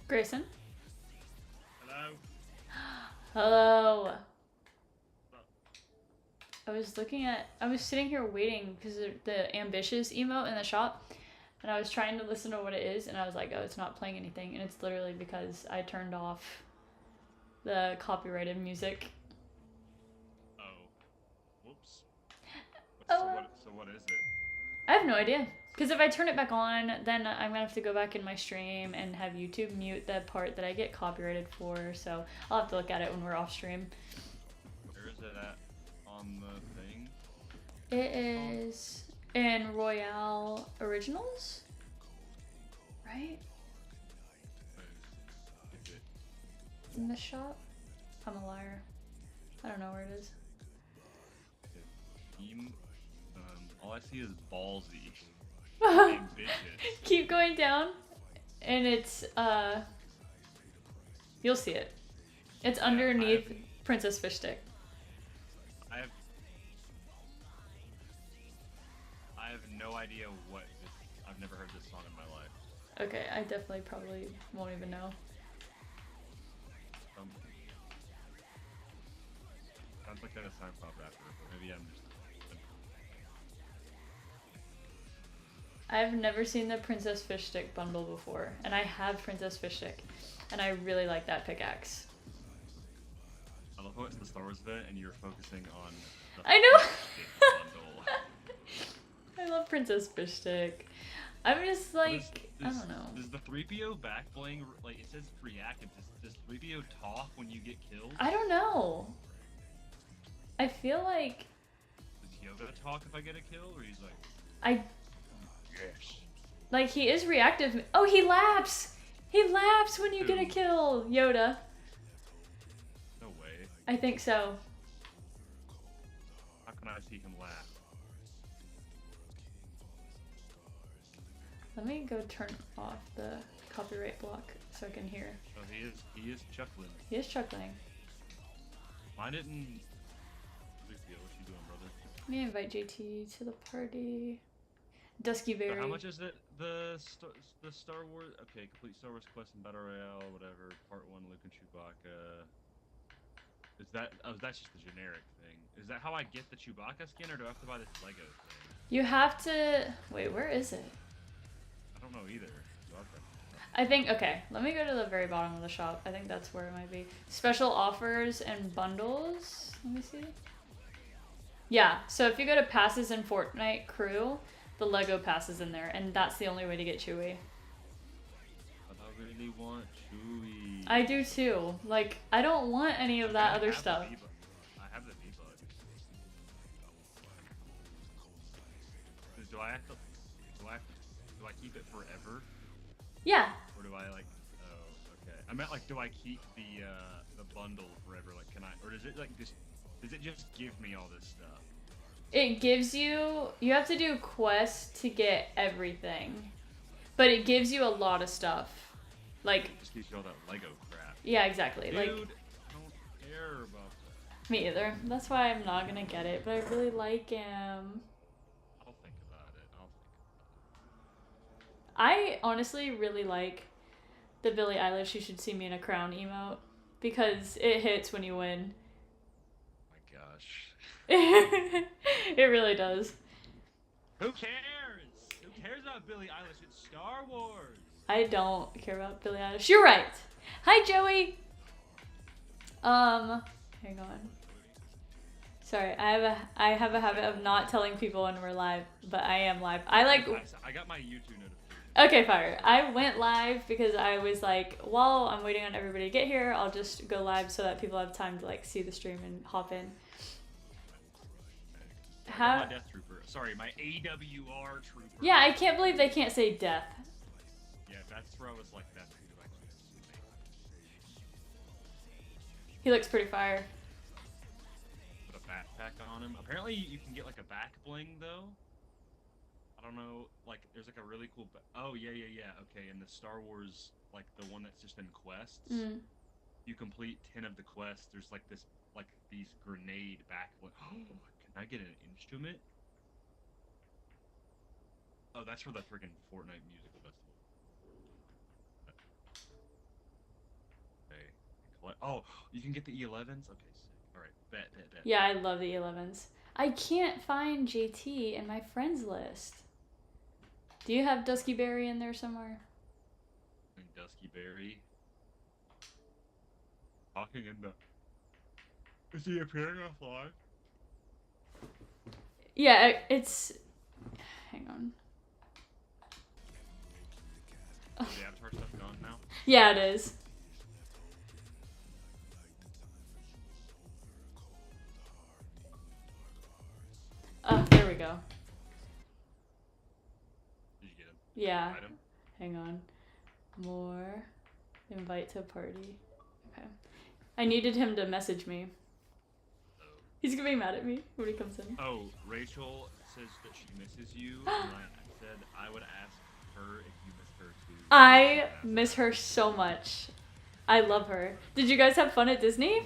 Grayson? Hello? Hello. What's I was sitting here waiting because of the ambitious emote in the shop, and I was trying to listen to what it is, and I was like, oh, it's not playing anything, and it's literally because I turned off the copyrighted music. Oh. Whoops. Oh, So what is it? I have no idea. Because if I turn it back on, then I'm gonna have to go back in my stream and have YouTube mute the part that I get copyrighted for, so I'll have to look at it when we're off stream. Where is it at on the thing? It Song? is in Royale Originals, right? Is it? In the shop? I'm a liar. I don't know where it is. Team? All I see is ballsy. Ambitious. Keep going down, and it's you'll see it. It's Yeah, underneath Princess Fish Stick. I have I have no idea what this. I've never heard this song in my life. Okay, I definitely probably won't even know. Um, Sounds like a SoundCloud rapper, but maybe I'm just. I've never seen the Princess Fish Stick bundle before, and I have Princess Fish Stick, and I really like that pickaxe. I love how it's the Star Wars event and you're focusing on the I know! Fish bundle. I love Princess Fish Stick. I'm just like, I Does, don't know. does the 3PO back bling, like, it says reactive, does 3PO talk when you get killed? I don't know. I feel like Does Yoda talk if I get a kill, or he's like, I yes. like he is reactive. Oh, he laps. He laps when you get a Who? kill, Yoda. No way. I think so. How can I see him laugh? Let me go turn off the copyright block so I can hear. Oh, he is chuckling. He is chuckling. Mine didn't. 3PO, what you doing, brother? Let me invite JT to the party. Dusky So Berry. how much is it? The Star Wars. Okay, complete Star Wars quest and battle royale, whatever. Part 1, Luke and Chewbacca. Is that? Oh, that's just the generic thing. Is that how I get the Chewbacca skin, or do I have to buy this Lego thing? You have to. Wait, where is it? I don't know either. So I think. Okay, let me go to the very bottom of the shop. I think that's where it might be. Special offers and bundles. Let me see. Yeah, so if you go to passes in Fortnite crew, the Lego pass is in there, and that's the only way to get Chewie. But I really want Chewie. I do too. Like, I don't want any of that I other have the stuff. I have the V-Bucks. Do I have to? Do I keep it forever, Yeah. or do I like? Oh, okay. I meant like, do I keep the bundle forever? Like, can I, or does it like just? Does it just give me all this stuff? It gives you. You have to do quests to get everything. But it gives you a lot of stuff. Like. It just gives you all that Lego crap. Yeah, exactly. Dude, Like. I don't care about that. Me either. That's why I'm not gonna get it, but I really like him. I'll think about it. I honestly really like the Billie Eilish "You Should See Me in a Crown" emote because it hits when you win. Oh my gosh. It really does. Who cares? Who cares about Billie Eilish? It's Star Wars. I don't care about Billie Eilish. You're right. Hi, Joey. Hang on. Sorry, I have a habit of not telling people when we're live, but I am live. I got my YouTube notification. Okay, fire. I went live because I was like, while I'm waiting on everybody to get here, I'll just go live so that people have time to like see the stream and hop in. My Death Trooper. Sorry, my AWR Trooper. Yeah, I can't believe they can't say death. Yeah, that's where I was like, that's actually He looks pretty fire. put a backpack on him. Apparently, you can get like a back bling though. I don't know. Like, there's like a really cool. Oh yeah. Okay, in the Star Wars, like the one that's just in quests. Mm. You complete 10 of the quests. There's like this, like these grenade back. Can I get an instrument? Oh, that's for the freaking Fortnite music festival. collect. Oh, you can get the E11s. Okay, sick. All right, bet. Yeah, I love the 11s. I can't find JT in my friends list. Do you have Dusky Berry in there somewhere? And Dusky Berry. Talking in the. Is he appearing offline? Yeah, it's. Hang on. Is the avatar stuff gone now? Yeah, it is. Oh, there we go. Did you get him? Yeah. Item? Hang on. More. Invite to party. Okay. I needed him to message me. Oh. He's gonna be mad at me when he comes in. Oh, Rachel says that she misses you, and I said I would ask her if you miss her too. I miss her so much. I love her. Did you guys have fun at Disney?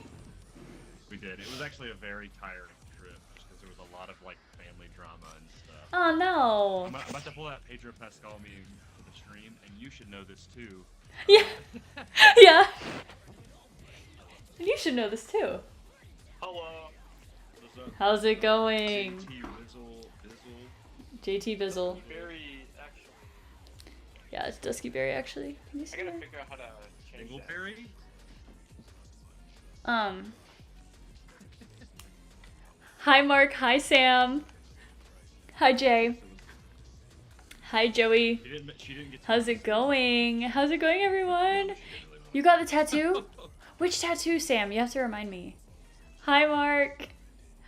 We did. It was actually a very tiring trip, just because there was a lot of like family drama and stuff. Oh no. I'm about to pull that Pedro Pascal meme to the stream, and you should know this too. Yeah. Yeah. And you should know this too. Hello. What's up? How's it going? JT JT Bizzle. Berry, actually. Yeah, it's Dusky Berry actually. Can you see I gotta that? figure out how to change that. Dingleberry? Hi Mark, hi Sam. Hi Jay. Hi Joey. She didn't get to How's it going? How's it going everyone? You got the tattoo? Which tattoo, Sam? You have to remind me. Hi Mark.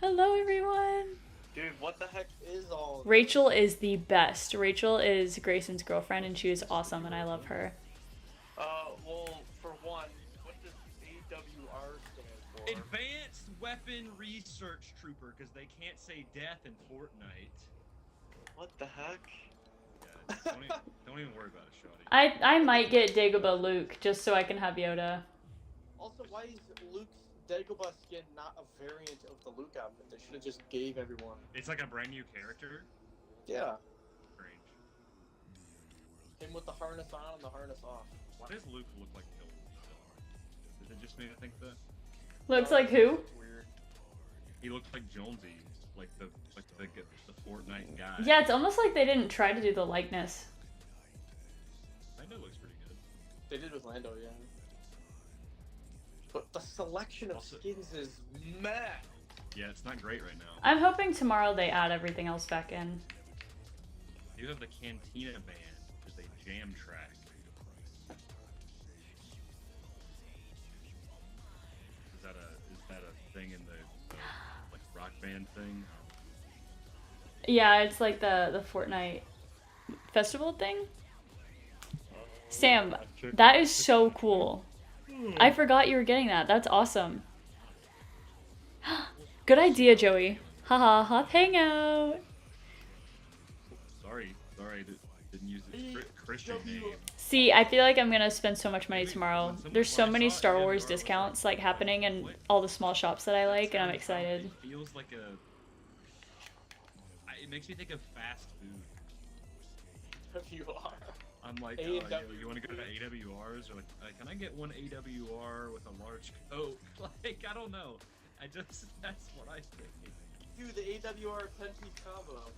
Hello everyone. Dude, what the heck is all this? Rachel is the best. Rachel is Grayson's girlfriend and she is awesome and I love her. Well, for one, what does AWR stand for? Advanced Weapon Research Trooper, because they can't say death in Fortnite. What the heck? Yeah, don't even worry about it, Shawty. I might get Dagobah Luke just so I can have Yoda. Also, why is Luke's Dagobah skin not a variant of the Luke outfit? They should have just gave everyone. It's like a brand new character. Yeah. Strange. Him with the harness on and the harness off. Why does Luke look like Hilton? Is it just me to think that? Looks like who? It's weird. He looks like Jonesy, like the Fortnite guy. Yeah, it's almost like they didn't try to do the likeness. Lando looks pretty good. They did with Lando, yeah. But the selection of Also- skins is meh. Yeah, it's not great right now. I'm hoping tomorrow they add everything else back in. You have the Cantina Band, which is a jam track. Is that a thing in the like rock band thing? Yeah, it's like the Fortnite festival thing. Sam, that is so cool. I forgot you were getting that. That's awesome. Good idea, Joey. Haha, hop hangout. Sorry, didn't use the Christian name. See, I feel like I'm gonna spend so much money tomorrow. There's so many Star Wars discounts like happening in all the small shops that I like, and I'm excited. It feels like it makes me think of fast food. You are. I'm like, A&W. you want to go to AWRs? Or like, can I get one AWR with a large Coke? Like, I don't know. That's what I think. Dude, the AWR 10-piece combo.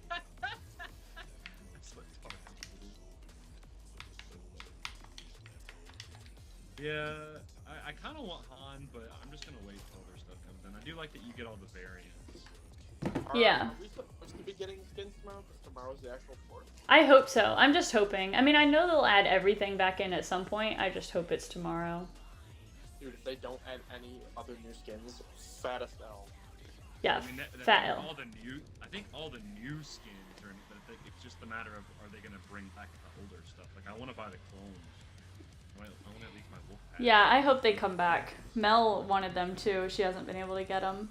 That's what yeah, I kind of want Han, but I'm just gonna wait till their stuff comes in. I do like that you get all the variants. Yeah. Are we supposed to be getting skins tomorrow? Because tomorrow's the actual 4th. I hope so. I'm just hoping. I mean, I know they'll add everything back in at some point. I just hope it's tomorrow. Dude, if they don't add any other new skins, fattest L. Yeah, I mean, fat L. I think all the new skins are. But it's just a matter of are they gonna bring back the older stuff? Like I want to buy the clones. I want at least my wolf pack. Yeah, I hope they come back. Mel wanted them too. She hasn't been able to get them.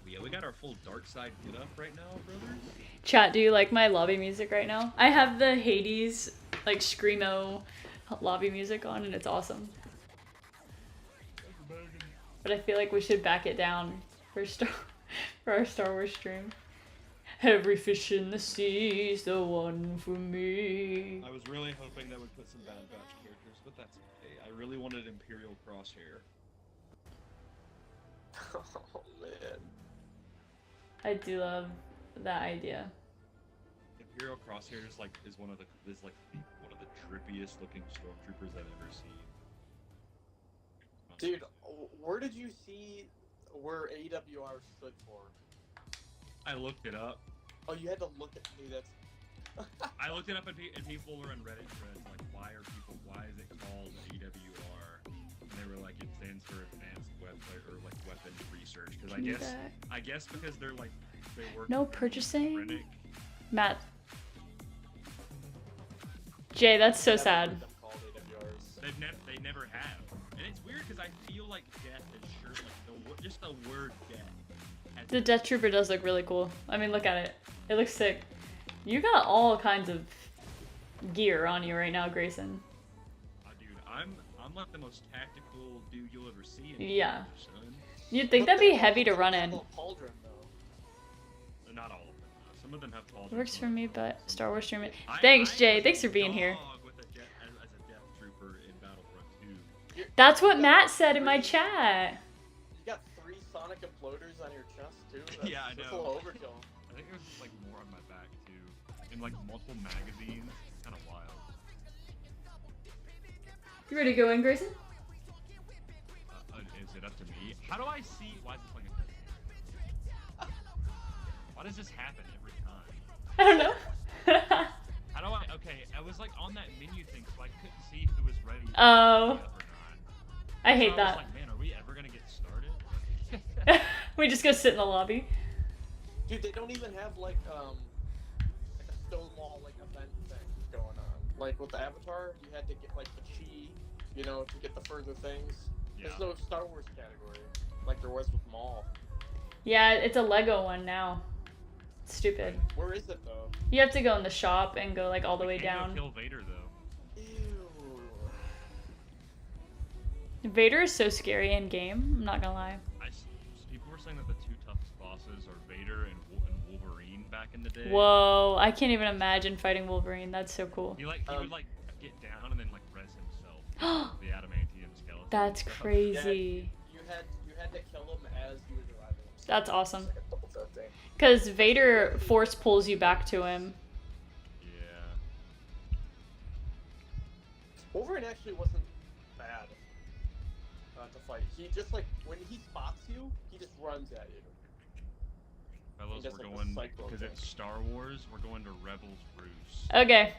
Yeah, we got our full dark side get up right now, brother. Chat, do you like my lobby music right now? I have the Hades, like, Screamo lobby music on, and it's awesome. But I feel like we should back it down for our Star Wars stream. Every fish in the sea's the one for me. I was really hoping that would put some Bad Batch characters, but that's okay. I really wanted Imperial Crosshair. Oh man. I do love that idea. Imperial Crosshair is like one of the drippiest looking stormtroopers I've ever seen. Dude, where did you see where AWR stood for? I looked it up. Oh, you had to look at me. That's. I looked it up and people were on Reddit threads like, why is it called AWR? And they were like, it stands for Advanced Weapons Research. Because I guess because they work. No purchasing. Krennic. Matt. Jay, that's so Never sad. heard them called AWRs. They never have. And it's weird because I feel like death is sure like just the word death. The Death Trooper does look really cool. I mean, look at it. It looks sick. You got all kinds of gear on you right now, Grayson. Dude, I'm like the most tactical dude you'll ever see. Yeah. Son. You'd think that'd be heavy to run in. Pauldron, though. Not all of them. Some of them have pauldrons. Works for me, but Star Wars streaming. I Thanks, Jay. was Thanks a for being here. dog with a as a Death Trooper in Battlefront 2. That's what Matt said in my chat. You got 3 sonic imploders on your chest too. That's, Yeah, I that's know. a little overkill. I think there's like more on my back too, in like multiple magazines. It's kind of wild. You ready to go in, Grayson? Is it up to me? How do I see? Why is this like a? Why does this happen every time? I don't know. How do I? Okay, I was like on that menu thing, so I couldn't see who was ready. Oh. Or not. I hate so I was that. like, man, are we ever gonna get started? We just go sit in the lobby. Dude, they don't even have like a Stonewall like event thing going on. Like with the Avatar, you had to get like the chi, to get the further things. Yeah. There's no Star Wars category like there was with Maul. Yeah, it's a Lego one now. It's stupid. Where is it though? You have to go in the shop and go like all the way We can't down. go kill Vader though. Ew. Vader is so scary in game. I'm not gonna lie. People were saying that the 2 toughest bosses are Vader and Wolverine back in the day. Whoa, I can't even imagine fighting Wolverine. That's so cool. He would like get down and then like res himself. The adamantium skeleton. That's crazy. You had to kill him as he was arriving. That's awesome. It's like a double death thing. Because Vader force pulls you back to him. Yeah. Wolverine actually wasn't bad to fight. He just like when he spots you, he just runs at you. Fellows, He does, we're like, the going cycle because thing. it's Star Wars. We're going to Rebels Roost. Okay.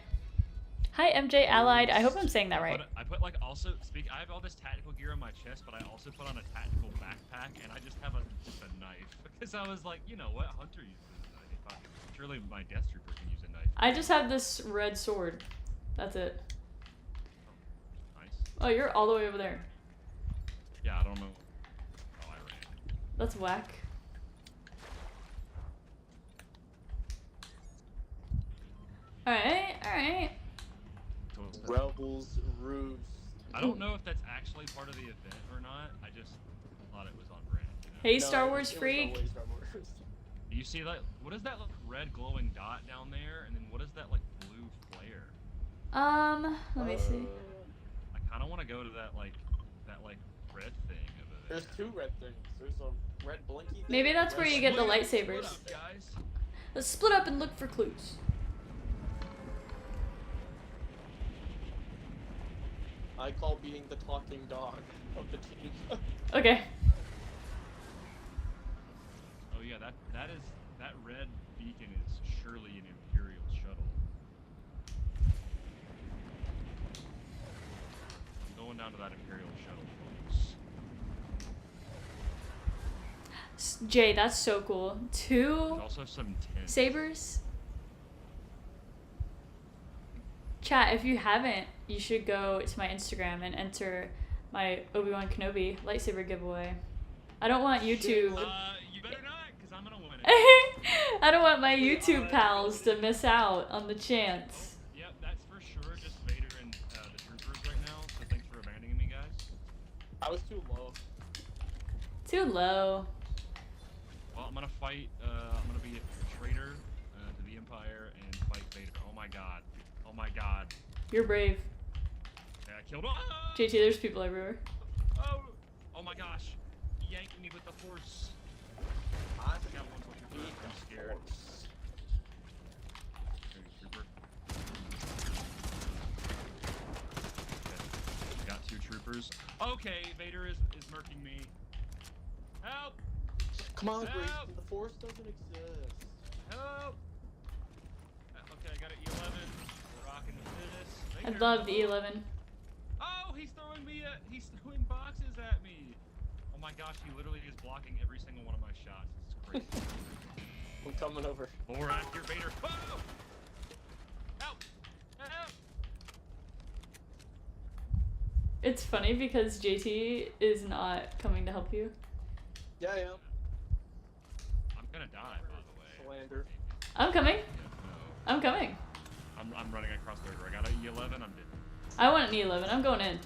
Hi, MJ Allied. I hope I'm saying that right. I put like also I have all this tactical gear on my chest, but I also put on a tactical backpack, and I just have just a knife because I was like, you know what, Hunter uses a knife. Surely my Death Trooper can use a knife. I just have this red sword. That's it. Nice. Oh, you're all the way over there. Yeah, I don't know. Oh, I ran. That's whack. Alright. So it's- Rebels Roost. I don't know if that's actually part of the event or not. I just thought it was on brand. Hey, No, Star it Wars was freak. always Star Wars. Do you see that? What is that like, red glowing dot down there? And then what is that like blue flare? Let me see. I kind of want to go to that like red thing over there. There's 2 red things. There's a red blinky thing. Maybe that's and where red you get the split. lightsabers. What up, guys? Let's split up and look for clues. I call being the talking dog of the team. Okay. Oh yeah, that red beacon is surely an Imperial shuttle. I'm going down to that Imperial shuttle, folks. Jay, that's so cool. There's 2 also some tents. sabers. Chat, if you haven't, you should go to my Instagram and enter my Obi-Wan Kenobi lightsaber giveaway. I don't want YouTube. You better not, because I'm gonna win it. I don't want my YouTube pals to miss out on the chance. Yep, that's for sure. Just Vader and the troopers right now. So thanks for abandoning me, guys. I was too low. Too low. Well, I'm gonna fight. I'm gonna be a traitor Empire and fight Vader. Oh my god. Oh my god. You're brave. Yeah, I killed. Oh! JT, there's people everywhere. Oh! Oh my gosh. He yanked me with the force. I I got one more trooper. I'm scared. Okay, trooper. Okay. Got 2 troopers. Okay, Vader is murking me. Help! Come on, Help! Grayson, the force doesn't exist. Help! Okay, I got an E11. We're rocking with this. I Vader, love the hello. E11. Oh, he's throwing boxes at me. Oh my gosh, he literally is blocking every single one of my shots. This is crazy. I'm coming over. More accurate Vader. Oh! Help! Help! It's funny because JT is not coming to help you. Yeah, I am. I'm gonna die, by the way. Slander. I'm coming. Yeah, no. I'm coming. I'm running across the river. I got an E11. I'm dead. I want an E11. I'm going in.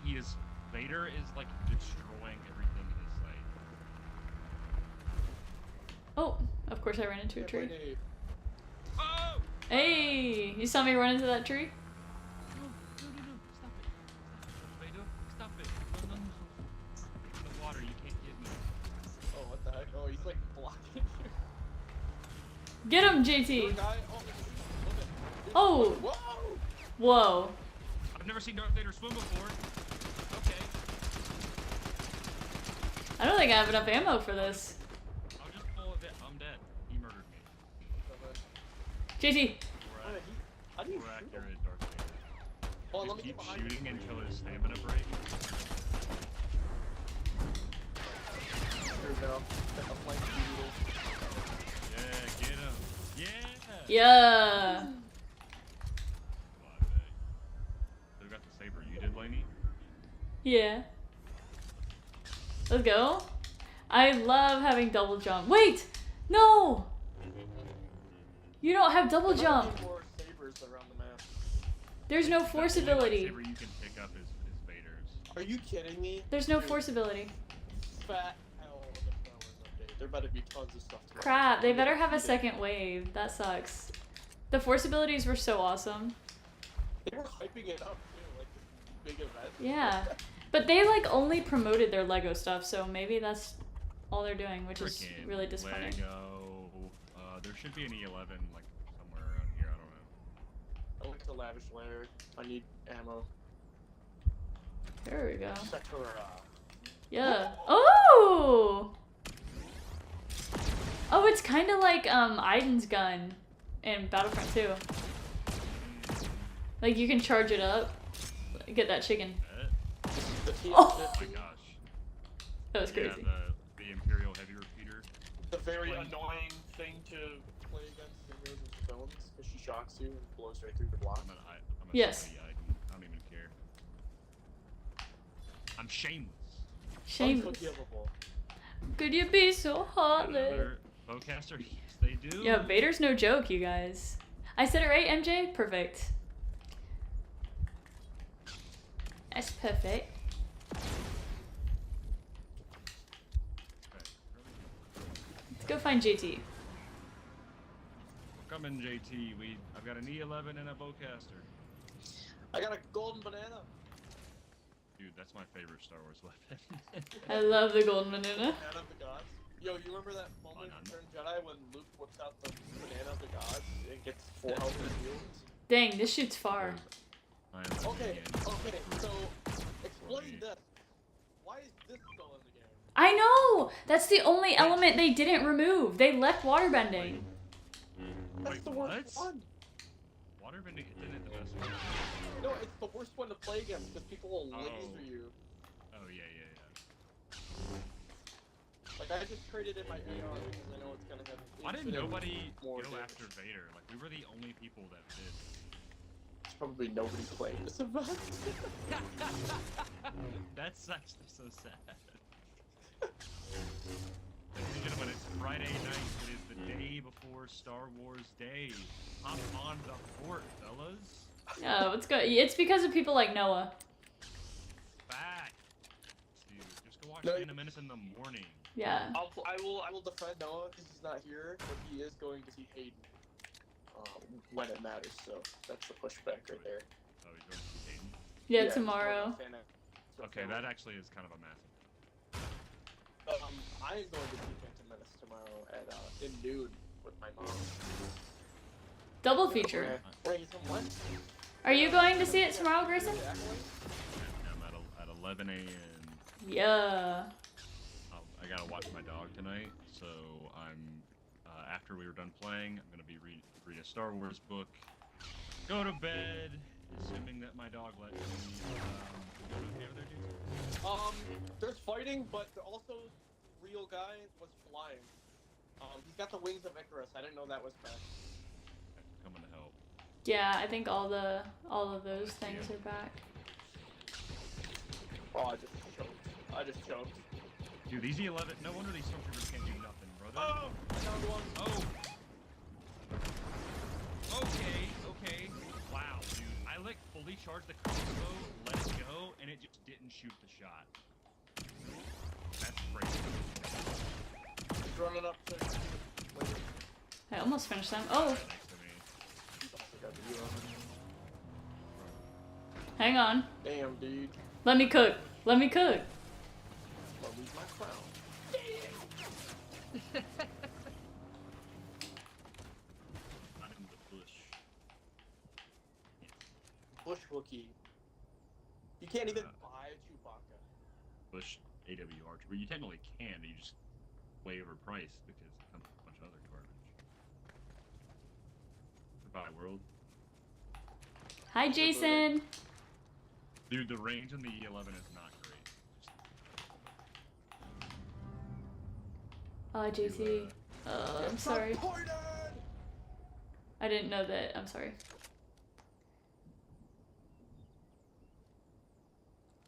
He is. Vader is like destroying everything in his sight. Oh, of course I ran into a tree. Grenade. Oh! Hey, you saw me run into that tree? No, stop it. Vader, stop it. No. In the water, you can't get me. Oh, what the heck? Oh, he's like blocking you. Get him, Your JT. guy? Oh, look at Oh. Whoa! Whoa. I've never seen Darth Vader swim before. Okay. I don't think I have enough ammo for this. I'll just pull it. I'm dead. He murdered me. JT. How do you More shoot him? accurate Darth Vader. Oh, let Just me keep get behind you. shooting until his stamina breaks. There we go. Got the flank noodle. Yeah, get him. Yeah. Yeah. Who got the saber? You did, Lainey? Yeah. Let's go. I love having double jump. Wait! No! You don't have double There might jump. be more sabers around the map. There's no force The only ability. lightsaber you can pick up is Vader's. Are you kidding me? There's no Dude, force ability. Fat hell of a Star Wars update. There better be tons of stuff to learn. Crap, they better have a Yeah. second wave. That sucks. The force abilities were so awesome. They were hyping it up too, like this big event. Yeah. But they like only promoted their Lego stuff, so maybe that's all they're doing, which is Frickin' really disappointing. Lego. There should be an E11 like somewhere around here. I don't know. I went to Lavish Lair. I need ammo. There we go. Sakura. Yeah. Oh! Oh, it's kind of like Aiden's gun in Battlefront 2. Like you can charge it up, get that chicken. The Oh. Oh my TF-50, gosh. That was Yeah, crazy. the Imperial Heavy Repeater. the very Like- annoying thing to play against in Heroes and Stones, because she shocks you and blows right through the block. I'm a Yes. somebody, I don't even care. I'm shameless. Shameless. Unforgivable. Could you be so heartless? Another bowcaster? Yes, they do. Yeah, Vader's no joke, you guys. I said it right, MJ? Perfect. That's perfect. Let's go find JT. We're coming, JT. I've got an E11 and a bowcaster. I got a golden banana. Dude, that's my favorite Star Wars weapon. I love the golden banana. Banana of the gods. Yo, you remember that moment in Return of the Jedi when Luke whips out the banana of the gods and gets 4 health and heals? Dang, this shoots far. I am Okay, vegan. okay, so explain this. Why is this still in the game? I know! That's the only element they didn't remove. They left waterbending. That's Wait, the worst what? one. Waterbending isn't it the best one? No, it's the worst one to play against because people will Oh. laser you. Oh, yeah. Like, I just traded in my AR because I know it's gonna have. Why did infinite nobody go more damage. after Vader? Like, we were the only people that did. There's probably nobody playing this event. That's actually so sad. Ladies and gentlemen, it's Friday night. It is the day before Star Wars Day. Hop on the fort, fellas. Oh, let's go. It's because of people like Noah. Back. Dude, just go watch No, Phantom Menace in the morning. Yeah. I will defend Noah because he's not here, but he is going to see Hayden when it matters. So that's the pushback right there. Oh, you're going to see Hayden? Yeah, he's going tomorrow. to Fan Okay, that actually is kind of a massive. I am going to see Phantom Menace tomorrow at in noon with my mom. Double feature. Wait, from when? Are you going to see it tomorrow, Grayson? I'm at 11 a.m. Yeah. I gotta watch my dog tonight, so I'm after we were done playing, I'm gonna be read a Star Wars book, go to bed, assuming that my dog lets me. Okay over there, dude? There's fighting, but also real guy was flying. He's got the wings of Icarus. I didn't know that was back. Coming to help. Yeah, I think all of those things are back. Oh, I just choked. Dude, these E11. No wonder these stormtroopers can't do nothing, brother. Oh, I found one. Oh. Okay. Wow, dude. I like fully charged the crossbow, let it go, and it just didn't shoot the shot. That's crazy. He's running up to. I almost finished them. Oh, Next to me. He's also got the U-11. hang on. Damn, dude. Let me cook. Let me cook. I'll lose my crown. I'm in the bush. Bush Wookie. You can't even buy Chewbacca. Bush AWR. Well, you technically can, but you just way overpriced because it comes with a bunch of other garbage. Goodbye, world. Hi, Jason. Dude, the range on the E11 is not great. Oh, JT. I'm sorry. I didn't know that. I'm sorry.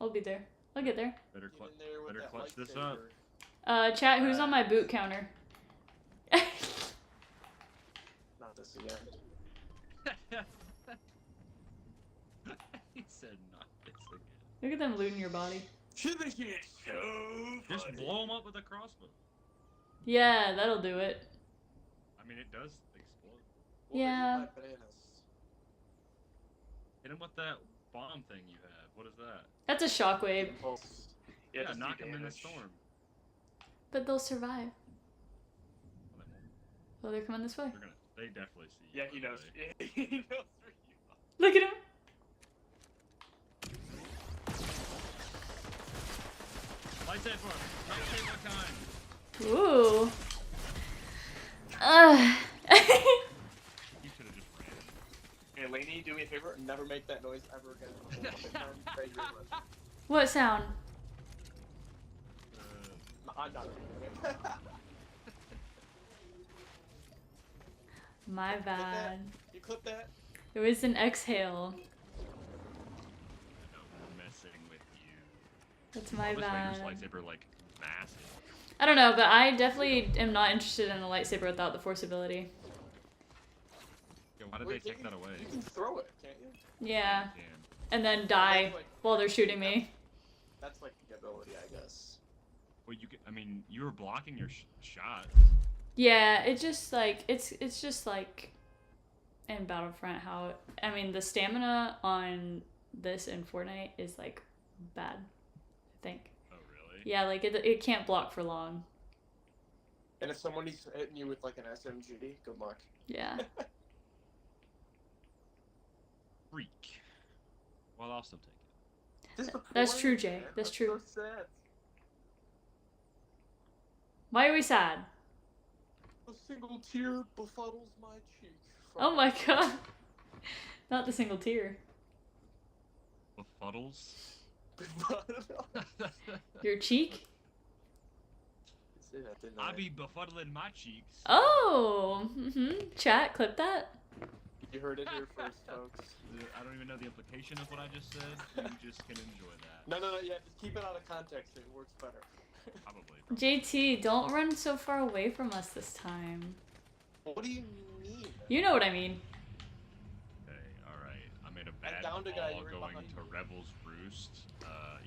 I'll be there. I'll get there. Better, Get in there with better that clutch this lightsaber. up. Chat, who's on my boot counter? Not this again. He said not this again. Look at them looting your body. Should they get so Just funny. blow him up with a crossbow. Yeah, that'll do it. I mean, it does explode. Well, Yeah. they eat my bananas. Hit him with that bomb thing you have. What is that? That's a shockwave, Impulse. Yeah, just knock do him in the damage. storm. but they'll survive. Well, they won't. Oh, they're coming this way. They're gonna. They definitely see you. Yeah, he by the knows. way. Yeah, he knows where you are. Look at him. Lightsaber. Lightsaber time. Ooh. You should have just ran. Hey, Lainey, do me a favor. Never make that noise ever again. What sound? I'm not doing it. My bad. You clip that? It was an exhale. I know, we're messing with you. That's my This bad. Vader's lightsaber like massive. I don't know, but I definitely am not interested in a lightsaber without the force ability. Yeah, why did Wait, they take that away? You can throw it, can't you? Yeah, Damn. and then die That's like- while they're shooting me. That's like the ability, I guess. Well, you. I mean, you were blocking your shot. Yeah, it's just like it's just like in Battlefront how I mean the stamina on this in Fortnite is like bad. I think. Oh, really? Yeah, like it can't block for long. And if somebody's hitting you with like an SMG, good luck. Yeah. Freak. Well, I'll still take it. That's true, Jay. That's true. So sad. Why are we sad? A single tear befuddles my cheek. Oh my god. Not the single tear. Befuddles. Your cheek? Say that, didn't I be befuddling my cheeks. Oh. Chat, clip that. You heard it here first, folks. I don't even know the implication of what I just said. You just can enjoy that. No, yeah, just keep it out of context. It works better. Probably. JT, don't run so far away from us this time. What do you mean? You know what I mean. Okay, alright. I made a bad downed a guy call right going behind to Rebel's Roost,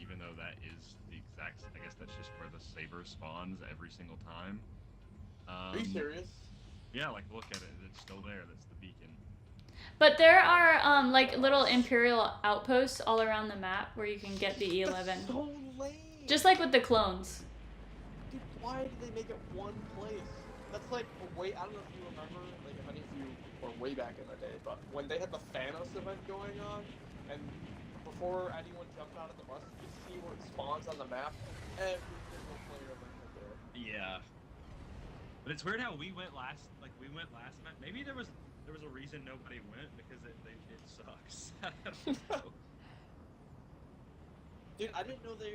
even though that is the exact. I guess that's just where the saber spawns every single time. Are you serious? Yeah, like look at it. It's still there. That's the beacon. But there are like little Imperial outposts all around the map where you can get the E11. That's so lame. Just like with the clones. Dude, why did they make it one place? That's like I don't know if you remember, like if any of you were way back in the day, but when they had the Thanos event going on, and before anyone jumped out of the bus, you could see where it spawns on the map. Every single player went there. Yeah. But it's weird how we went last event. Maybe there was a reason nobody went because it sucks. I don't know. Dude, I didn't know they.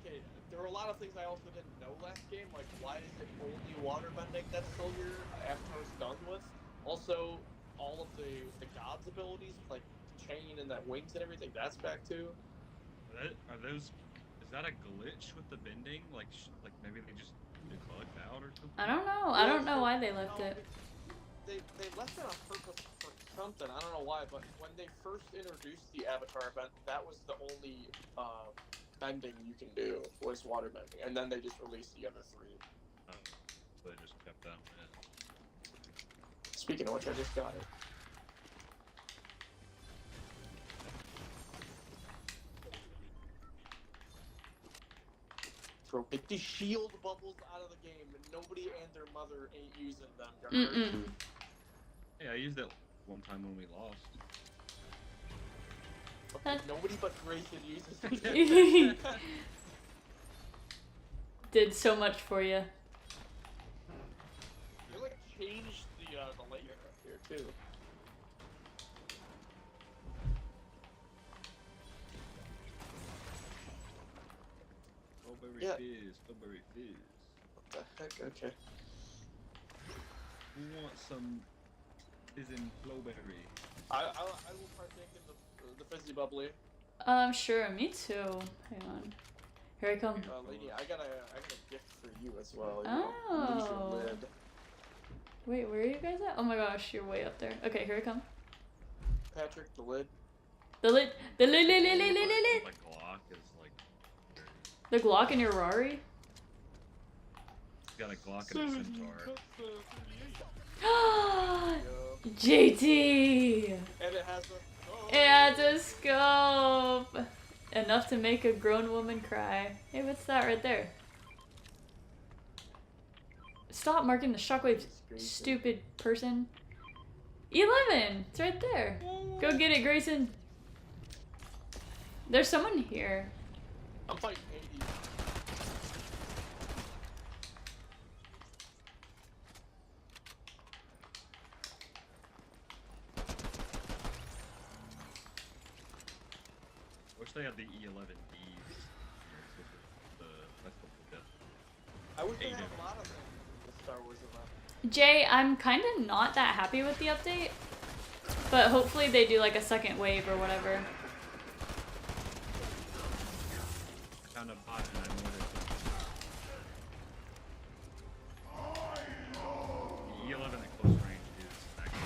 Okay, there were a lot of things I also didn't know last game. Like, why is it only waterbending that's still here after it's done with? Also, all of the gods' abilities, like chain and that wings and everything, that's back too. Is that a glitch with the bending? Like maybe they just bugged out or something? I don't know. I don't know why they left it. They left it on purpose for something. I don't know why, but when they first introduced the Avatar event, that was the only bending you can do was water bending, and then they just released the other three. Oh, so they just kept that one in. Speaking of which, I just got it. Bro, get the shield bubbles out of the game, and nobody and their mother ain't using them. Mm-mm. Hey, I used it one time when we lost. Okay, nobody but Grayson uses them. Did so much for you. They like changed the layer up here too. Strawberry fizz, strawberry fizz. What the heck? Okay. We want some fizzing flowberry. I will partake in the fizzy bubbly. Sure, me too. Hang on. Here I come. Lady, I got a gift for you as well. You Oh. know, lose your lid. Wait, where are you guys at? Oh my gosh, you're way up there. Okay, here I come. Patrick, the lid. The lid. The lid. My Glock is like. The Glock in your Rari? Got a Glock and a Centaur. JT! And it has a. Oh. It has a scope! Enough to make a grown woman cry. Hey, what's that right there? Stop marking the shockwaves, stupid person. 11! It's right there. Go get it, Grayson. There's someone here. I'm fighting Hades. Wish they had the E11Ds. I wish they had a lot of them in the Star Wars event. Jay, I'm kind of not that happy with the update. But hopefully they do like a second wave or whatever. Found a bot and I wanted the E11 at close range is actually.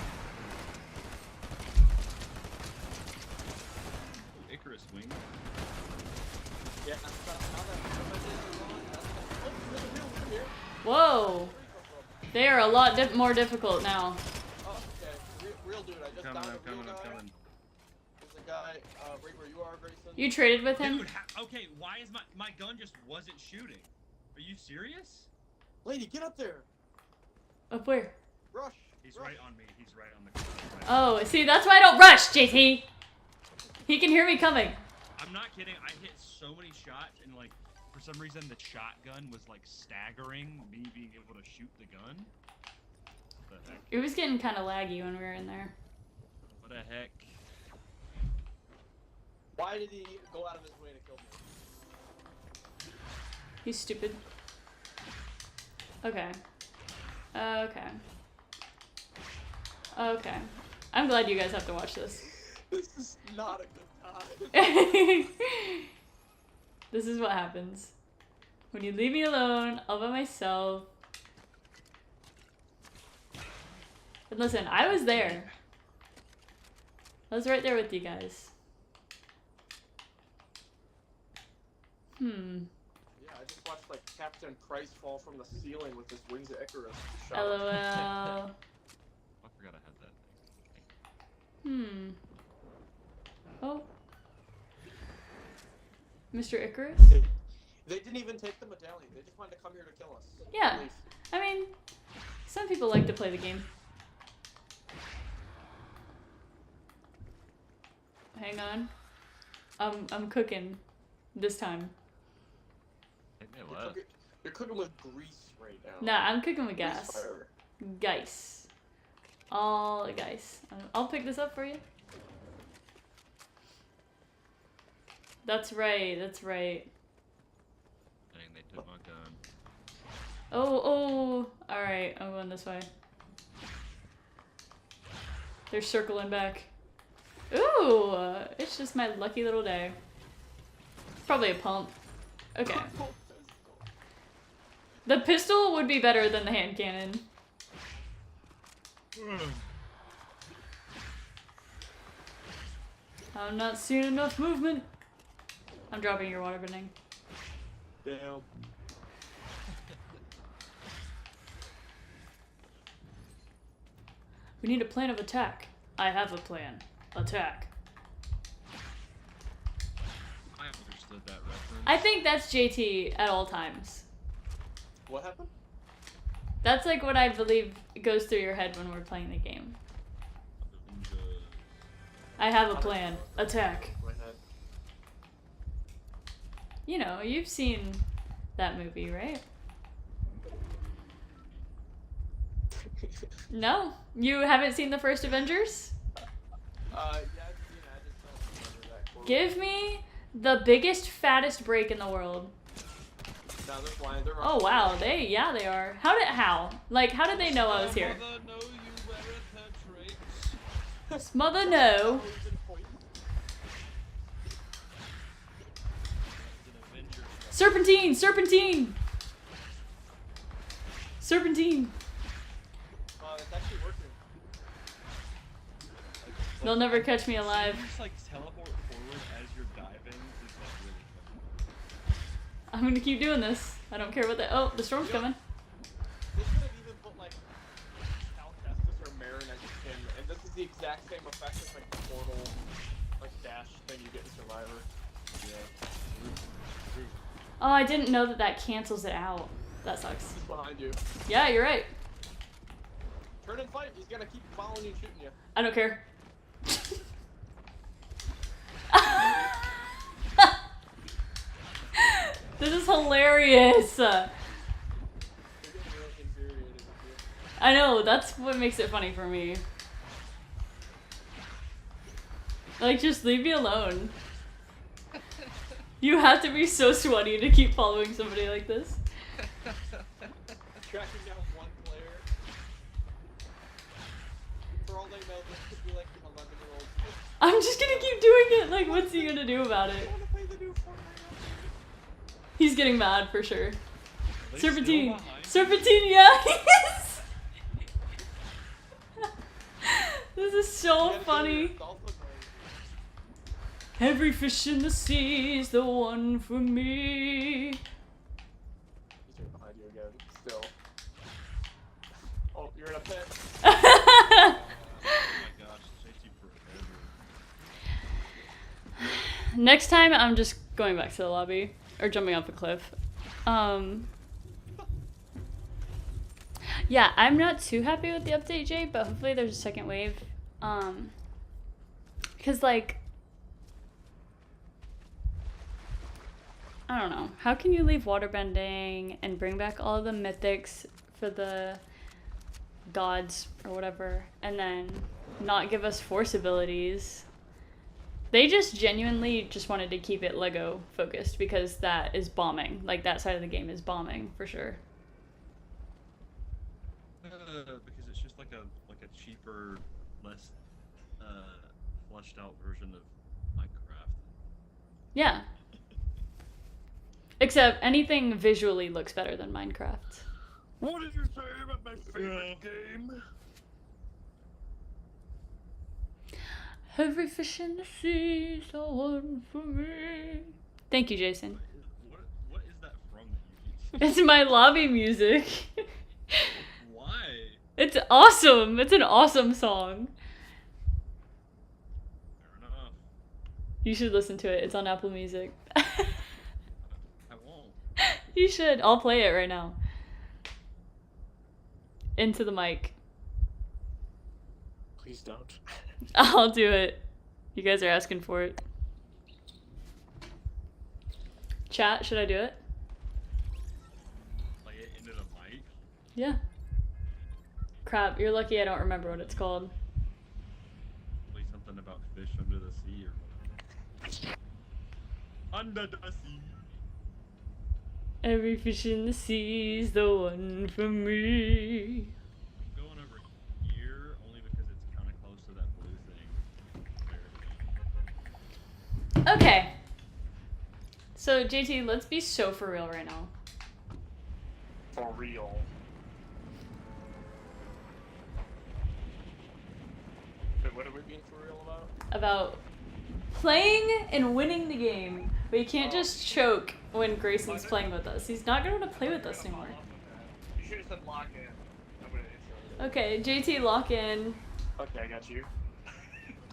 Ooh, Icarus wing. Yeah, now that here. Whoa! They are a lot more difficult now. Oh, okay. Real dude, I just I'm downed a real coming. guy. There's a guy, right where you are, Grayson. You traded with him? Dude, okay, why is my gun just wasn't shooting? Are you serious? Lady, get up there! Up where? Rush! He's rush. right on me. He's right on the corner. Right Oh, see, that's why I don't rush, JT! He can hear me coming. I'm not kidding. I hit so many shots, and like for some reason the shotgun was like staggering me being able to shoot the gun. What the heck? It was getting kind of laggy when we were in there. What the heck? Why did he go out of his way to kill me? He's stupid. Okay. Okay. Okay. I'm glad you guys have to watch this. This is not a good time. This is what happens when you leave me alone all by myself. And listen, I was there. I was right there with you guys. I just watched like Captain Price fall from the ceiling with his wings of Icarus. Shot. LOL. I forgot I had that thing. Oh. Mr. Icarus? They didn't even take the medallion. They just wanted to come here to kill us. Yeah. Leave. I mean, some people like to play the game. Hang on. I'm cooking this time. You're cooking with grease right now. Nah, I'm cooking with gas. Grease fire. Geis. All geis. I'll pick this up for you. That's right, that's right. Dang, they took my gun. Oh, alright, I'm going this way. They're circling back. Ooh, it's just my lucky little day. Probably a pump. Okay. The pistol would be better than the hand cannon. I'm not seeing enough movement. I'm dropping your water bending. Damn. We need a plan of attack. I have a plan. Attack. I understood that reference. I think that's JT at all times. What happened? That's like what I believe goes through your head when we're playing the game. I have a plan. Attack. My head. You know, you've seen that movie, right? No? You haven't seen the first Avengers? Yeah, I've seen it. I just don't remember that quote. Give me the biggest, fattest break in the world. No, they're flying. They're Oh wow, they are. How did they know I was here? Mother no. Serpentine! Serpentine! Serpentine! It's actually working. They'll never catch me alive. Just like teleport forward as you're diving is like really fun. I'm gonna keep doing this. I don't care what the— oh, the storm's coming. They should have even put like Cal Kestis or Marin as your pin, and this is the exact same effect as like the portal, like dash thing you get in Survivor. Yeah. Oh, I didn't know that cancels it out. That sucks. He's behind you. Yeah, you're right. Turn and fight. He's gonna keep following you and shooting you. I don't care. This is hilarious. They're getting really infuriated with you. I know, that's what makes it funny for me. Like, just leave me alone. You have to be so sweaty to keep following somebody like this. Tracking down one player. For all they know, this could be like an 11-year-old. I'm just gonna keep doing it. Like, what's he gonna do about I it? want to play the new Fortnite. He's getting mad for sure. They Serpentine. still behind? Serpentine, yeah, he is. This is so funny. Every fish in the sea is the one for me. He's right behind you again, still. Oh, you're in a pit. Oh my gosh, safety forever. Next time, I'm just going back to the lobby. Or jumping off a cliff. Yeah, I'm not too happy with the update, Jay, but hopefully there's a second wave. Because, like, I don't know. How can you leave waterbending and bring back all of the mythics for the gods or whatever, and then not give us force abilities? They just genuinely just wanted to keep it Lego focused because that is bombing. Like, that side of the game is bombing for sure. Because it's just like a cheaper, less fleshed out version of Minecraft. Yeah. Except anything visually looks better than Minecraft. What did you say about my favorite game? Every fish in the sea is the one for me. Thank you, Jason. What is that from? It's my lobby music. Why? It's awesome. It's an awesome song. Fair enough. You should listen to it. It's on Apple Music. I won't. You should. I'll play it right now. Into the mic. Please don't. I'll do it. You guys are asking for it. Chat, should I do it? Play it into the mic. Yeah. Crap, you're lucky I don't remember what it's called. Play something about fish under the sea or whatever. Under the sea. Every fish in the sea is the one for me. I'm going over here only because it's kind of close to that blue thing. There. Okay. So, JT, let's be so for real right now. For real. Wait, what are we being for real about? About playing and winning the game. But you can't just choke when Grayson's playing with us. He's not going to play with us anymore. You should have said lock in. I'm gonna intro it. Okay, JT, lock in. Okay, I got you.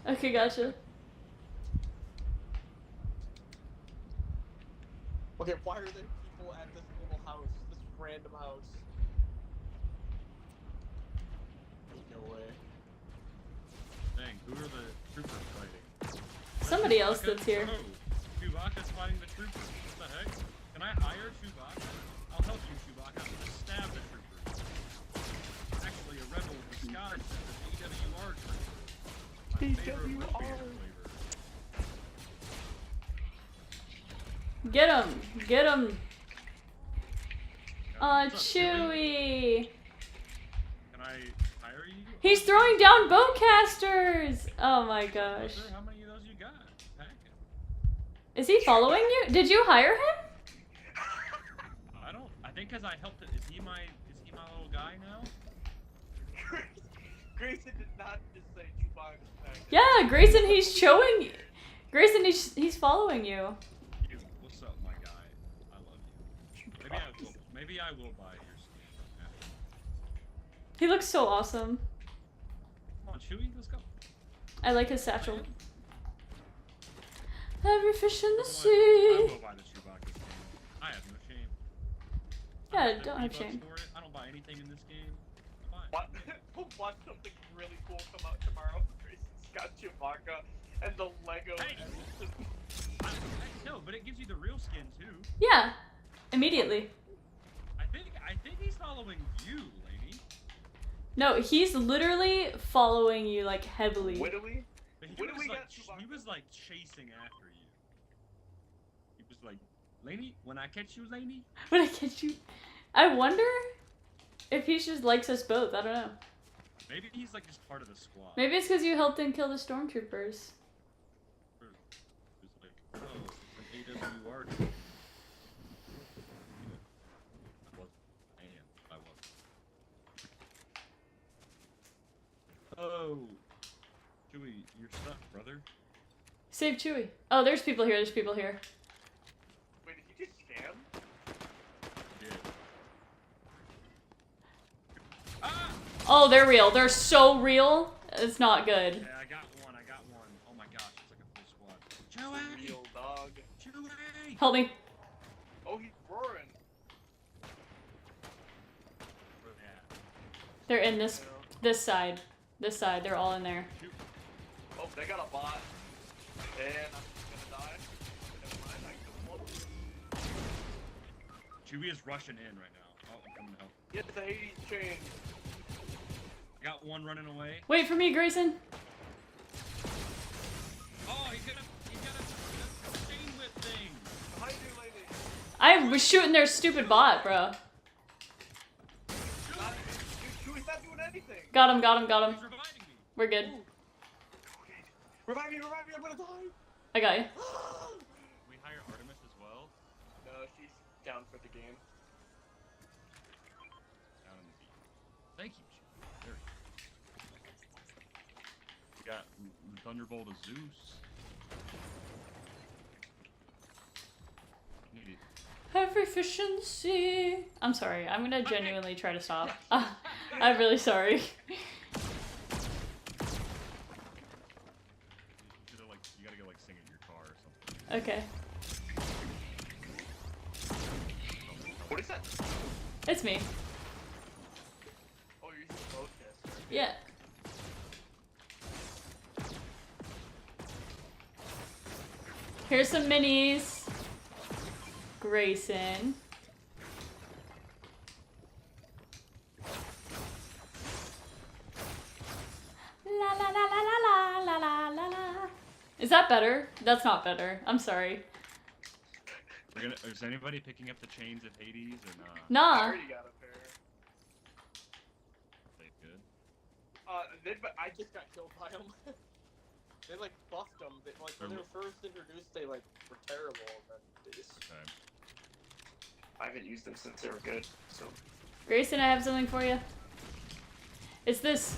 Okay, gotcha. Okay, why are there people at this little house? This random house? No way. Dang, who are the troopers fighting? Somebody else that's here. Oh, Chewbacca's fighting the troopers. What the heck? Can I hire Chewbacca? I'll help you, Chewbacca. I'm gonna stab the troopers. Actually, a rebel disguised as an AWR trooper. My favorite flavor. Get him! Get him! Aw, What's up, Chewie? Chewie! Can I hire you? He's throwing down bowcasters! Oh my gosh. Sir, how many of those you got? Pack it. Is he following you? Did you hire him? I don't. I think because I helped it. Is he my little guy now? Grayson did not just say Chewbacca's back. Yeah, Grayson, he's showing. Grayson, he's following you. You, what's up, my guy? I love you. Maybe I will buy your skin. After. He looks so awesome. Come on, Chewie, let's go. I like his satchel. Man. Every fish in the I sea. will buy the Chewbacca skin. I have no shame. Yeah, I spent don't have $50 shame. for it. I don't buy anything in this game. I buy it. What? We'll watch something really cool come out tomorrow. Grayson's got Chewbacca and the Lego. Hey! No, but it gives you the real skin too. Yeah, immediately. I think he's following you, lady. No, he's literally following you like heavily. Widowy? But When do we like, get Chewbacca? he was like chasing after you. He was like, Laney, when I catch you, Laney. When I catch you, I wonder if he just likes us both. I don't know. Maybe he's like just part of the squad. Maybe it's because you helped him kill the stormtroopers. He's like, oh, an AWR. I was. Oh, Chewie, you're stuck, brother. Save Chewie. Oh, there's people here. There's people here. Wait, did you just scam? Yeah. Ah! Oh, they're real. They're so real. It's not good. Yeah, I got one. Oh my gosh, it's like a full squad. Chewie! Real dog. Chewie! Help me. Oh, he's roaring. Where they at? They're in this side. This side. They're all in there. Shoot. Oh, they got a bot. And I'm gonna die. Never mind, I killed one. Chewie is rushing in right now. Oh, I'm coming to help. Get the Hades chain. I got one running away. Wait for me, Grayson. Oh, he's got a chain whip thing. Behind you, lady. I was shooting their stupid bot, bro. Chewie's not doing anything. Got him, got him, got him. He's reviving me. We're good. Revive me, I'm gonna die. I got you. We hire Artemis as well. No, she's down for the game. Down in the deep. Thank you, Chewie. There we go. We got Thunderbolt of Zeus. Need it. of efficiency. I'm sorry. I'm gonna genuinely try to stop. I'm really sorry. You gotta go like sing in your car or something. Okay. What is that? It's me. Oh, you're using focus. Yeah. Here's some minis. Grayson. La la la la la la la la la. Is that better? That's not better. I'm sorry. Is anybody picking up the chains of Hades or not? I Nah. already got a pair. They good. I just got killed by them. They like buffed them. They, like when they were first introduced, they like were terrible, and then they just. Okay. I haven't used them since they were good. So. Grayson, I have something for you. It's this.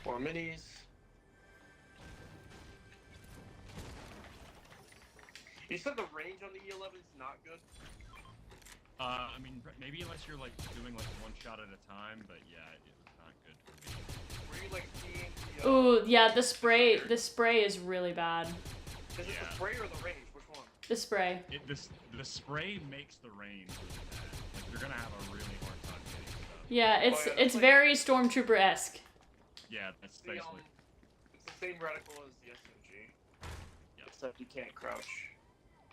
More minis. You said the range on the E11 is not good. I mean, maybe unless you're like doing like one shot at a time, but yeah, it was not good for me. Were you like seeing the? Ooh, yeah, the spray. The spray is really bad. Is it the spray or the range? Which one? The spray. The spray makes the range really bad. Like you're gonna have a really hard time getting stuff. Yeah, it's like, very Stormtrooper-esque. Yeah, that's basically. It's the same reticle as the SMG. Yeah. Except you can't crouch.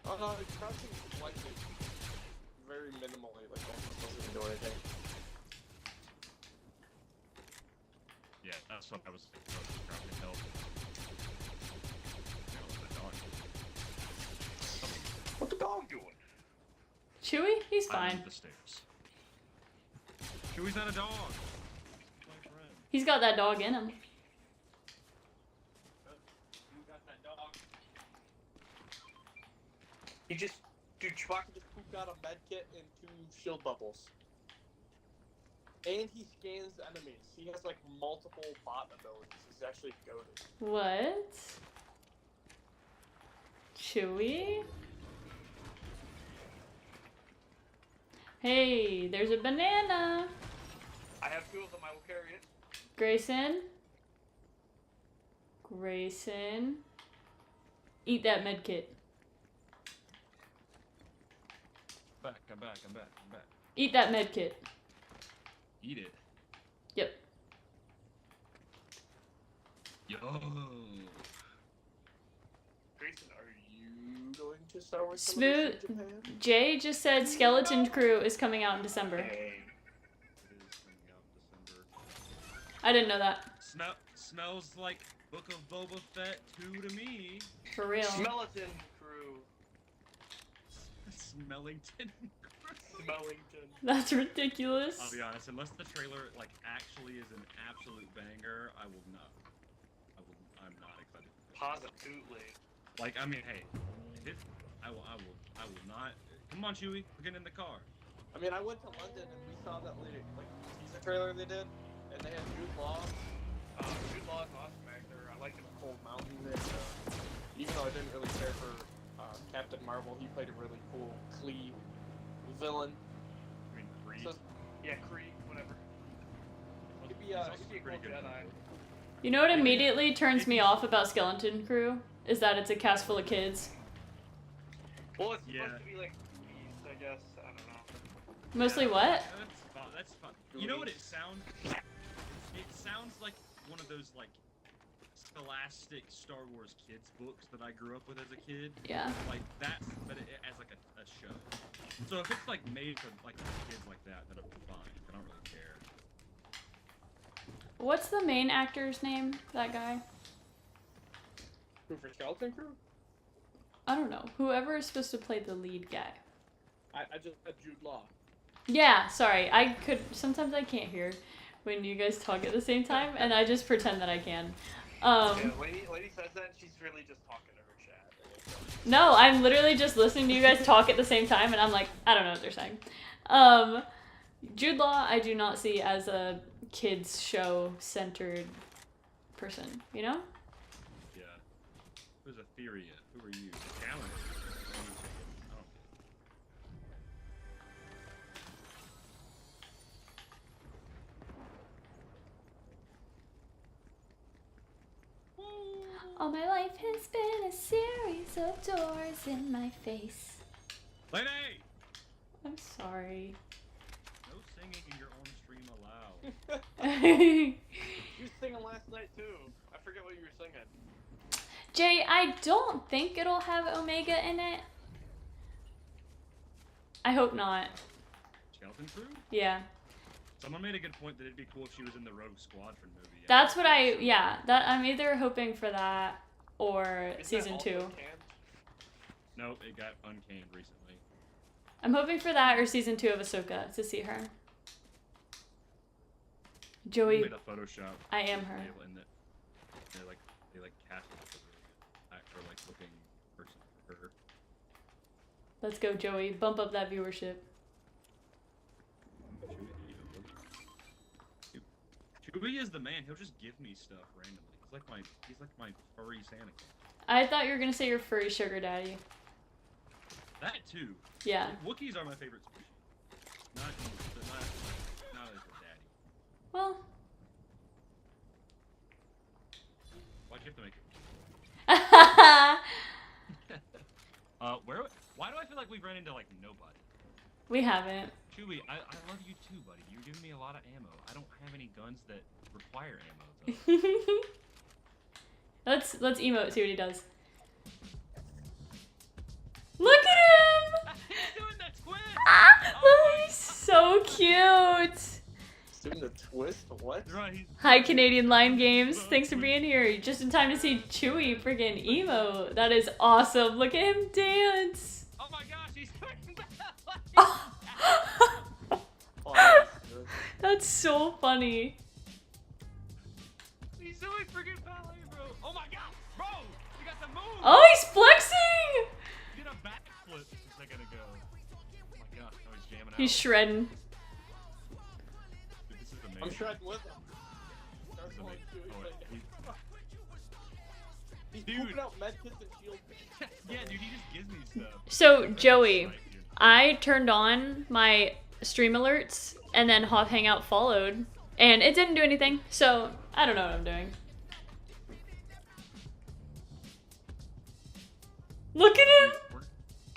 Oh no, it's crouching slightly. Very minimally, like almost doesn't even do anything. Yeah, that's what I was probably help. What the dog doing? Chewie? He's I'm fine. the stairs. Chewie's not a dog. He's my friend. He's got that dog in him. You got that dog. Dude, Chewbacca just pooped out a med kit and 2 shield bubbles. And he scans enemies. He has like multiple bot abilities. He's actually goated. What? Chewie? Hey, there's a banana. I have 2 of them. I will carry it. Grayson? Grayson? Eat that med kit. I'm back. Eat that med kit. Eat it. Yep. Yo. Grayson, are you going to Star Wars Smooth. Celebration Japan? Jay just said Skeleton Crew is coming out in December. Hey. It is coming out in December. I didn't know that. Smells like Book of Boba Fett 2 to me. For real. Skeleton Crew. Smellington. Smellington. That's ridiculous. I'll be honest, unless the trailer like actually is an absolute banger, I'm not excited. Positively. Like, I mean, hey, I will not. Come on, Chewie, we're getting in the car. I mean, I went to London and we saw that like teaser trailer they did, and they had Jude Law. Jude Law is awesome actor. I liked him in Cold Mountain. And, even though I didn't really care for Captain Marvel, he played a really cool Kree villain. I mean, Creed. So, yeah, Kree, whatever. He could be a cool Jedi. You know what immediately turns me off about Skeleton Crew? Is that it's a cast full of kids. Well, it's supposed to be like beast, I guess. I don't know. Mostly what? That's fun. You know what it sounds? It sounds like one of those like scholastic Star Wars kids books that I grew up with as a kid. Yeah. Like that, but as like a show. So if it's like made for like kids like that, then I'm fine. I don't really care. What's the main actor's name? That guy? Who for Skeleton Crew? I don't know. Whoever is supposed to play the lead guy. I just said Jude Law. Yeah, sorry. Sometimes I can't hear when you guys talk at the same time, and I just pretend that I can. Yeah, lady says that, she's really just talking to her chat. No, I'm literally just listening to you guys talk at the same time, and I'm like, I don't know what they're saying. Jude Law, I do not see as a kids show centered person, you know? Who's Etheria? Who are you? The Challenger. Oh. All my life has been a series of doors in my face. Lady! I'm sorry. No singing in your own stream allowed. You were singing last night too. I forget what you were singing. Jay, I don't think it'll have Omega in it. I hope not. Skeleton Crew? Yeah. Someone made a good point that it'd be cool if she was in the Rogue Squadron movie. That's what I'm either hoping for that or Is that season also 2. canned? No, it got uncanned recently. I'm hoping for that or season 2 of Ahsoka to see her. Joey, Made a Photoshop. I am her. And they like casted a really actor like looking person for her. Let's go, Joey. Bump up that viewership. Chewie is the man. He'll just give me stuff randomly. He's like my furry Santa Claus. I thought you were gonna say your furry sugar daddy. That too. Yeah. Wookiees are my favorite species. Not as a daddy. Well. Why'd you have to make it? Why do I feel like we've run into like nobody? We haven't. Chewie, I love you too, buddy. You're giving me a lot of ammo. I don't have any guns that require ammo, though. Let's emote, see what he does. Look at him! He's doing the twist! Oh, he's so cute! He's doing the twist? What? Right, Hi, Canadian Line Games. Thanks for being here. Just in time to see Chewie freaking emo. That is awesome. Look at him dance. oh my gosh, he's doing that! Oh. Oh, that's good. That's so funny. He's doing freaking ballet, bro! Oh my god! Bro! You got the move! Oh, he's flexing! He did a backflip a second ago. Oh my gosh, now he's jamming out. He's shredding. Dude, this is amazing. I'm shredding with him. This is amazing. Oh, He's Dude. pooping out medkits and shield. yeah, dude, he just gives me stuff. So, Joey, Right, dude. I turned on my stream alerts and then Hop Hangout followed, and it didn't do anything, so I don't know what I'm doing. Look at him!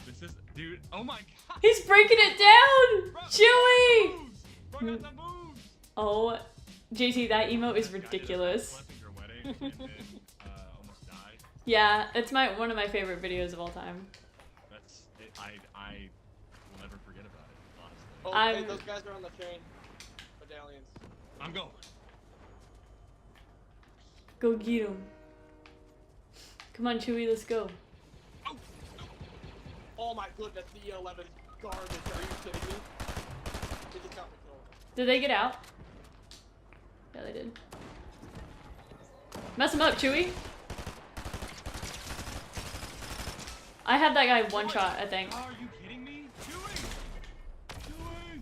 This is, dude. Oh my god. He's breaking it down! Bro, Joey! moves! Bro, got the moves! Oh, JT, that emo is That guy did a ridiculous. backflip at your wedding and then almost died. Yeah, it's one of my favorite videos of all time. That's it, I will never forget about it, honestly. Oh, I'm- hey, those guys are on the chain. Medallions. I'm going. Go get him. Come on, Chewie, let's go. Oh, Oh my goodness, the E11 garbage. Are you kidding me? They just got me killed. Did they get out? Yeah, they did. Mess him up, Chewie. I had that guy one shot, I think. Are you kidding me? Chewie! Chewie!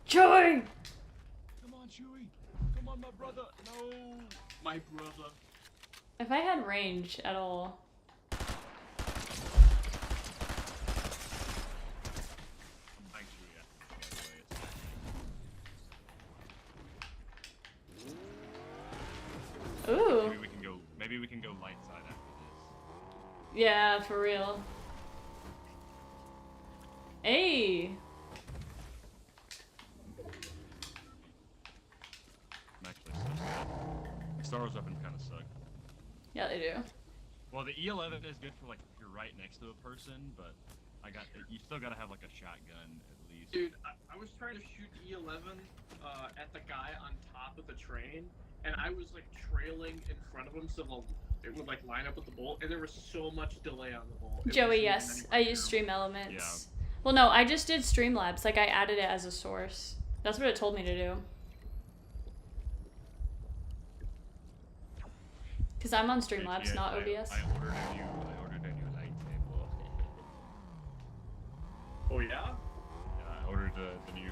Chewie! Come on, Chewie! Come on, my brother! No! My brother. If I had range at all. I'm buying Chewie after this, by the way. Ooh. Maybe we can go light side after this. Yeah, for real. Hey! I'm actually so sad. Star Wars weapons kind of suck. Yeah, they do. Well, the E11 is good for like if you're right next to a person, but you still gotta have like a shotgun at least. Dude, I was trying to shoot E11 at the guy on top of the train, and I was like trailing in front of him so it would like line up with the bolt, and there was so much delay on the bolt. It Joey, wasn't yes. even I anywhere use near. Stream Elements. Well, no, I just did Streamlabs. Like, I added it as a source. That's what it told me to do. Because I'm on Streamlabs, Yeah, not I OBS. ordered a new lightsaber. Oh yeah? Yeah, I ordered the new,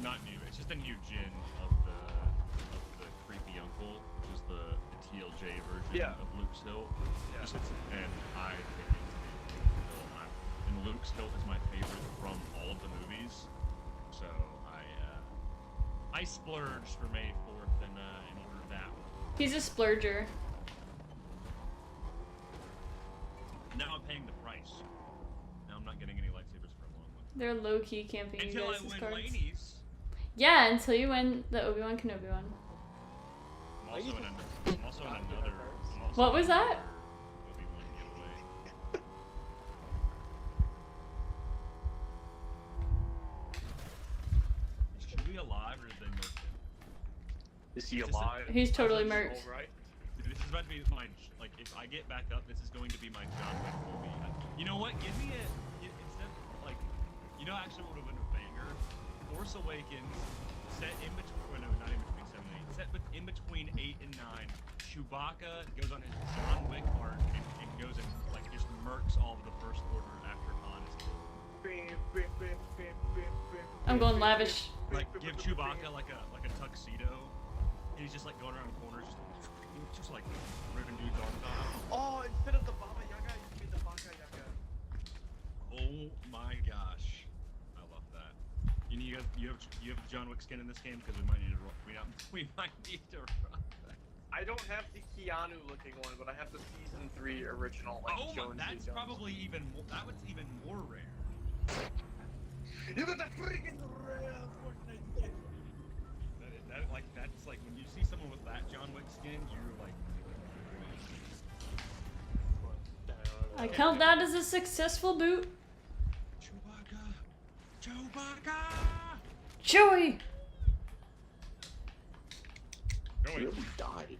not new. It's just a new gen of the creepy the uncle, which is the TLJ version Yeah. of Luke's Hill. Yeah. And I think it's Luke's Hill. And Luke's Hill is my favorite from all of the movies. So I splurged for May 4th and ordered that one. He's a splurger. Now I'm paying the price. Now I'm not getting any lightsabers for a long one. They're low-key camping you Until I guys' win cards. Laney's. Yeah, until you win the Obi-Wan Kenobi one. I'm also in another. What was that? Obi-Wan giveaway. Is Chewie alive or did they murk him? Is he Is this a- alive? He's totally All merged. right. Dude, this is about to be my like. If I get back up, this is going to be my John Wick movie. You know what? Give me instead of, like, you know, actually what would have been a banger? Force Awakens set in between. No, not in between 7 and 8. Set in between 8 and 9. Chewbacca goes on his John Wick arc and goes and like just murks all of the First Order after Han is killed. I'm going lavish. Like give Chewbacca like a tuxedo. And he's just like going around corners, just like ripping dudes off. Oh, instead of the Baba Yaga, you made the Baka Yaga. Oh my gosh, I love that. You have the John Wick skin in this game because we might need to we might need to run that. I don't have the Keanu looking one, but I have the season 3 original. Like, Oh, Jonesy that's Jones. probably even more. That was even more rare. You got that freaking rare Fortnite skin. That's like when you see someone with that John Wick skin, you're like. I count that as a successful boot. Chewbacca. Chewie! Go Really died.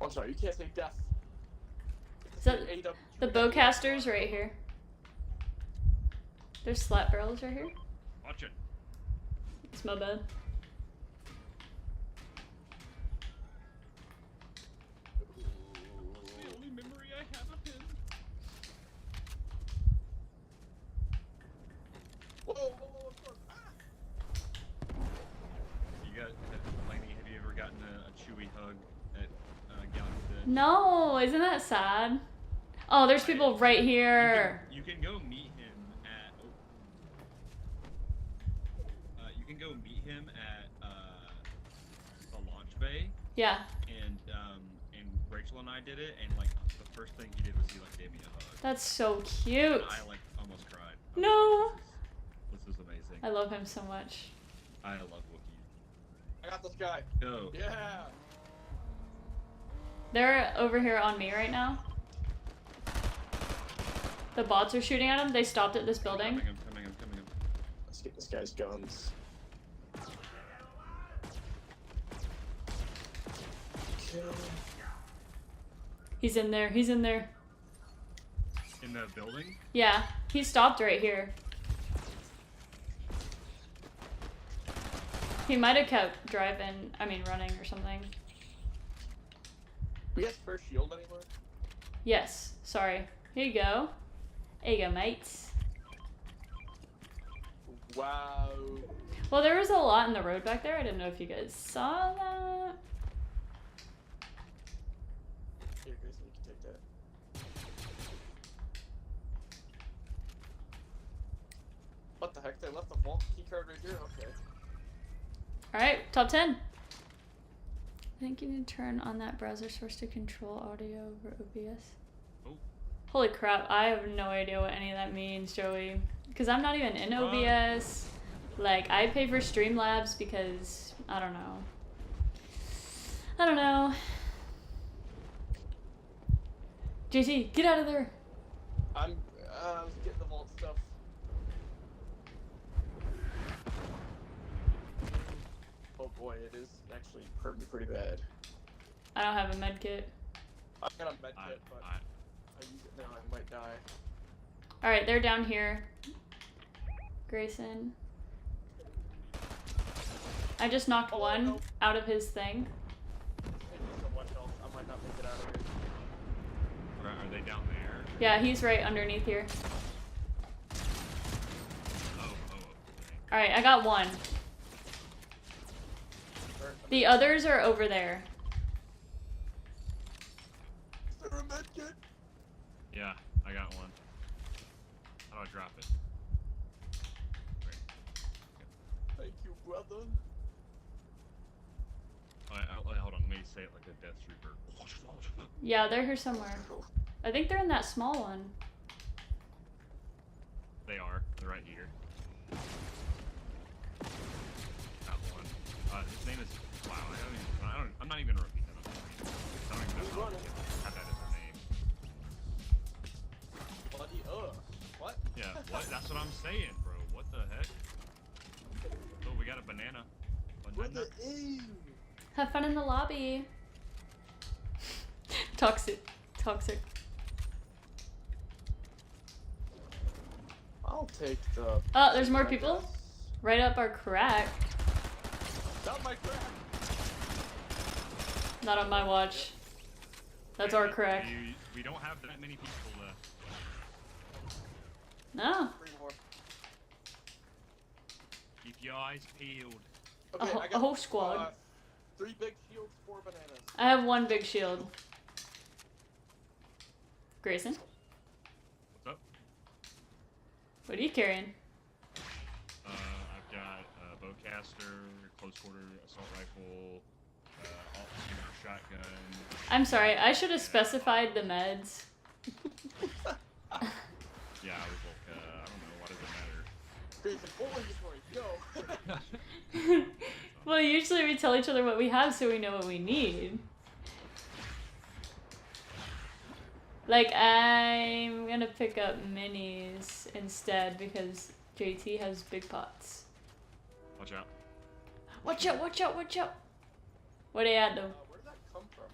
Oh, I'm sorry, you can't say death. Is that AW. the bowcasters right here? There's slat barrels right here. Watch it. It's my bad. What's the only memory I have of him? Whoa, ah! You got, Lainey, have you ever gotten a Chewy hug at Galaxy's Edge? No, isn't that sad? Oh, there's people right here. You can go meet him at. You can go meet him at the launch bay, Yeah. and Rachel and I did it, and like the first thing he did was he like gave me a hug. That's so cute. And I like almost cried. I was No. like, this is amazing. I love him so much. I love Wookiees. I got this guy. Go. Yeah. They're over here on me right now. The bots are shooting at him. They stopped at this building. I'm coming. Let's get this guy's guns. Kill him. He's in there. He's in there. In the building. Yeah, he stopped right here. He might have kept running or something. We got spare shield anywhere? Yes, sorry. Here you go. There you go, mates. Wow. Well, there was a lot in the road back there. I didn't know if you guys saw that. Here, Grayson, you can take that. What the heck? They left the vault keycard right here? Okay. Alright, top 10. I think you need to turn on that browser source to control audio over OBS. Oh. Holy crap, I have no idea what any of that means, Joey. Because I'm not even in OBS. Like, I pay for Streamlabs because, I don't know. JT, get out of there! I was getting the vault stuff. Oh boy, it is actually hurt me pretty bad. I don't have a med kit. I got a med kit, but I use it now, I might die. Alright, they're down here. Grayson. I just knocked Oh, one no. out of his thing. Thank you so much, I might not make it out of here. Are they down there? Yeah, he's right underneath here. Oh. Okay. Alright, I got one. Hurt. The others are over there. Is there a med kit? Yeah, I got one. How do I drop it? Right. Thank you, brother. Hold on, let me say it like a Death Trooper. Yeah, they're here somewhere. I think they're in that small one. They are. They're right here. That one. His name is. Wow, I'm not even gonna repeat that. I don't even Who's know running? how that is a name. Bloody what? Yeah, what? That's what I'm saying, bro. What the heck? Oh, we got a banana. Brother, ew. Have fun in the lobby. Toxic. Toxic. I'll take the. Oh, there's more I people? guess. Right up our crack. Not my crack. Not on my watch. That's our crack. We don't have that many people left. No. 3 more. Keep your eyes peeled. Okay, I A got whole squad. 3 big shields, 4 bananas. I have 1 big shield. Grayson, What's up? what are you carrying? I've got a bowcaster, close quarter assault rifle, alt-shooter shotgun. I'm sorry, I should have specified the meds. Yeah, I was like, I don't know, why does it Grayson, full inventory, go! Well, usually we tell each other what we have so we know what we need. Like, I'm gonna pick up minis instead because JT has big pots. Watch out. Watch out, watch out, watch out! Where they at though? Where did that come from?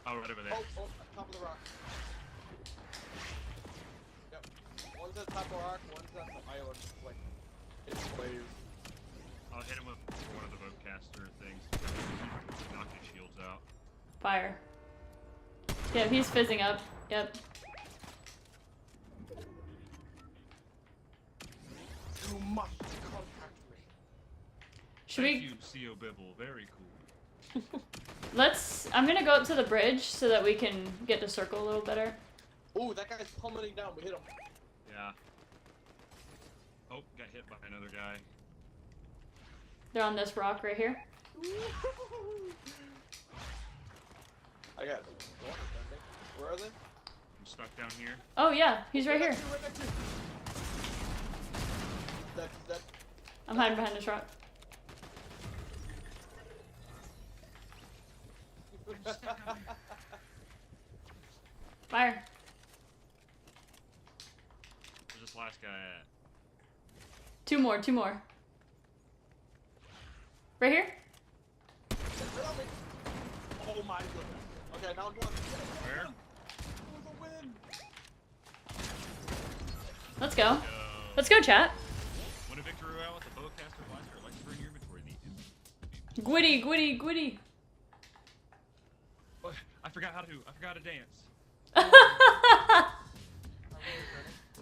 Oh, right over there. Oh, top of the rock. Yep. One's at the top of the rock, one's at the island, like, in waves. I'll hit him with one of the bowcaster things. Knock his shields out. Fire. Yeah, he's fizzing up. Yep. You must contact me. Should Thank we? you, C.O. Bibble. Very cool. I'm gonna go up to the bridge so that we can get the circle a little better. Ooh, that guy's plummeting down. We hit him. Yeah. Oh, got hit by another guy. They're on this rock right here. I got it. Where are they? I'm stuck down here. Oh yeah, he's right here. Right next to you. That. I'm hiding behind this rock. Fire. Where's this last guy at? 2 more, 2 more. Right here? Oh my goodness. Okay, now I'm going. Where? For the win. Let's go. Go. Let's go, chat. Win a victory royale with the bowcaster blaster. Let's bring your inventory. Gwitty, gwitty, gwitty. Oh, I forgot to dance. Oh,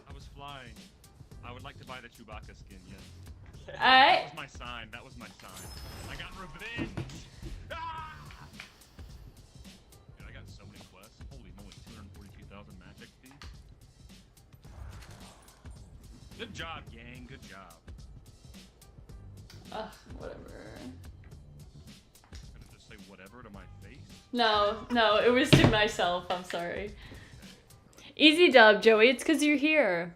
I was flying. I would like to buy the Chewbacca skin, yes. That Alright. was my sign. That was my sign. I got revenge. Ah! Dude, I got so many quests. Holy moly, 242,000 magic fees. Good job, gang. Good job. Ugh, whatever. Gonna just say whatever to my face. No, it was to myself. I'm sorry. Easy dub, Joey. It's because you're here.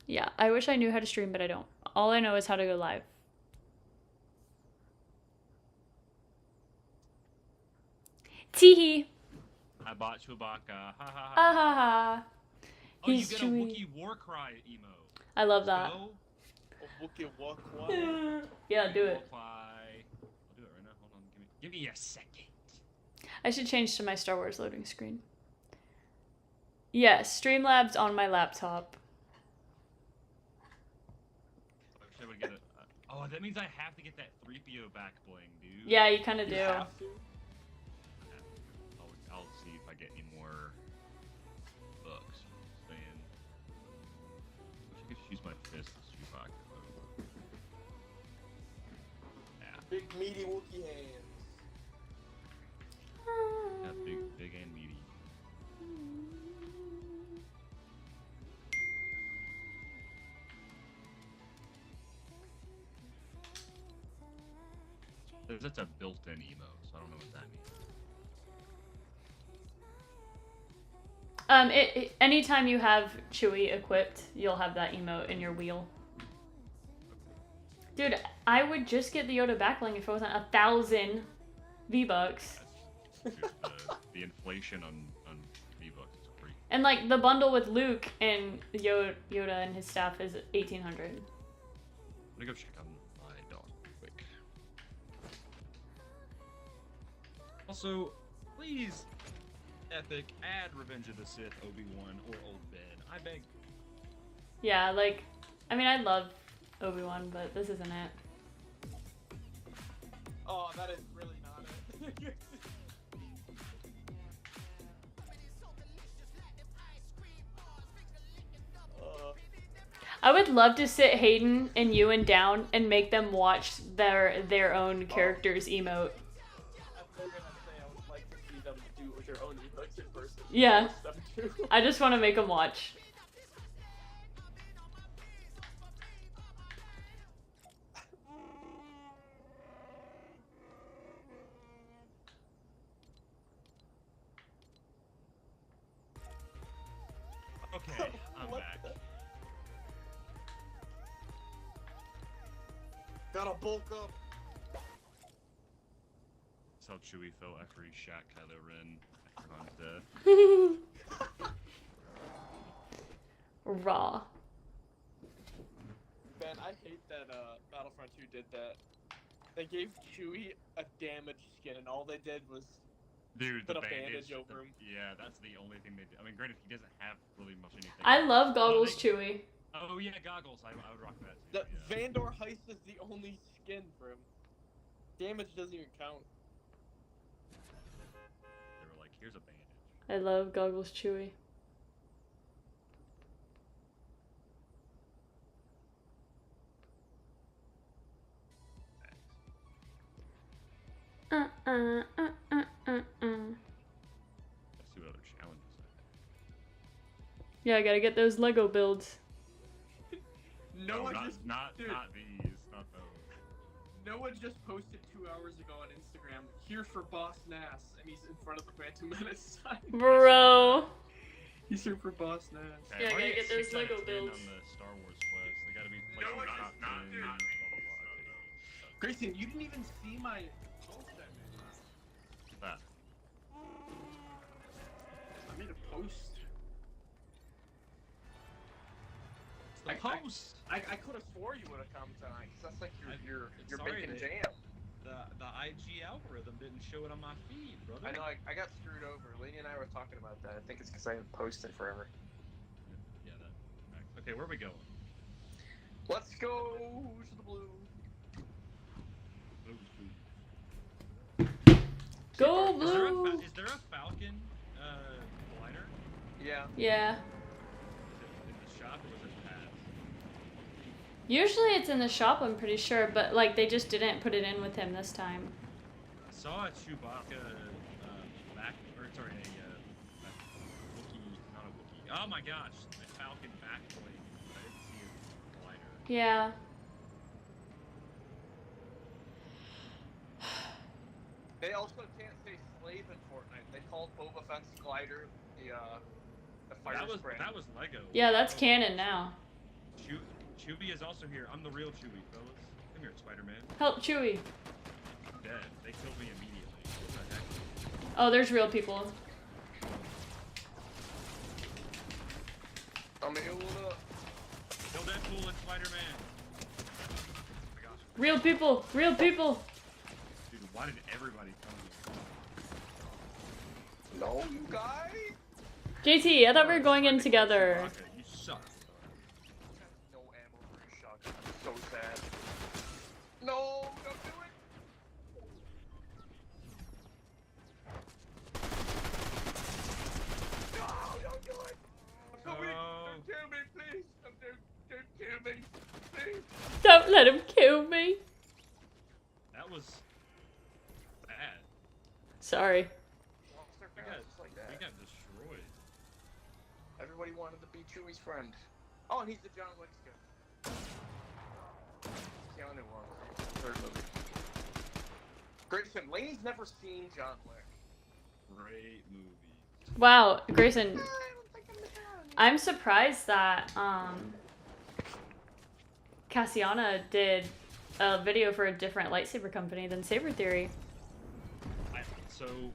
Yeah, I wish I knew how to stream, but I don't. All I know is how to go live. Teehee. I bought Chewbacca. Ha ha ha. Ha ha ha. Oh, you He's get a Chewie. Wookiee war cry emo. I love that. Go. A Wookiee walk. Yeah, do War it. cry. I'll do it right now. Hold on. Give me a second. I should change to my Star Wars loading screen. Yes, Streamlabs on my laptop. I wish I would get it. Oh, that means I have to get that 3PO back bling, dude. Yeah, you kind of do. You have to. I'll see if I get any more books. Saying, I wish I could just use my fist as Chewbacca. Big meaty Wookie hands. Yeah, big and meaty. That's a built-in emote, so I don't know what that means. Anytime you have Chewie equipped, you'll have that emote in your wheel. Dude, I would just get the Yoda backling if it wasn't 1,000 V-Bucks. That's just the inflation on V-Bucks is crazy. And like the bundle with Luke and Yoda and his staff is 1,800. Let me go check on my dog quick. Also, please, Epic, add Revenge of the Sith, Obi-Wan, or Old Ben. I beg. Yeah, like, I mean, I love Obi-Wan, but this isn't it. Oh, that is really not it. I would love to sit Hayden and Ewan down and make them watch their own character's emote. I'm gonna say I would like to see them do it with their own emotes in person. Yeah. Force them to. I just want to make them watch. Okay, I'm What back. the- Gotta bulk up. That's how Chewie felt after he shot Kylo Ren on death. Raw. Ben, I hate that Battlefront 2 did that. They gave Chewie a damaged skin, and all they did was Dude, put the a bandage over the- him. Yeah, that's the only thing they did. I mean, granted, he doesn't have really much anything. I love Goggles they- Chewie. Oh yeah, goggles. I would rock that The too. Yeah. Vandor Heist is the only skin for him. Damage doesn't even count. They were like, here's a bandage. I love Goggles Chewie. Let's see what other challenges I have. Yeah, I gotta get those Lego builds. Noah not, just dude, not these, not those. Noah just posted 2 hours ago on Instagram. Here for Boss Nass, and he's in front of the Phantom Menace sign. Bro. He's here for Boss Nass. Okay, Yeah, I I'm already gotta at get those 6 out of Lego 10 builds. on the Star Wars quest. They gotta be placed No, in it's top not, 10, dude. blah, blah, blah. Grayson, you didn't even see my post I made. That. I made a post. The post! I could have swore you would have come tonight, because that's like your sorry, bacon Dave. jam. The IG algorithm didn't show it on my feed, brother. I know, I got screwed over. Lainey and I were talking about that. I think it's because I haven't posted forever. Yeah, that. Okay, where are we going? Let's go to the blue. Go Is there blue. is there a Falcon glider? Yeah. Yeah. Is it in the shop or was it past? Usually it's in the shop, I'm pretty sure, but like they just didn't put it in with him this time. I saw a Chewbacca back, or sorry, a Wookiee, not a Wookiee. Oh my gosh, a Falcon backplate. I didn't see a glider. Yeah. They also can't say slave in Fortnite. They called Boba Fett's glider the fire spray. That was Lego. Yeah, that's canon now. Chewie is also here. I'm the real Chewie, fellas. Come here, Spider-Man. Help Chewie. I'm dead. They killed me immediately. What the heck? Oh, there's real people. I'm healed up. Kill Deadpool and Spider-Man. Oh my gosh. Real people. Real people. Dude, why did everybody come here? No, you guys. JT, I thought we were going in together. Chewbacca, you suck. No ammo for your shotgun. I'm so sad. No, don't do it. No, don't do it. I'm so weak. Don't kill me, please. Don't kill me, please. Don't let him kill me. That was Sorry. Lost their We parents got, just like we that. got destroyed. Everybody wanted to be Chewie's friend. Oh, and he's the John Wick skin. Keanu one. Third movie. Grayson, Lane's never seen John Wick. Great movie. Wow, Grayson, I don't think I'm the guy. I'm surprised that Cassiana did a video for a different lightsaber company than Saber Theory. So, it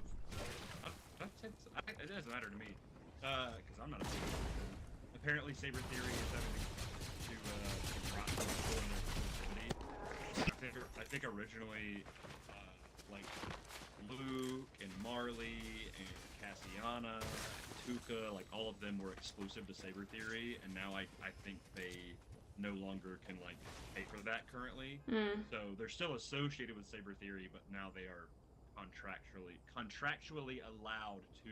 doesn't matter to me, because I'm not a Saber fan. Apparently, Saber Theory is having to drop from exclusivity. I think originally, like Luke and Marley and Cassiana, Tuca, like all of them were exclusive to Saber Theory, and now I think they no longer can like pay for that currently. So they're still associated with Saber Theory, but now they are contractually allowed to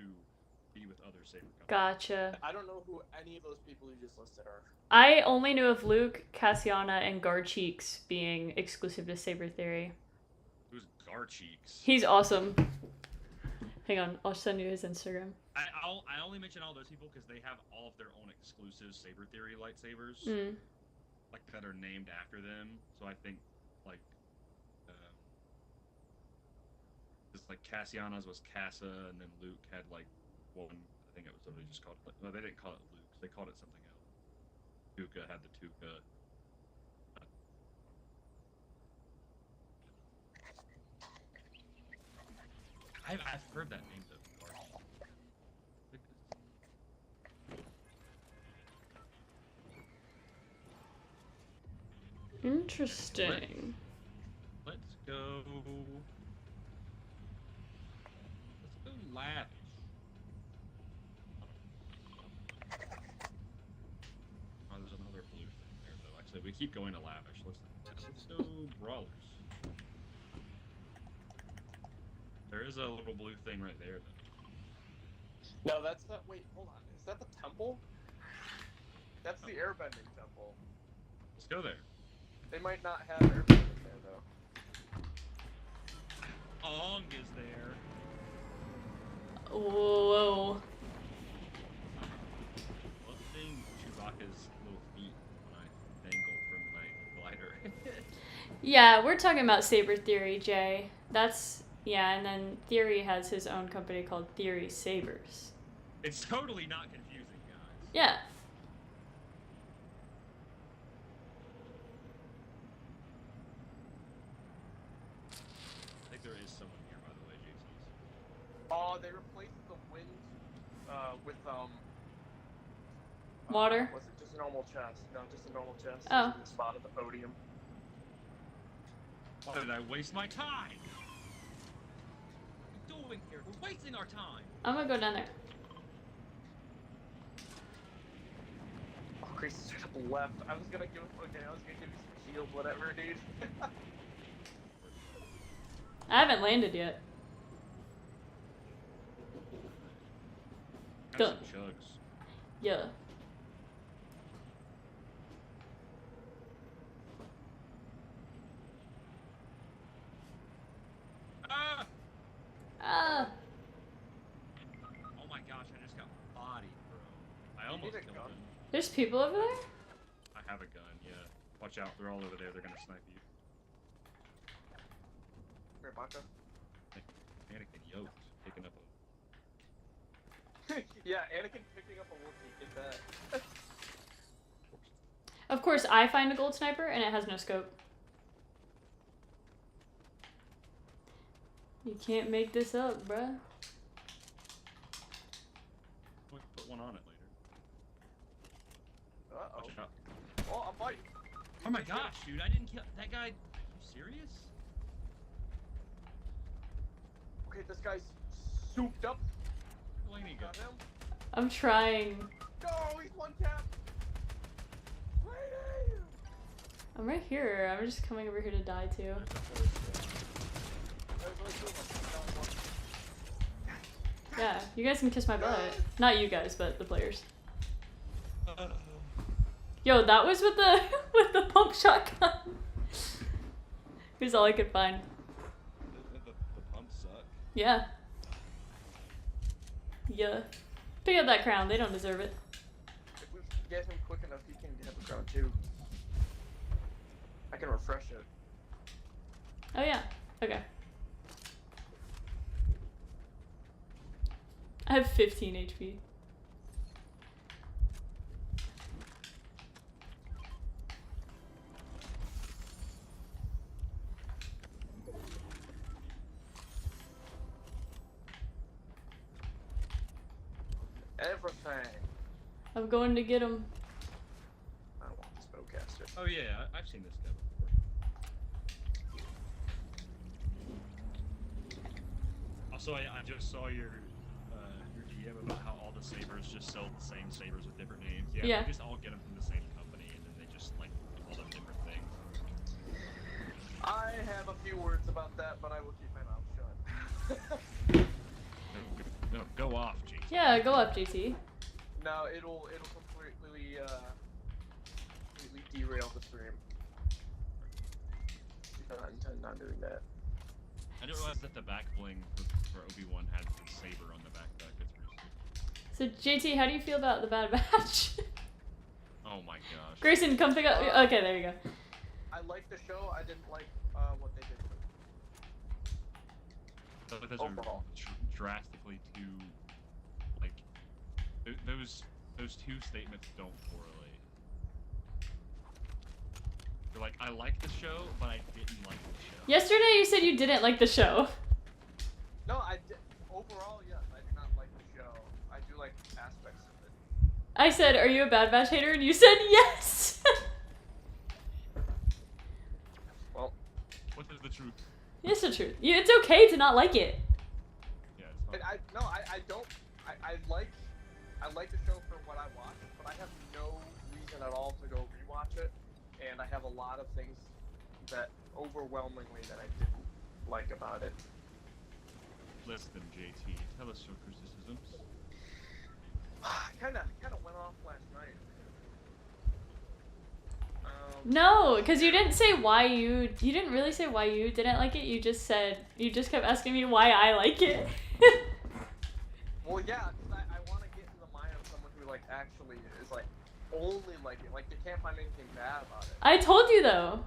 be with other Saber companies. Gotcha. I don't know who any of those people you just listed are. I only knew of Luke, Cassiana, and Garcheeks being exclusive to Saber Theory. Who's Garcheeks? He's awesome. Hang on, I'll send you his Instagram. I only mention all those people because they have all of their own exclusive Saber Theory lightsabers, like that are named after them. So I think like it's like Cassiana's was Casa, and then Luke had like one. I think it was literally just called. No, they didn't call it Luke's. They called it something else. Tuca had the Tuca. I've heard that name though. Interesting. Let's go. Let's go lavish. Oh, there's another blue thing there though. Actually, we keep going to lavish. Let's go brawlers. There is a little blue thing right there though. No, that's not. Wait, hold on. Is that the temple? That's the airbending temple. Let's go there. They might not have airbending there though. Ong is there. Whoa. Love seeing Chewbacca's little feet when I dangle from my glider. Yeah, we're talking about Saber Theory, Jay. That's, yeah, and then Theory has his own company called Theory Sabers. It's totally not confusing, guys. Yeah. I think there is someone here, by the way, JC's. Oh, they replaced the wind with Water? Was it just a normal chest? No, just a normal chest. Oh. In the spot at the podium. Why did I waste my time? What are we doing here? We're wasting our time. I'm gonna go down there. Oh, Grace straight up left. I was gonna give you some shield, whatever, dude. I haven't landed yet. Got Go. some chugs. Yeah. Ah! Ah. Oh my gosh, I just got bodied, bro. I almost need a killed gun? him. There's people over there? I have a gun, yeah. Watch out, they're all over there. They're gonna snipe you. Here, Baka. Anakin yoked, picking up a... Yeah, Anakin picking up a Wookiee. Get that. Of course, I find a gold sniper and it has no scope. You can't make this up, bruh. We'll put one on it later. Uh-oh. Watch out. Oh, I'm fighting. Oh my gosh, dude, I didn't kill that guy. Are you serious? Okay, this guy's souped up. Blaney Got gun. him. I'm trying. Go, he's one tap. Lady! I'm right here. I'm just coming over here to die too. There's only two of us. No, one. Yeah, you guys can kiss my butt. Not you guys, but the players. Yo, that was with the with the pump shotgun. Here's all I could find. The pumps suck. Yeah. Yeah. Pick up that crown. They don't deserve it. If we get him quick enough, he can have a crown too. I can refresh it. Oh yeah. Okay. I have 15 HP. Everything. I'm going to get him. I don't want this spellcaster. Oh yeah, I've seen this guy before. Also, I just saw your DM about how all the sabers just sell the same sabers with different names. Yeah, Yeah. they just all get them from the same company, and then they just like call them different things. I have a few words about that, but I will keep my mouth shut. No, go off, G. Yeah, go up, JT. No, it'll completely derail the stream. I intend on doing that. I didn't realize that the back bling for Obi-Wan had the saber on the back. That's pretty sweet. So JT, how do you feel about the Bad Batch? Oh my gosh. Grayson, come pick up. Okay, there you go. I like the show. I didn't like what they did with it. Those Overall. are drastically too, like, those two statements don't correlate. You're like, I like the show, but I didn't like the show. Yesterday you said you didn't like the show. No, I did. Overall, yes, I do not like the show. I do like aspects of it. I said, are you a Bad Batch hater? And you said yes! Well, What is the truth? It's the truth. It's okay to not like it. Yeah, it's fine. I don't. I like the show for what I watch, but I have no reason at all to go rewatch it, and I have a lot of things that overwhelmingly that I didn't like about it. Listen, JT, tell us your criticisms. kind of went off last night. No, because you didn't say why you didn't really say why you didn't like it. You just kept asking me why I like it. Well, yeah, because I want to get in the mind of someone who like actually is like only like it. Like they can't find anything bad about it. I told you though.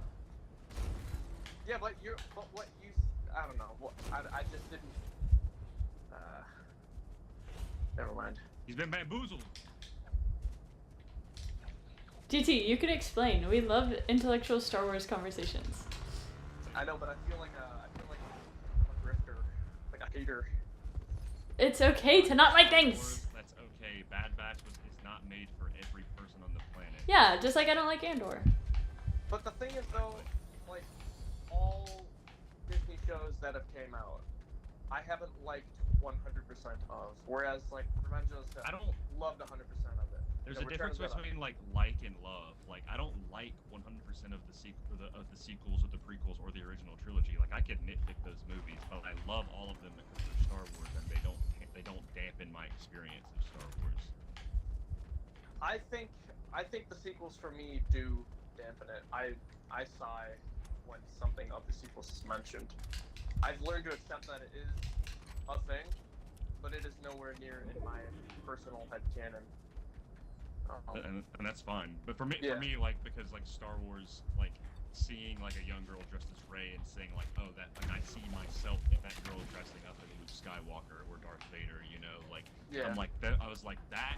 Yeah, but what you, I don't know. I just didn't. Never mind. He's been bamboozled. GT, you can explain. We love intellectual Star Wars conversations. I know, but I feel like a grifter, like a hater. It's okay to not like things. That's okay. Bad Batch is not made for every person on the planet. Yeah, just like I don't like Andor. But the thing is, though, like all Disney shows that have came out, I haven't liked 100% of. Whereas like Revenge of the Sith, I don't loved 100% of it. There's You know, a difference Return of the Jedi. between like and love. Like I don't like 100% of the sequels or the prequels or the original trilogy. Like I could nitpick those movies, but I love all of them because they're Star Wars and they don't dampen my experience of Star Wars. I think the sequels for me do dampen it. I sigh when something of the sequels is mentioned. I've learned to accept that it is a thing, but it is nowhere near in my personal headcanon. And that's fine. But for me, Yeah. like because like Star Wars, like seeing like a young girl dressed as Rey and saying like, oh, that like I see myself in that girl dressing up as Luke Skywalker or Darth Vader, you know, like Yeah. I'm like that. I was like that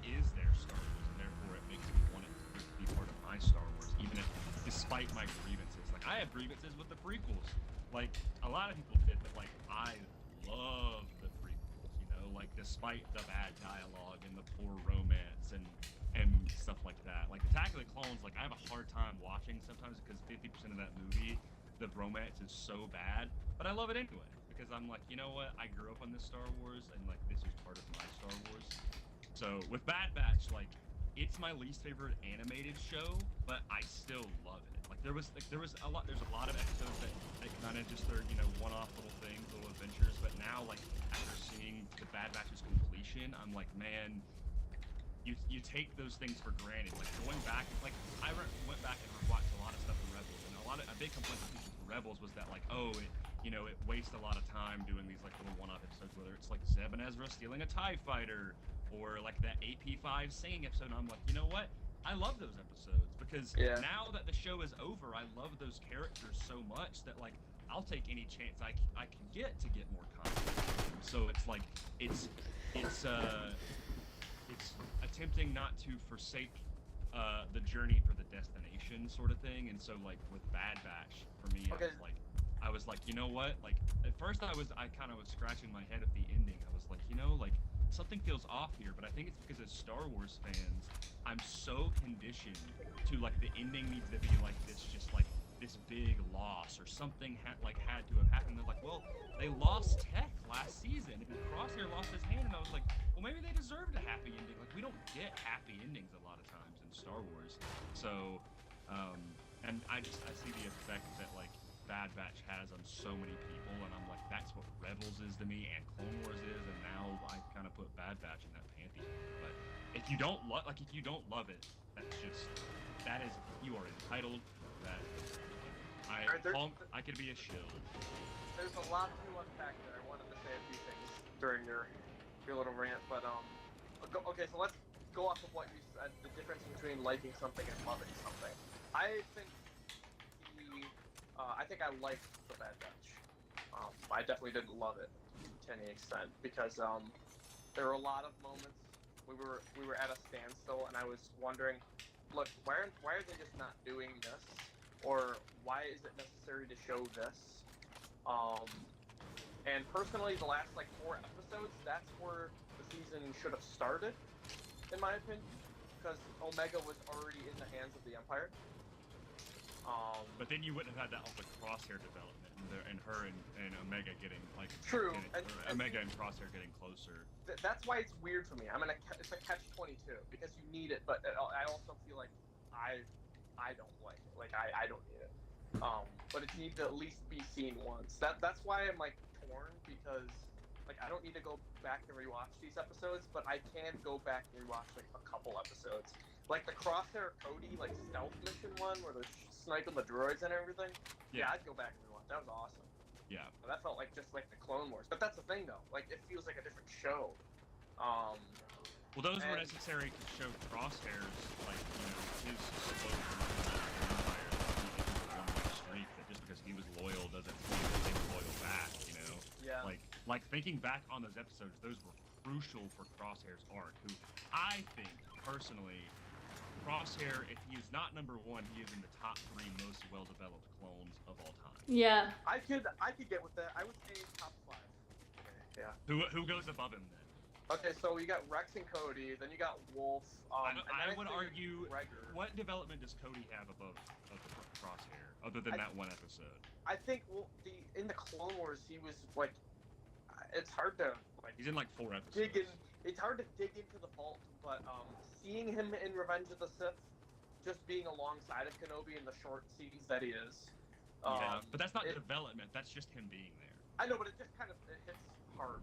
is their Star Wars, and therefore it makes me want it to be part of my Star Wars, even if despite my grievances. Like I have grievances with the prequels. Like a lot of people did, but like I love the prequels, you know, like despite the bad dialogue and the poor romance and stuff like that. Like Attack of the Clones, like I have a hard time watching sometimes because 50% of that movie, the romance is so bad, but I love it anyway because I'm like, you know what? I grew up on this Star Wars and like this is part of my Star Wars. So with Bad Batch, like it's my least favorite animated show, but I still love it. Like there's a lot of episodes that kind of just are, you know, one-off little things, little adventures, but now like after seeing the Bad Batch's completion, I'm like, man, you take those things for granted. Like going back, like I went back and watched a lot of stuff with Rebels, and a big complaint with Rebels was that like, oh, you know, it wastes a lot of time doing these like little one-off episodes, whether it's like Zeb and Ezra stealing a TIE fighter, or like that AP5 singing episode. And I'm like, you know what? I love those episodes because now that the show is over, I love those characters so much that like I'll take any chance I can get to get more content. So it's like it's attempting not to forsake the journey for the destination sort of thing. And so like with Bad Batch for me, I was like, you know what? Like at first I kind of was scratching my head at the ending. I was like, you know, like something feels off here, but I think it's because as Star Wars fans, I'm so conditioned to like the ending needs to be like this, just like this big loss or something had to have happened. They're like, well, they lost Tech last season and Crosshair lost his hand, and I was like, well, maybe they deserved a happy ending. Like we don't get happy endings a lot of times in Star Wars. So, and I see the effect that like Bad Batch has on so many people, and I'm like, that's what Rebels is to me, and Clone Wars is, and now I kind of put Bad Batch in that pantheon. But if you don't love it, that is you are entitled to that. I could be a shill. There's a lot to unpack there. I wanted to say a few things during your little rant, but okay, so let's go off of what you said. The difference between liking something and loving something. I think I liked the Bad Batch. I definitely didn't love it to any extent because there were a lot of moments we were at a standstill, and I was wondering, look, why are they just not doing this, or why is it necessary to show this? And personally, the last like 4 episodes, that's where the season should have started, in my opinion, because Omega was already in the hands of the Empire. But then you wouldn't have had that all the Crosshair development and her and Omega getting like true, Omega and Crosshair getting closer. That's why it's weird for me. It's a catch-22 because you need it, but I also feel like I don't like it. Like I don't need it. But it needs to at least be seen once. That's why I'm like torn, because like I don't need to go back and rewatch these episodes, but I can go back and rewatch like a couple episodes. Like the Crosshair Cody like stealth mission one where they're sniping the droids and everything. Yeah, I'd go back and rewatch. That was awesome. Yeah. But that felt like just like the Clone Wars. But that's the thing though. Like it feels like a different show. Well, those were necessary to show Crosshair's like, you know, his slow streak, that just because he was loyal doesn't mean that they were loyal back, you know? Yeah. Like thinking back on those episodes, those were crucial for Crosshair's arc, who I think personally Crosshair, if he is not number 1, he is in the top 3 most well-developed clones of all time. Yeah. I could get with that. I would say top 5. Okay, yeah. Who goes above him then? Okay, so you got Rex and Cody, then you got Wolf. I would argue, what development does Cody have above Crosshair, other than that one episode? I think in the Clone Wars, he was like, it's hard to like. He's in like 4 episodes. It's hard to dig into the vault, but seeing him in Revenge of the Sith, just being alongside of Kenobi in the short scenes that he is. Yeah, but that's not development. That's just him being there. I know, but it just kind of hits hard.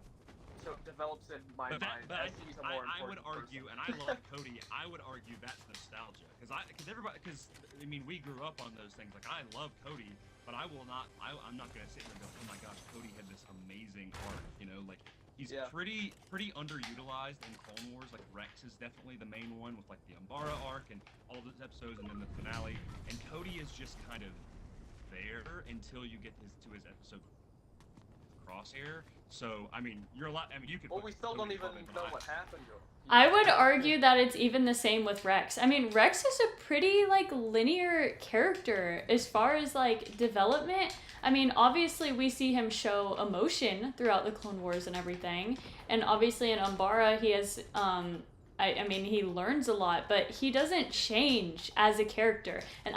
So it develops in my mind. But I would argue, and I love Cody. I would argue that's nostalgia, because I mean, we grew up on those things. Like I love Cody, but I'm not gonna sit here and go, oh my gosh, Cody had this amazing arc. You know, like he's pretty underutilized in Clone Wars. Like Rex is definitely the main one with like the Umbara arc and all those episodes, and then the finale. And Cody is just kind of there until you get to his episode Crosshair. So I mean, you're a lot. I mean, you could. Well, we still don't even know what happened to him. I would argue that it's even the same with Rex. I mean, Rex is a pretty like linear character as far as like development. I mean, obviously we see him show emotion throughout the Clone Wars and everything, and obviously in Umbara he has I mean, he learns a lot, but he doesn't change as a character. And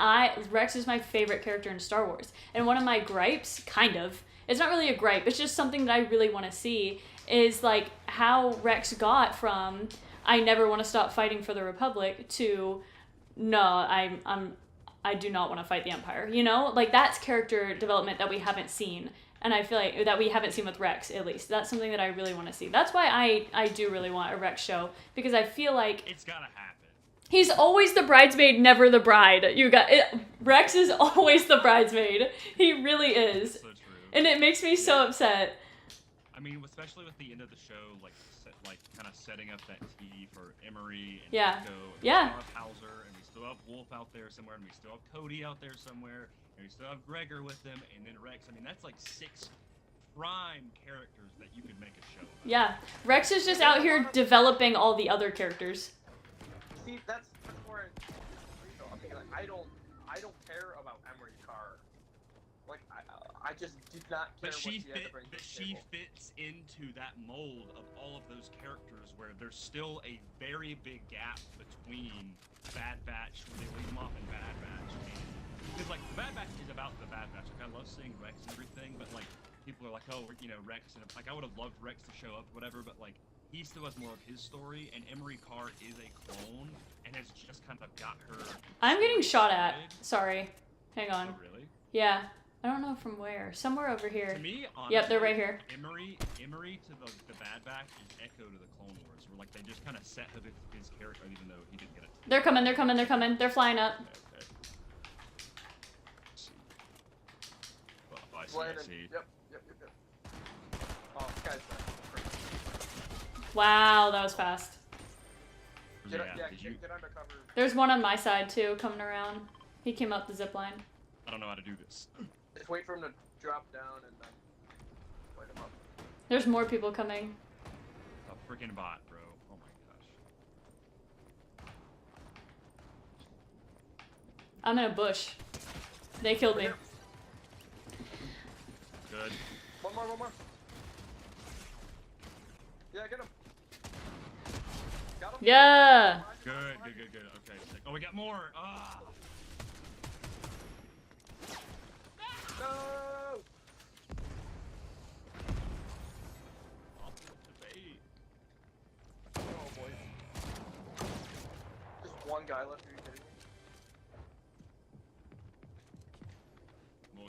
Rex is my favorite character in Star Wars. And one of my gripes, kind of, it's not really a gripe, it's just something that I really want to see, is like how Rex got from I never want to stop fighting for the Republic to no, I do not want to fight the Empire. You know, like that's character development that we haven't seen. And I feel like that we haven't seen with Rex, at least. That's something that I really want to see. That's why I do really want a Rex show, because I feel like it's gotta happen. He's always the bridesmaid, never the bride. Rex is always the bridesmaid. He really is. So true. And it makes me so upset. I mean, especially with the end of the show, like kind of setting up that T for Emery and Yeah. Nico, and Yeah. we still have Hauser, and we still have Wolf out there somewhere, and we still have Cody out there somewhere, and we still have Gregor with them, and then Rex. I mean, that's like 6 prime characters that you could make a show about. Yeah. Rex is just out here developing all the other characters. See, that's where I mean, like, I don't care about Emery Carr. Like, I just did not care But she what she had to bring to the table. fits into that mold of all of those characters where there's still a very big gap between Bad Batch, when they leave them off in Bad Batch, and because like the Bad Batch is about the Bad Batch. Like I love seeing Rex and everything, but like people are like, oh, you know, Rex, and like I would have loved Rex to show up, whatever, but like he still has more of his story, and Emery Carr is a clone and has just kind of got her. I'm getting shot at. Sorry. Hang on. Oh, really? Yeah. I don't know from where. Somewhere over here. To me, honestly, Yep, they're right here. Emery to the Bad Batch is Echo to the Clone Wars, where like they just kind of set his character, even though he didn't get it. They're coming, they're coming, they're coming. They're flying up. Okay. Let's see. Well, I Landon. see. Yep. Oh, this guy's not. Wow, that was fast. Get, Yeah, did you? get undercover. There's one on my side too, coming around. He came up the zip line. I don't know how to do this. Just wait for him to drop down and then light him up. There's more people coming. A freaking bot, bro. Oh my gosh. I'm in a bush. They killed me. Good. One more. Yeah, get him. Got him? Yeah. Good. Okay, sick. Oh, we got more. Ah. No! Off the bait. Oh boy. Just one guy left, are you kidding me?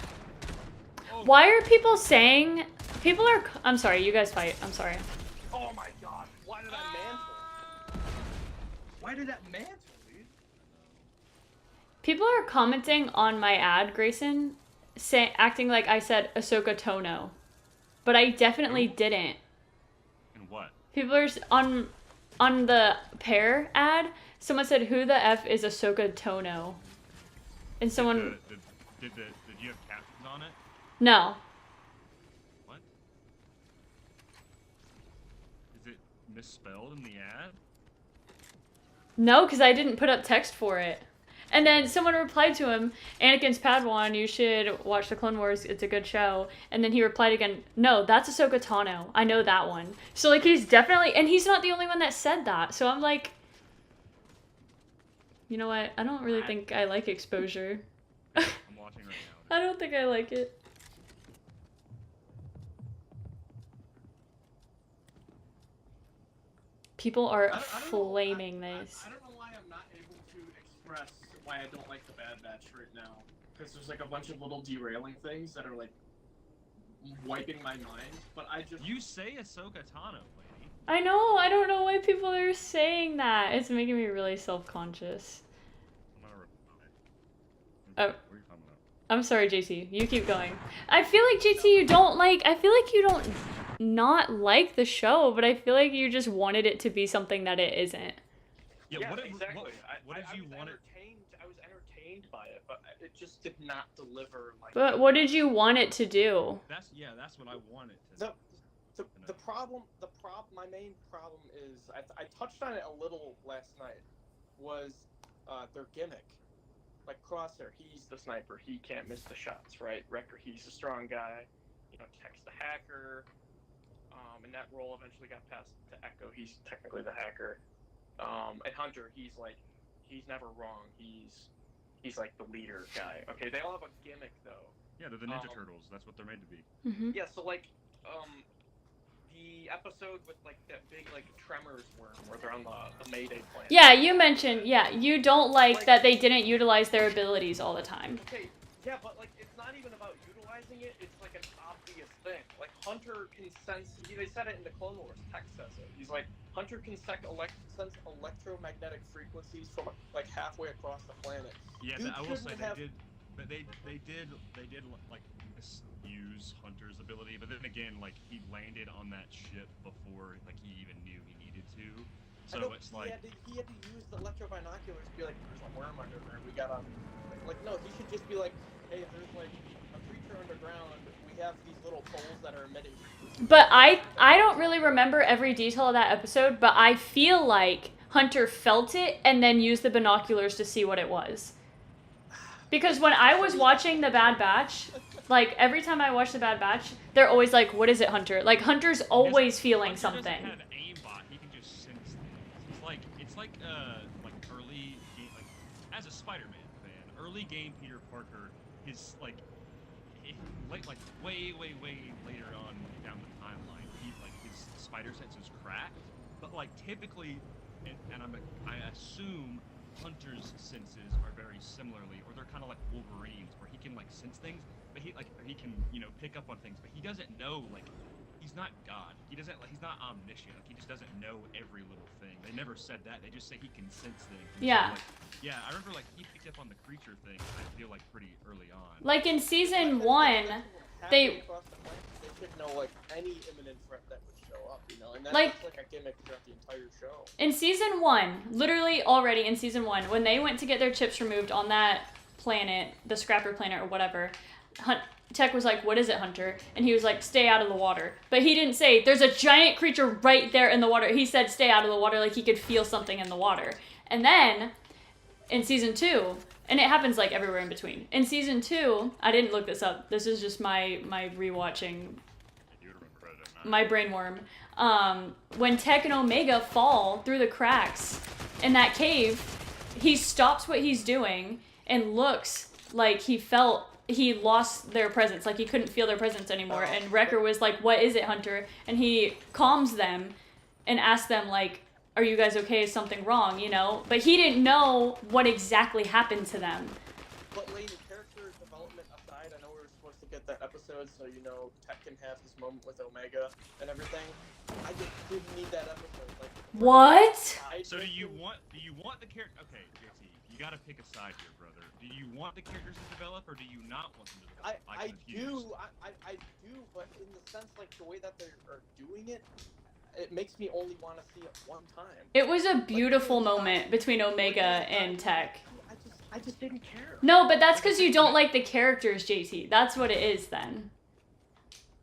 Oh, Why are people saying... I'm sorry, you guys fight. I'm sorry. Oh my god, why did I mantle? Why did that mantle, dude? People are commenting on my ad, Grayson, acting like I said Ahsoka Tano. But I definitely didn't. and what? People are on the pair ad, someone said, who the F is Ahsoka Tano? And someone... Did you have captions on it? No. What? Is it misspelled in the ad? No, because I didn't put up text for it. And then someone replied to him, Anakin's Padawan, you should watch the Clone Wars, it's a good show. And then he replied again, no, that's Ahsoka Tano. I know that one. So, like, he's definitely... And he's not the only one that said that. So I'm like... You know what? I don't really think I like exposure. I'm watching right now. I don't think I like it. People are I don't flaming know, this. I don't know why I'm not able to express why I don't like the Bad Batch right now. Because there's like a bunch of little derailing things that are like wiping my mind. But I just You say Ahsoka Tano, lady. I know, I don't know why people are saying that. It's making me really self-conscious. I'm gonna Oh. Where are you from that? I'm sorry, JT. You keep going. I feel like, JT, you don't like... I feel like you don't not like the show, but I feel like you just wanted it to be something that it isn't. Yeah, what exactly. what did you want it? I was entertained by it, but it just did not deliver like... But what did you want it to do? That's what I wanted to. My main problem is I touched on it a little last night. Was their gimmick? Like Crosshair, he's the sniper. He can't miss the shots, right? Wrecker, he's a strong guy. You know, Tech's the hacker. And that role eventually got passed to Echo. He's technically the hacker. And Hunter, he's never wrong. He's like the leader guy. Okay, they all have a gimmick though. Yeah, they're the Ninja Turtles. That's what they're made to be. Mm-hmm. Yeah, so like, the episode with like that big like tremors worm where they're on the Mayday planet. Yeah, you mentioned, you don't like that they didn't utilize their abilities all the time. Okay, yeah, but like it's not even about utilizing it. It's like an obvious thing. Like Hunter can sense. They said it in the Clone Wars. Tech says it. He's like Hunter can sense electromagnetic frequencies from like halfway across the planet. Yeah, Dude I will say couldn't have- they did, but they did like guess, use Hunter's ability, but then again, like, he landed on that ship before, like, he even knew he needed to. So it's he like... he had to use the electro binoculars to be like, there's a worm under there, we gotta... Like, no, he should just be like, hey, there's, like, a creature underground, we have these little poles that are emitting... But I don't really remember every detail of that episode, but I feel like Hunter felt it and then used the binoculars to see what it was. Because when I was watching The Bad Batch, like, every time I watch The Bad Batch, they're always like, what is it, Hunter? Like, Hunter's always feeling Hunter something. doesn't have aimbot, he can just sense things. It's like early game, like, as a Spider-Man fan, early game Peter Parker is, like, way later on down the timeline, his spider sense is cracked, but, like, typically, and I assume Hunter's senses are very similarly, or they're kind of like Wolverine's, where he can, like, sense things, but he can, you know, pick up on things, but he doesn't know, like, he's not God. He doesn't, like, he's not omniscient. Like, he just doesn't know every little thing. They never said that. They just say he can sense things. And Yeah. so, like, yeah, I remember, like, he picked up on the creature thing, I feel like, pretty early on. Like, in season 1, they... They should know, like, any imminent threat that would show up, you know? And that's Like, like a gimmick throughout the entire show. in season 1, literally already in season 1, when they went to get their chips removed on that planet, the Scrapper planet or whatever, Tech was like, what is it, Hunter? And he was like, stay out of the water. But he didn't say, there's a giant creature right there in the water. He said, stay out of the water, like he could feel something in the water. And then, in season 2, and it happens like everywhere in between. In season 2, I didn't look this up. This is just my rewatching, my brainworm. When Tech and Omega fall through the cracks in that cave, he stops what he's doing and looks like he lost their presence, like he couldn't feel their presence anymore. And Wrecker was like, what is it, Hunter? And he calms them and asks them, like, are you guys okay? Is something wrong, you know? But he didn't know what exactly happened to them. But Lady, character development aside, I know we were supposed to get that episode so, you know, Tech can have his moment with Omega and everything. I just didn't need that episode. Like, What? So do you want the character? Okay, JT, you gotta pick a side here, brother. Do you want the characters to develop, or do you not want them to develop? I do, but in the sense, like, the way that they are doing it, it makes me only want to see it one time. It was a beautiful moment between Omega and Tech. I just didn't care. No, but that's because you don't like the characters, JT. That's what it is then.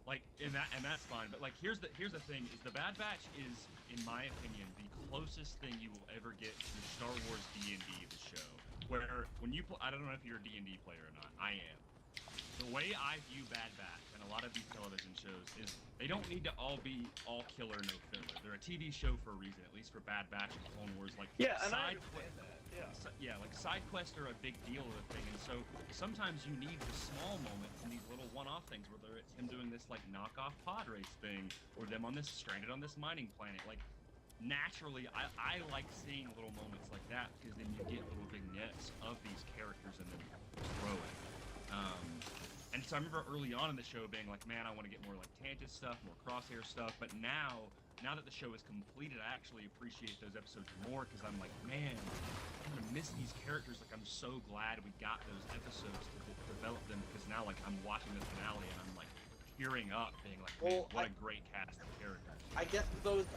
Like, and that's fine. But, like, here's the thing: is the Bad Batch is, in my opinion, the closest thing you will ever get to Star Wars D&D, the show. Where when you I don't know if you're a D&D player or not. I am. The way I view Bad Batch and a lot of these television shows is they don't need to all be all killer, no filler. They're a TV show for a reason, at least for Bad Batch and Clone Wars. Like, yeah, and I understand that. Yeah, like side quests are a big deal of a thing, and so sometimes you need the small moments and these little one-off things, whether it's him doing this like knockoff pod race thing, or them on this stranded on this mining planet. Like, naturally, I like seeing little moments like that because then you get little vignettes of these characters and then growing. And so I remember early on in the show being like, man, I want to get more like Tangent stuff, more Crosshair stuff. But now that the show is completed, I actually appreciate those episodes more because I'm like, man, I'm gonna miss these characters. Like, I'm so glad we got those episodes to develop them because now, like, I'm watching the finale and I'm like tearing up, being like, man, what a great cast of characters. I guess those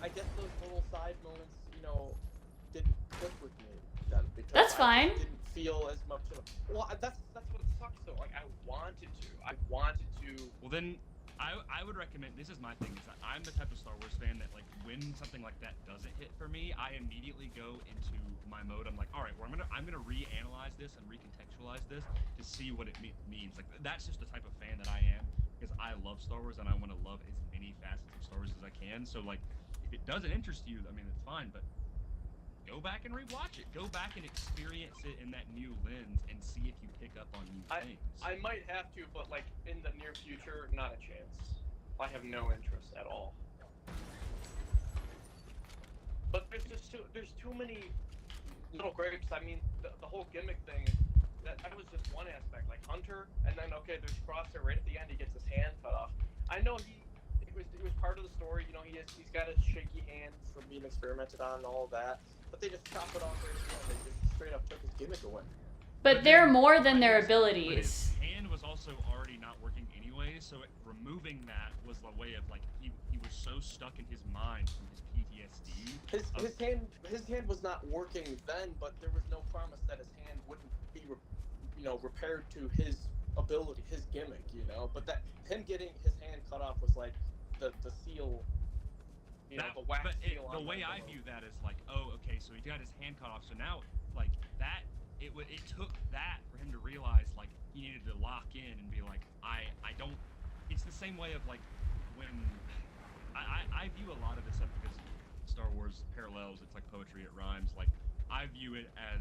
little side moments, you know, didn't click with me then because That's fine. I didn't feel as much of. Well, that's what sucks though. Like, I wanted to. Well, then I would recommend. This is my thing. Is that I'm the type of Star Wars fan that, like, when something like that doesn't hit for me, I immediately go into my mode. I'm like, all right, well, I'm gonna reanalyze this and recontextualize this to see what it means. Like, that's just the type of fan that I am because I love Star Wars and I want to love as many facets of Star Wars as I can. So, like, if it doesn't interest you, I mean, it's fine, but go back and rewatch it. Go back and experience it in that new lens and see if you pick up on new things. I might have to, but, like, in the near future, not a chance. I have no interest at all. But there's too many little grapes. I mean, the whole gimmick thing, that was just one aspect. Like, Hunter, and then, okay, there's Crosshair right at the end, he gets his hand cut off. I know it was part of the story, you know, he's got his shaky hand from being experimented on and all of that. But they just chop it off right at the end. They just straight up took his gimmick away. But they're more than their But abilities. his hand was also already not working anyway, way, so removing that was a way of like he was so stuck in his mind from his PTSD. His hand was not working then, but there was no promise that his hand wouldn't be repaired to his ability, his gimmick, But that him getting his hand cut off was like the seal, the wax seal. The way I view that is like, oh, okay, so he got his hand cut off, so now like that it took that for him to realize like he needed to lock in and be like, I don't. It's the same way of like when I view a lot of this stuff because Star Wars parallels. It's like poetry, it rhymes. Like I view it as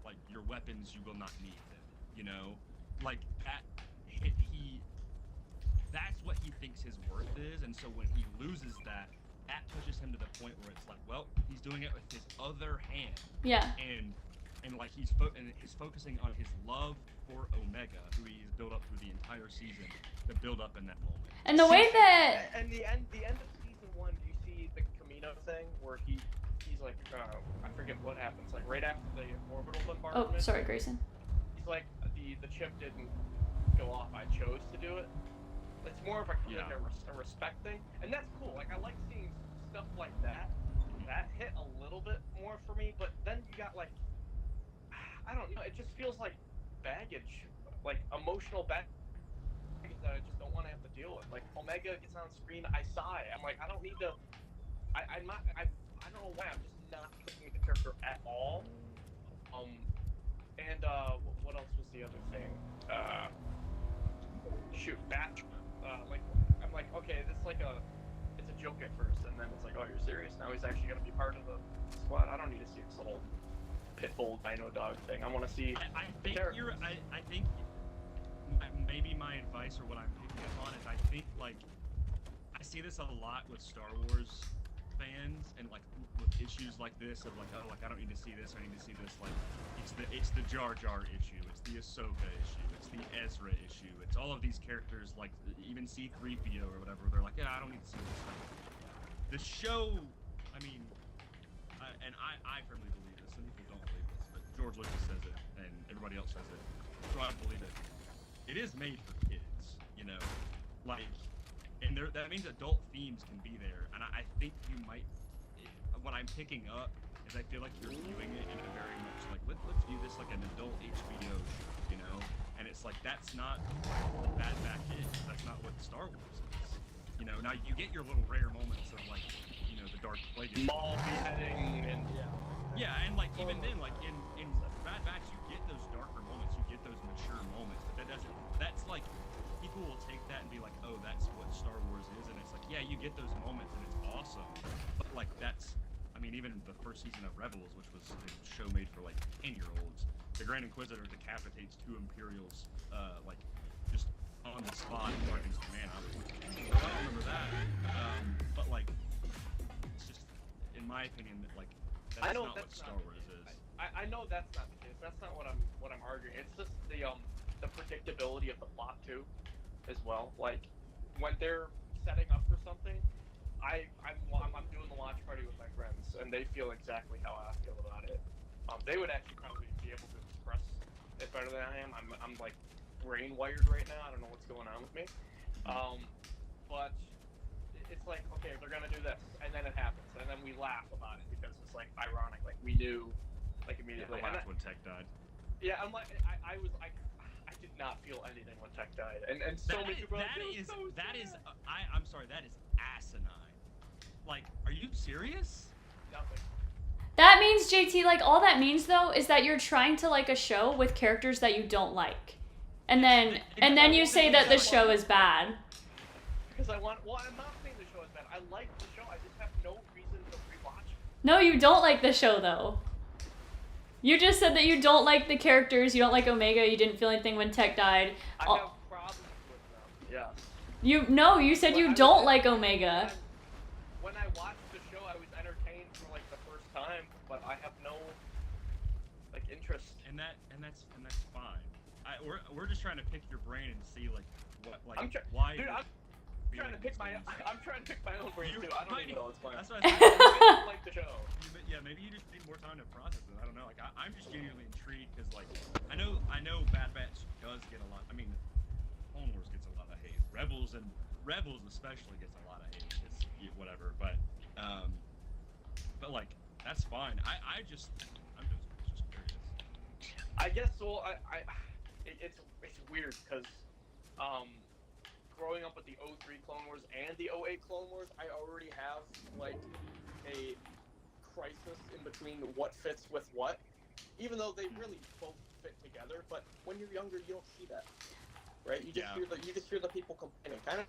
like your weapons, you will not need them. Like that. That's what he thinks his worth is, and so when he loses that pushes him to the point where it's like, well, he's doing it with his other hand. Yeah. And like he's focusing on his love for Omega, who he's built up through the entire season, to build up in that moment. And the way that and the end of season 1, do you see the Camino thing where he's like I forget what happens, like right after the orbital bombardment. Oh, sorry, Grayson. He's like the chip didn't go off. I chose to do it. It's more of a respect thing, and that's cool. Like I like seeing stuff like that. That hit a little bit more for me, but then you got like, I don't know. It just feels like baggage, like emotional baggage that I just don't want to have to deal with. Like Omega gets on screen, I sigh. I'm like, I don't need to. I don't know why. I'm just not clicking with the character at all. And what else was the other thing? I'm like, okay, it's a joke at first, and then it's like, oh, you're serious now? He's actually gonna be part of the squad. I don't need to see this whole pitbull dino dog thing. I want to see. I think maybe my advice or what I'm picking up on is I think like I see this a lot with Star Wars fans and like with issues like this of like, oh, like I don't need to see this, I need to see this. Like it's the Jar Jar issue, it's the Ahsoka issue, it's the Ezra issue, it's all of these characters like even C-3PO or whatever. They're like, yeah, I don't need to see this. Like, the show, I mean, I firmly believe this. Some people don't believe this, but George Lucas says it, and everybody else says it, so I believe it. It is made for kids, like, and that means adult themes can be there, and I think you might. What I'm picking up is I feel like you're viewing it in a very much like let's view this like an adult HBO show, and it's like that's not what Bad Batch is. That's not what Star Wars is. Now you get your little rare moments of like, the Dark Plague, Maul beheading, and yeah, and like even then, like in Bad Batch, you get those darker moments, you get those mature moments, but that's like people will take that and be like, oh, that's what Star Wars is, and it's like, yeah, you get those moments and it's awesome, but like that's. I mean, even the first season of Rebels, which was a show made for like 10-year-olds, the Grand Inquisitor decapitates 2 Imperials, like just on the spot in Martin's command. I don't remember that, but like, it's just, in my opinion, that like that's not what Star Wars is. I know that's not the case. That's not what I'm arguing. It's just the predictability of the plot too, as well. Like when they're setting up for something. I'm doing the watch party with my friends, and they feel exactly how I feel about it. They would actually probably be able to express it better than I am. I'm like brain wired right now. I don't know what's going on with me. But it's like, okay, they're gonna do this, and then it happens, and then we laugh about it because it's like ironic. Like we knew, like immediately. Yeah, I laughed when Tech died. Yeah, I'm like, I did not feel anything when Tech died, and so many people. I'm sorry, that is asinine. Like, are you serious? Nothing. That means, JT, like, all that means, though, is that you're trying to like a show with characters that you don't like. And then you say that the show is bad. Because I'm not saying the show is bad. I like the show, I just have no reason to rewatch it. No, you don't like the show, though. You just said that you don't like the characters, you don't like Omega, you didn't feel anything when Tech died. I have problems with them, yes. You said you don't like Omega. When I watched the show, I was entertained for like the first time, but I have no like interest. And that's fine. We're just trying to pick your brain and see like what why. Dude, I'm trying to pick my own brain too. I don't even know what's going on. That's what I said. Like the show. Yeah, maybe you just need more time to process it. I don't know. Like I'm just genuinely intrigued because like I know Bad Batch does get a lot. I mean, Clone Wars gets a lot of hate. Rebels especially gets a lot of hate. It's whatever, but like that's fine. I'm just curious. I guess so. It's weird because growing up with the 03 Clone Wars and the 08 Clone Wars, I already have like a crisis in between what fits with what, even though they really both fit together. But when you're younger, you don't see that, right? You just hear the people complaining, kind of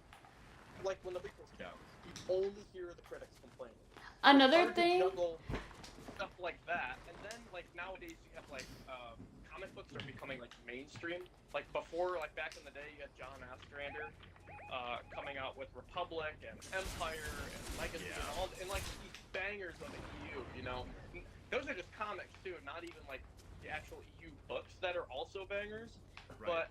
like when the prequels came out. You only hear the critics complaining. Another thing. Stuff like that, and then like nowadays you have like comic books are becoming like mainstream. Like before, like back in the day, you had John Ostrander coming out with Republic and Empire and Legacy and like these bangers of the EU. You know, those are just comics too, not even like the actual EU books that are also bangers. Right. But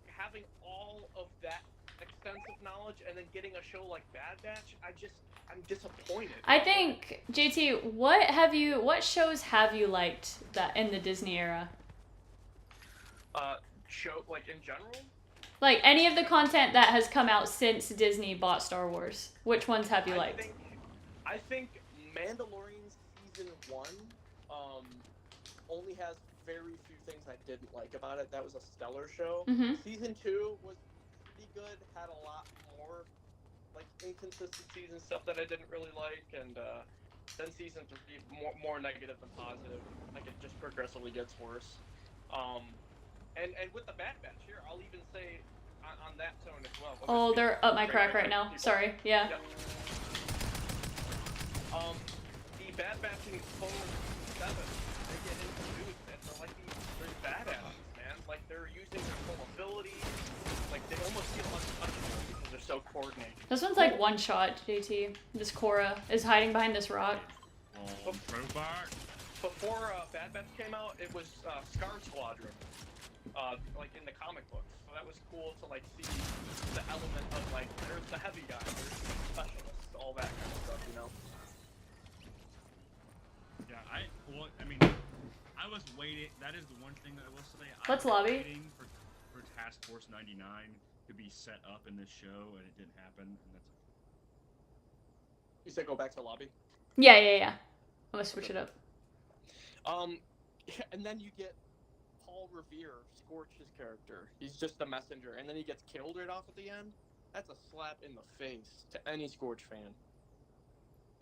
having all of that extensive knowledge and then getting a show like Bad Batch, I'm disappointed. I think, JT, what shows have you liked that in the Disney era? Show like in general? Like any of the content that has come out since Disney bought Star Wars. Which ones have you liked? I think Mandalorian season 1 only has very few things I didn't like about it. That was a stellar show. Mm-hmm. Season 2 was pretty good, had a lot more like inconsistencies and stuff that I didn't really like, and then season 3 more negative than positive. Like it just progressively gets worse. And with the Bad Batch here, I'll even say on that tone as well. Oh, they're up my crack right now. Sorry. Yeah. The Bad Batch in Clone Wars 7, they get introduced and they're like they're badasses, man. Like they're using their full abilities. Like they almost feel untouchable because they're so coordinated. This one's like one shot, JT. This Korra is hiding behind this rock. Before Bad Batch came out, it was Scar Squadron. Like in the comic books, so that was cool to like see the element of like there's the heavy guy, there's the specialists, all that kind of stuff, you know. Yeah, I was waiting. That is the one thing that I will say. Let's I was lobby. waiting for Task Force 99 to be set up in this show, and it didn't happen. And that's You said go back to lobby. Yeah. I'm gonna switch it up. And then you get Paul Revere, Scorch's character. He's just the messenger, and then he gets killed right off at the end. That's a slap in the face to any Scorch fan.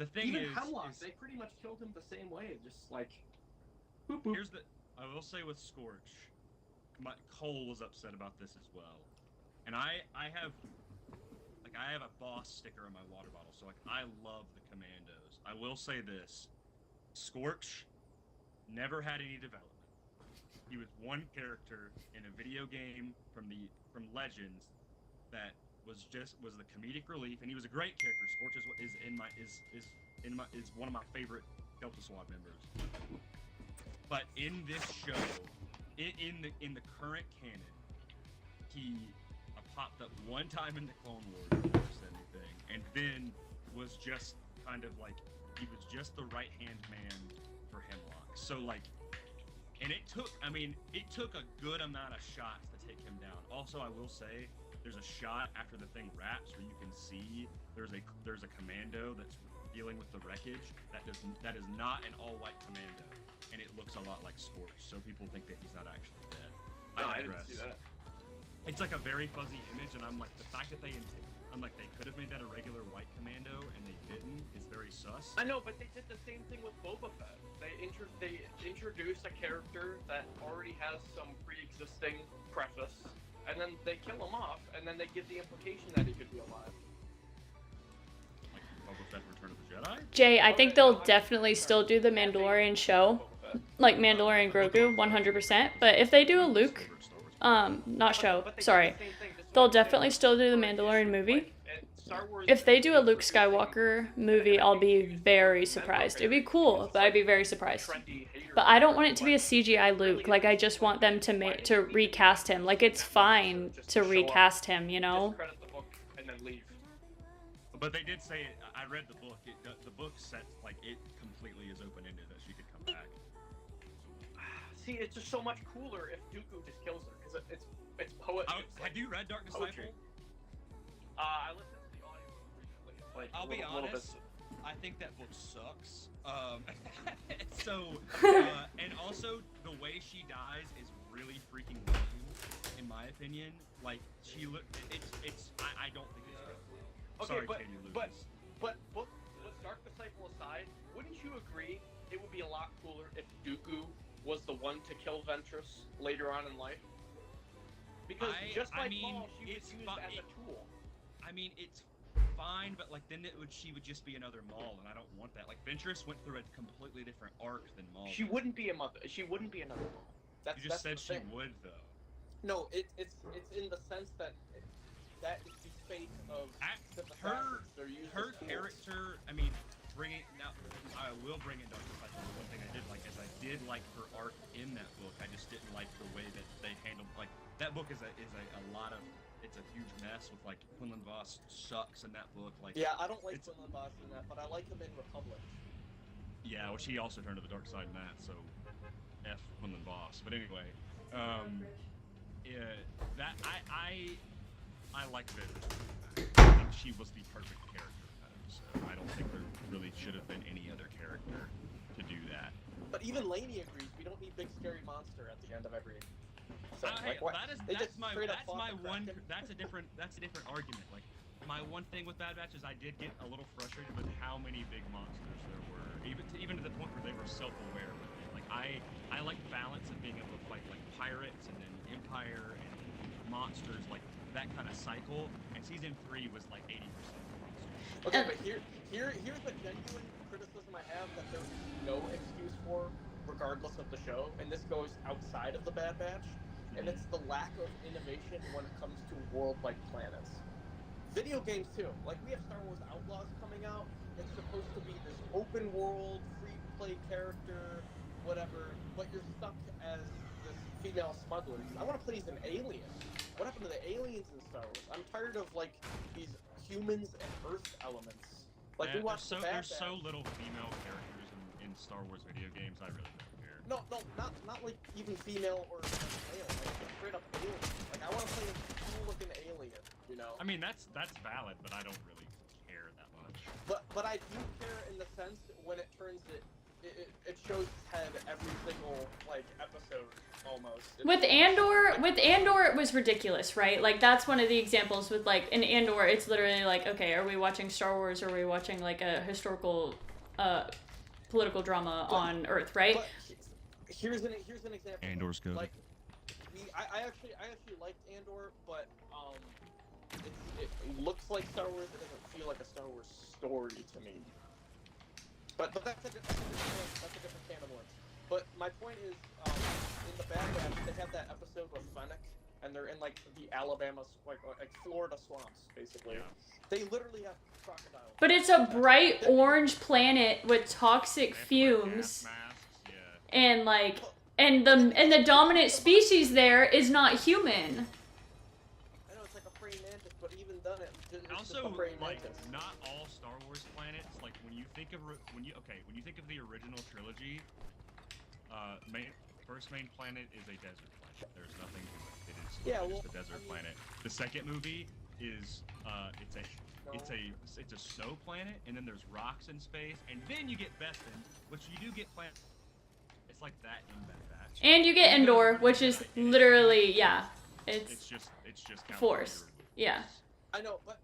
the thing. Even is Hemlock, they pretty much killed him the same way, just like boop boop. I will say with Scorch, Cole was upset about this as well, and I have a boss sticker on my water bottle, so like I love the Commandos. I will say this: Scorch never had any development. He was one character in a video game from Legends that was the comedic relief, and he was a great character. Scorch is one of my favorite Delta Squad members. But in this show, in the current canon, he popped up one time in the Clone Wars, never said anything, and then was just kind of like he was just the right hand man for Hemlock. So like. And it took a good amount of shots to take him down. Also, I will say, there's a shot after the thing wraps where you can see there's a commando that's dealing with the wreckage that is not an all-white commando, and it looks a lot like Scorch. So people think that he's not actually dead. I didn't see that. It's like a very fuzzy image, and I'm like, the fact that they could have made that a regular white commando and they didn't is very sus. I know, but they did the same thing with Boba Fett. They introduced a character that already has some pre-existing preface, and then they kill him off, and then they give the implication that he could be alive. Like Boba Fett Return of the Jedi? Jay, I think they'll definitely still do the Mandalorian show. Like Mandalorian Grogu, 100%. But if they do a Luke, not show, sorry. They'll definitely still do the Mandalorian movie. If they do a Luke Skywalker movie, I'll be very surprised. It'd be cool, but I'd be very surprised. But I don't want it to be a CGI Luke. Like, I just want them to recast him. Like, it's fine to recast him, you know? But they did say, I read the book. The book sets like it completely is open-ended that she could come back. See, it's just so much cooler if Dooku just kills her because it's poetry. Have you read Dark Disciple? I listened to the audio recently. Like, I'll be little honest. bit. I think that book sucks. So, and also the way she dies is really freaking lame, in my opinion. Like she I don't think it's good. Okay, Sorry, but Katie Lucas. but with Dark Disciple aside, wouldn't you agree it would be a lot cooler if Dooku was the one to kill Ventress later on in life? Because just like Maul, she was used as a tool. I mean, it's fine, but like then she would just be another Maul, and I don't want that. Like Ventress went through a completely different arc than Maul. She wouldn't be a mother. She wouldn't be another Maul. You just said she would, though. No, it's in the sense that that is the fate of her character. I mean, I will bring it Dark Disciple. One thing I did like is I did like her arc in that book. I just didn't like the way that they handled like that book is a lot of. It's a huge mess with like Quinlan Voss sucks in that book. Like yeah, I don't like Quinlan Voss in that, but I like him in Republic. Yeah, well, she also turned to the dark side in that, so F Quinlan Voss. But anyway, yeah, that I like Viv. I think she was the perfect character in that episode. I don't think there really should have been any other character to do that. But even Lainey agrees. We don't need big scary monster at the end of every. That's a different argument. Like my one thing with Bad Batch is I did get a little frustrated with how many big monsters there were, even to the point where they were self-aware with it. Like I like balance of being able to fight like pirates and then Empire and monsters, like that kind of cycle. And season 3 was like 80% monsters. Okay, but here's the genuine criticism I have that there's no excuse for, regardless of the show, and this goes outside of the Bad Batch. And it's the lack of innovation when it comes to world-like planets. Video games, too. Like, we have Star Wars Outlaws coming out. It's supposed to be this open world, free-to-play character, whatever, but you're stuck as this female smuggler. I want to play as an alien. What happened to the aliens in Star Wars? I'm tired of, like, these humans and Earth elements. Like, we watched there's so little female characters in Star Wars video games, I really don't. No, not like even female or male, like straight up alien. Like I want to play a cool looking alien, you know. I mean that's valid, but I don't really care that much. But I do care in the sense when it turns it shows its head every single like episode almost. With Andor, it was ridiculous, right? Like that's one of the examples with like in Andor, it's literally like, okay, are we watching Star Wars or are we watching like a historical, political drama on Earth, right? Here's an example. Andor's good. Like, I actually liked Andor, but it looks like Star Wars. It doesn't feel like a Star Wars story to me. But that's a different can of worms. But my point is, in the Bad Batch, they have that episode with Fennec, and they're in like the Alabama, like Florida swamps, basically. Yeah. They literally have crocodiles. But it's a bright orange planet with toxic fumes. And like, and the dominant species there is not human. I know it's like a praying mantis, but even then it's also just a praying like mantis. not all Star Wars planets. Like when you think of the original trilogy, first main planet is a desert planet. There's nothing to it. It is just a desert planet. The second movie is it's a snow planet, and then there's rocks in space, and then you get Bespin, which you do get planets. Like that in Bad Batch. And you get Endor, which is literally, yeah, it's just Force. Yeah. I know, but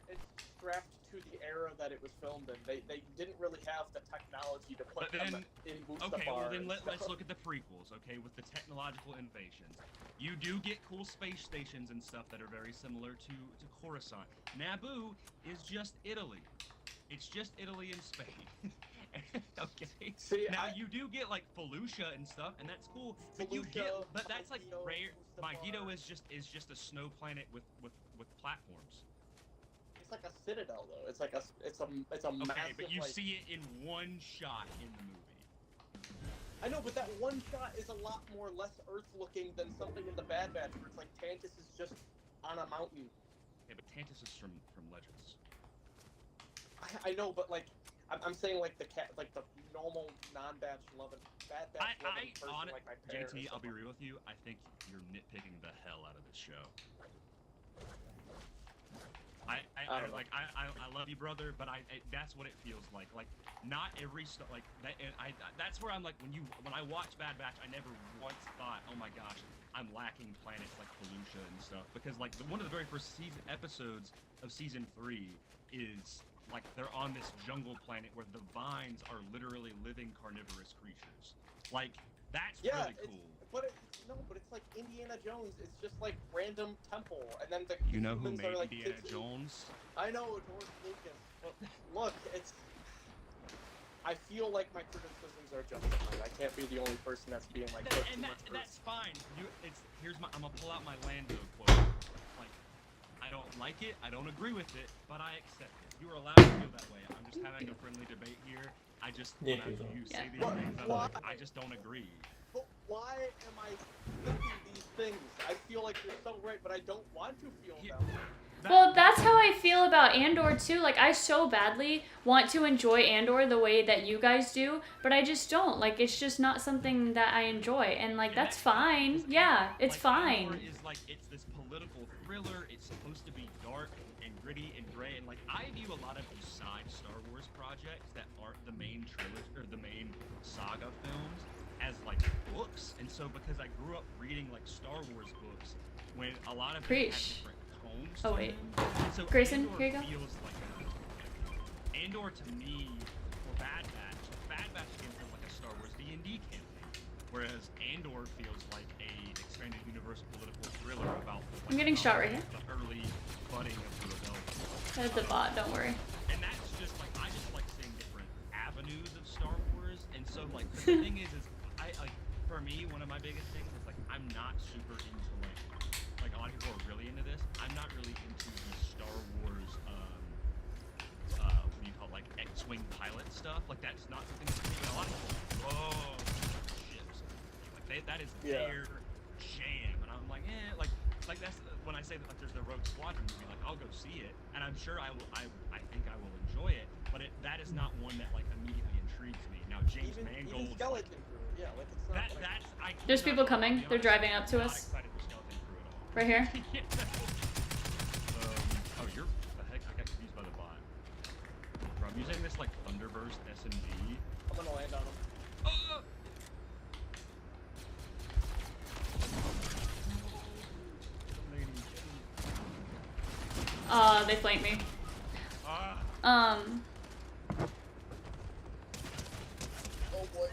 it's strapped to the era that it was filmed in. They didn't really have the technology to put them in Mustafar. Okay, well then let's look at the prequels, okay, with the technological innovations. You do get cool space stations and stuff that are very similar to Coruscant. Naboo is just Italy. It's just Italy in Spain. Okay. See, now you do get like Felucia and stuff, and that's cool. But that's like rare. Magneto is just a snow planet with platforms. It's like a citadel, though. It's a massive. Okay, but you see it in one shot in the movie. I know, but that one shot is a lot more less Earth-looking than something in the Bad Batch, where it's like Tantus is just on a mountain. Yeah, but Tantus is from Legends. I know, but like. I'm saying like the normal non-batch loving Bad Batch loving person like my parents. JT, I'll be real with you. I think you're nitpicking the hell out of this show. I love you, brother, but that's what it feels like. Like, not every like that. And that's where I'm like, when I watch Bad Batch, I never once thought, oh my gosh, I'm lacking planets like Felucia and stuff, because like one of the very first episodes of season 3 is like they're on this jungle planet where the vines are literally living carnivorous creatures. Like, that's really cool. But it's like Indiana Jones. It's just like random temple, and then the You know who humans made are like Indiana kids. Jones? I know, George Lucas. But look, I feel like my criticisms are justified. I can't be the only person that's being like. That's fine. I'm gonna pull out my Lando quote. Like, I don't like it. I don't agree with it, but I accept it. You are allowed to feel that way. I'm just having a friendly debate here. I just when you say these things, I'm like, I just don't agree. But why am I thinking these things? I feel like you're so right, but I don't want to feel them. Well, that's how I feel about Andor too. Like, I so badly want to enjoy Andor the way that you guys do, but I just don't. Like, it's just not something that I enjoy, and like that's fine. Yeah, it's fine. Andor is like, it's this political thriller. It's supposed to be dark and gritty and gray, and like I view a lot of these side Star Wars projects that aren't the main trilogy or the main saga films as like books. And so because I grew up reading like Star Wars books, when a lot of them have different tones. Oh wait, so Grayson, Andor here you go. feels like Andor to me, or Bad Batch feels like a Star Wars D&D campaign, whereas Andor feels like a expanded universe political thriller about. Like, I'm getting shot right here. The early budding of the rebellion. That's the bot. Don't worry. And that's just like I just like seeing different avenues of Star Wars, and so like the thing is I like for me one of my biggest things is like I'm not super into like a lot of people are really into this. I'm not really into the Star Wars what do you call it, like X-wing pilot stuff. Like that's not something that's me, but a lot of people ships. Like that is their jam, and I'm like like that's when I say that like there's the Rogue Squadron movie, like I'll go see it, and I'm sure I think I will enjoy it, but that is not one that like immediately intrigues me. Now James Mangold, even Skeleton Crew, yeah, like it's not. There's people coming. They're driving up to us. Right here. Oh, you're the heck? I got confused by the bot. Bro, I'm using this like Thunderburst SMG. I'm gonna land on him. They flanked me. Oh boy.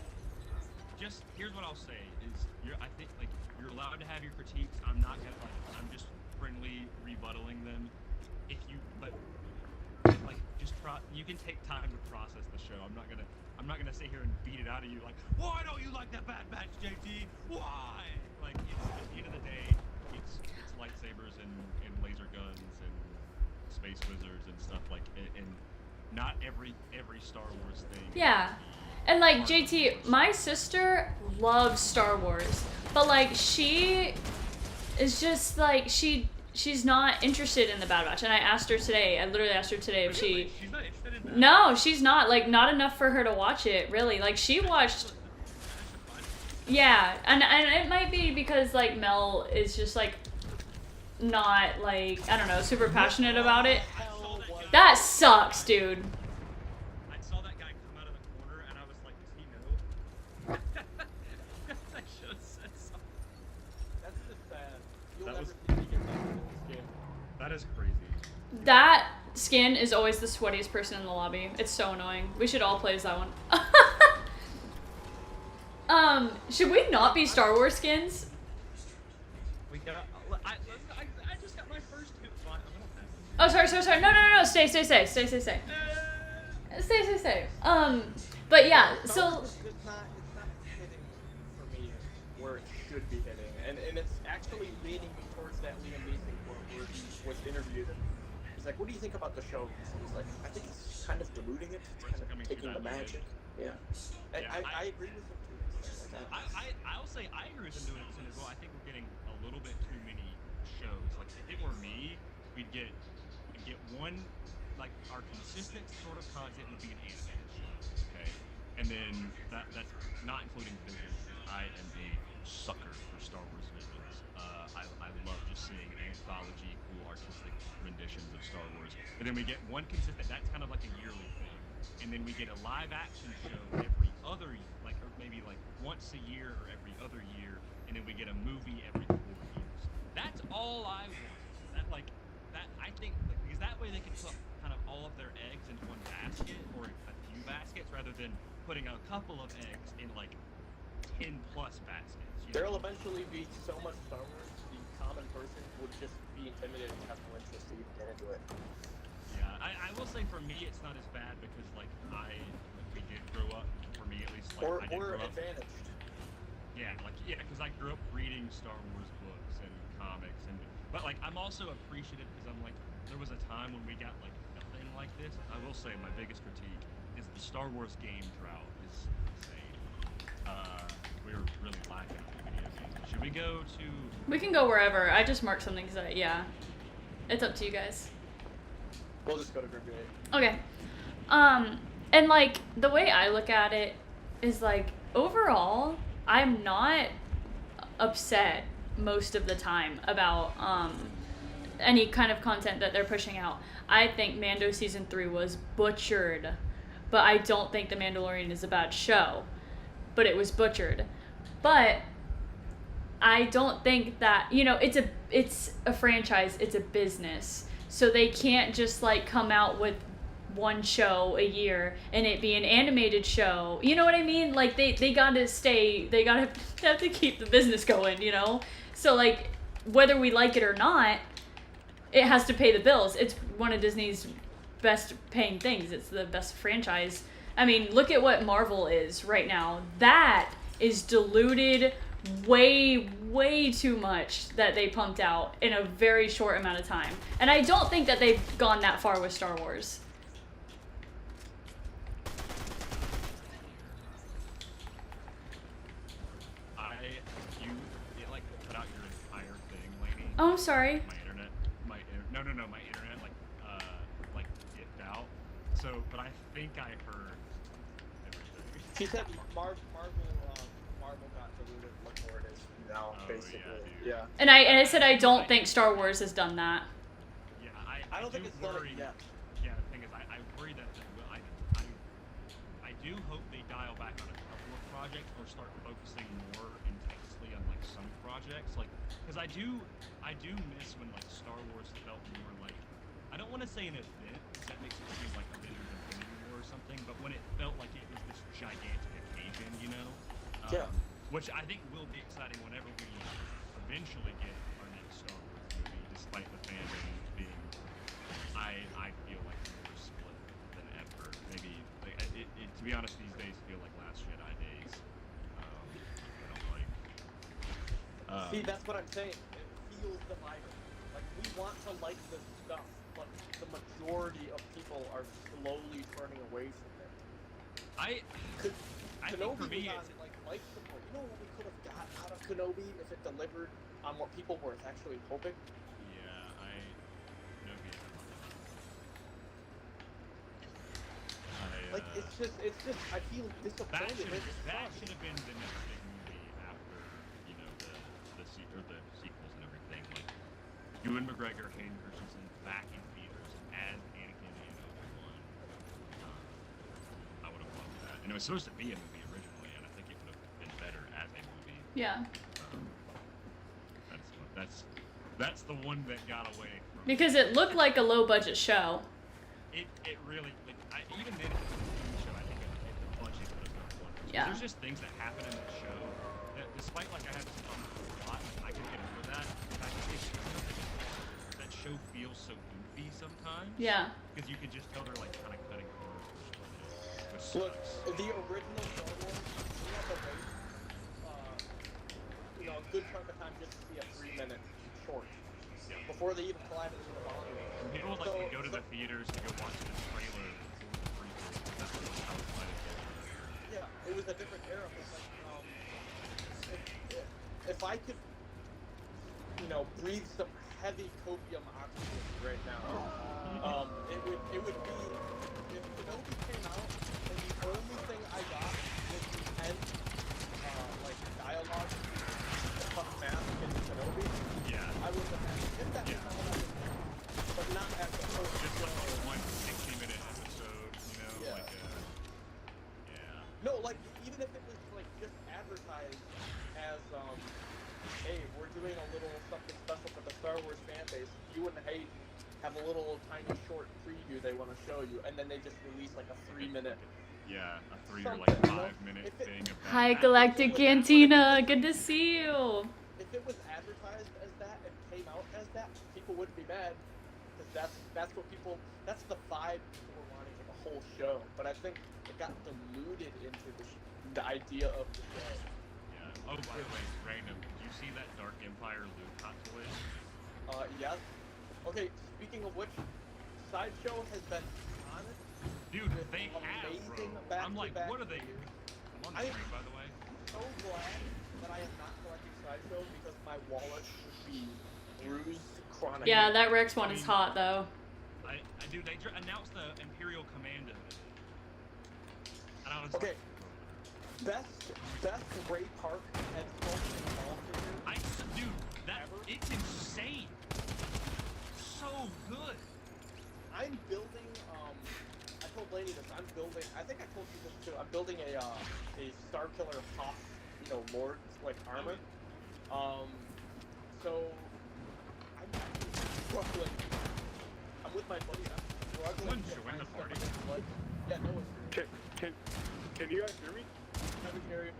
Just here's what I'll say is I think like you're allowed to have your critiques. I'm not gonna like I'm just friendly rebuttaling them. But like just you can take time to process the show. I'm not gonna sit here and beat it out of you like, why don't you like that Bad Batch, JT? Why? Like it's at the end of the day, it's lightsabers and laser guns and space wizards and stuff like it, and not every Star Wars thing. Yeah. And like JT, my sister loves Star Wars, but like she is just like she's not interested in the Bad Batch. And I asked her today. I literally asked her today if she. She's not interested in that. No, she's not. Like not enough for her to watch it. Really, like she watched. Yeah, and it might be because like Mel is just like not like I don't know super passionate about it. That sucks, dude. I saw that guy come out of the corner, and I was like, does he know? I should have said something. That's just sad. You'll That never was- see me get back in this game. That is crazy. That skin is always the sweatiest person in the lobby. It's so annoying. We should all play as that one. Should we not be Star Wars skins? We got. I just got my first two. Oh, sorry. No. Stay. Stay. But yeah, so. It's not hitting for me where it should be hitting, and it's actually leading me towards that Liam Neeson quote where he was interviewed and he's like, "What do you think about the show?" He's like, "I think it's kind of diluting it, it's kind of taking the magic." Yeah. I agree with him too. I'll say I agree with him doing it as well. I think we're getting a little bit too many shows. Like if it were me, we'd get one like our consistent sort of content would be an animated show, okay? And then that's not including Visions. I am a sucker for Star Wars Visions. I love just seeing an anthology, cool artistic rendition editions of Star Wars. And then we get one consistent. That's kind of like a yearly thing. And then we get a live action show every other, like, or maybe like once a year or every other year. And then we get a movie every 4 years. That's all I want. That like that I think because that way they can put kind of all of their eggs into one basket or a few baskets rather than putting a couple of eggs in like 10+ baskets. There'll eventually be so much Star Wars, the common person would just be intimidated and have no interest to even get into it. Yeah, I will say for me it's not as bad because like we did grow up, for me at least, like I did Or grow up. advantaged. Yeah, because I grew up reading Star Wars books and comics but like I'm also appreciative because I'm like there was a time when we got like nothing like this. I will say my biggest critique is the Star Wars game drought is insane. We're really lacking on video games. Should we go to? We can go wherever. I just marked something because yeah, it's up to you guys. We'll just go to Group 8. Okay. And like the way I look at it is like overall, I'm not upset most of the time about any kind of content that they're pushing out. I think Mando season 3 was butchered, but I don't think The Mandalorian is a bad show, but it was butchered. But I don't think that, you know, it's a franchise, it's a business. So they can't just like come out with one show a year and it be an animated show. You know what I mean? Like they gotta have to keep the business going, you know? So like whether we like it or not, it has to pay the bills. It's one of Disney's best paying things. It's the best franchise. I mean, look at what Marvel is right now. That is diluted way too much that they pumped out in a very short amount of time. And I don't think that they've gone that far with Star Wars. You like put out your entire thing, lady. Oh, I'm sorry. My internet like dipped out. So, but I think I heard everything. She said Marvel got diluted. Look where it is now, Oh, basically. yeah, And I said I don't think Star Wars has done that. Yeah, I don't think it's done worry. it yet. Yeah, the thing is, I worry that they will. I do hope they dial back on a couple of projects or start focusing more intensely on like some projects, like because I do miss when like Star Wars felt more like I don't want to say an event because that makes it seem like Avengers Infinity War or something, but when it felt like it was this gigantic occasion, you know. Yeah. Which I think will be exciting whenever we eventually get our next Star Wars movie, despite the fandom being, I feel like more split than ever. Maybe, like, to be honest, these days feel like Last Jedi days. I don't like. See, that's what I'm saying. It feels divided. Like, we want to like this stuff, but the majority of people are slowly turning away from it. I think for me, was on, like support. You know what we could have got out of Kenobi if it delivered on what people were actually hoping? yeah, Kenobi. Like, it's just, I feel disappointed. That should have been the next big movie after, you know, the sequels and everything. Like, Ewan McGregor, Hayden Christensen back in theaters as Anakin and Obi-Wan. I would have loved that. And it was supposed to be a movie originally, and I think it would have been better as a movie. Yeah. That's the one that got away from Because it looked like a low budget show. It really, like, even then, if it was a TV show, I think the budget would have been wonderful. Yeah. There's just things that happen in that show that, despite like I have this problem with a lot, I can get over that. That show feels so goofy sometimes. Yeah. Because you can just tell they're like kind of cutting corners, which Look, sucks. the original Star Wars, we had to wait, you know, a good chunk of time just to see a 3-minute short before they even collided into the volume. People would like to go to the theaters to go watch the trailer for the prequel. That's how excited they were. Yeah, it was a different era. But like, if I could, you know, breathe some heavy copium oxygen right now, it would be if Kenobi came out and the only thing I got was the end, like dialogue, the fuck mask in Kenobi. Yeah. I would have had if that was all that was there, but not doing a little something special for the Star Wars fan base, you and Hayden have a little tiny short preview they want to show you, and then they just release like a 3-minute. Yeah, a 3 or Something, like you know? 5-minute If it- thing of that. Hi, that- Galactic Cantina. Good to see you. If it was advertised as that and came out as that, people wouldn't be mad, because that's what people, that's the vibe people were wanting for the whole show. But I think it got diluted into the idea of the show. Yeah. Oh, by the way, random. Did you see that Dark Empire loot hot toy? Yes. Okay, speaking of which, Sideshow has been on it. Dude, With they have, amazing bro. I'm like, back-to-back what are they? figures. I'm on the screen, by the way. So glad that I am not collecting Sideshow because my wallet would be bruised chronically. Yeah, that Rex one is hot though. Dude, they announced the Imperial Commando today. And I was Okay. Best Ray Park and Smoking Ball figure. dude, that Ever? it's insane. So good. I'm building. I told Laney this. I'm building. I think I told you this too. I'm building a Star Killer Hoth, Lord like armor. So I'm struggling. I'm with my buddy. I'm struggling. Someone to join find the stuff party. I can play. Yeah, no one's here. Can you guys hear me? I can hear you.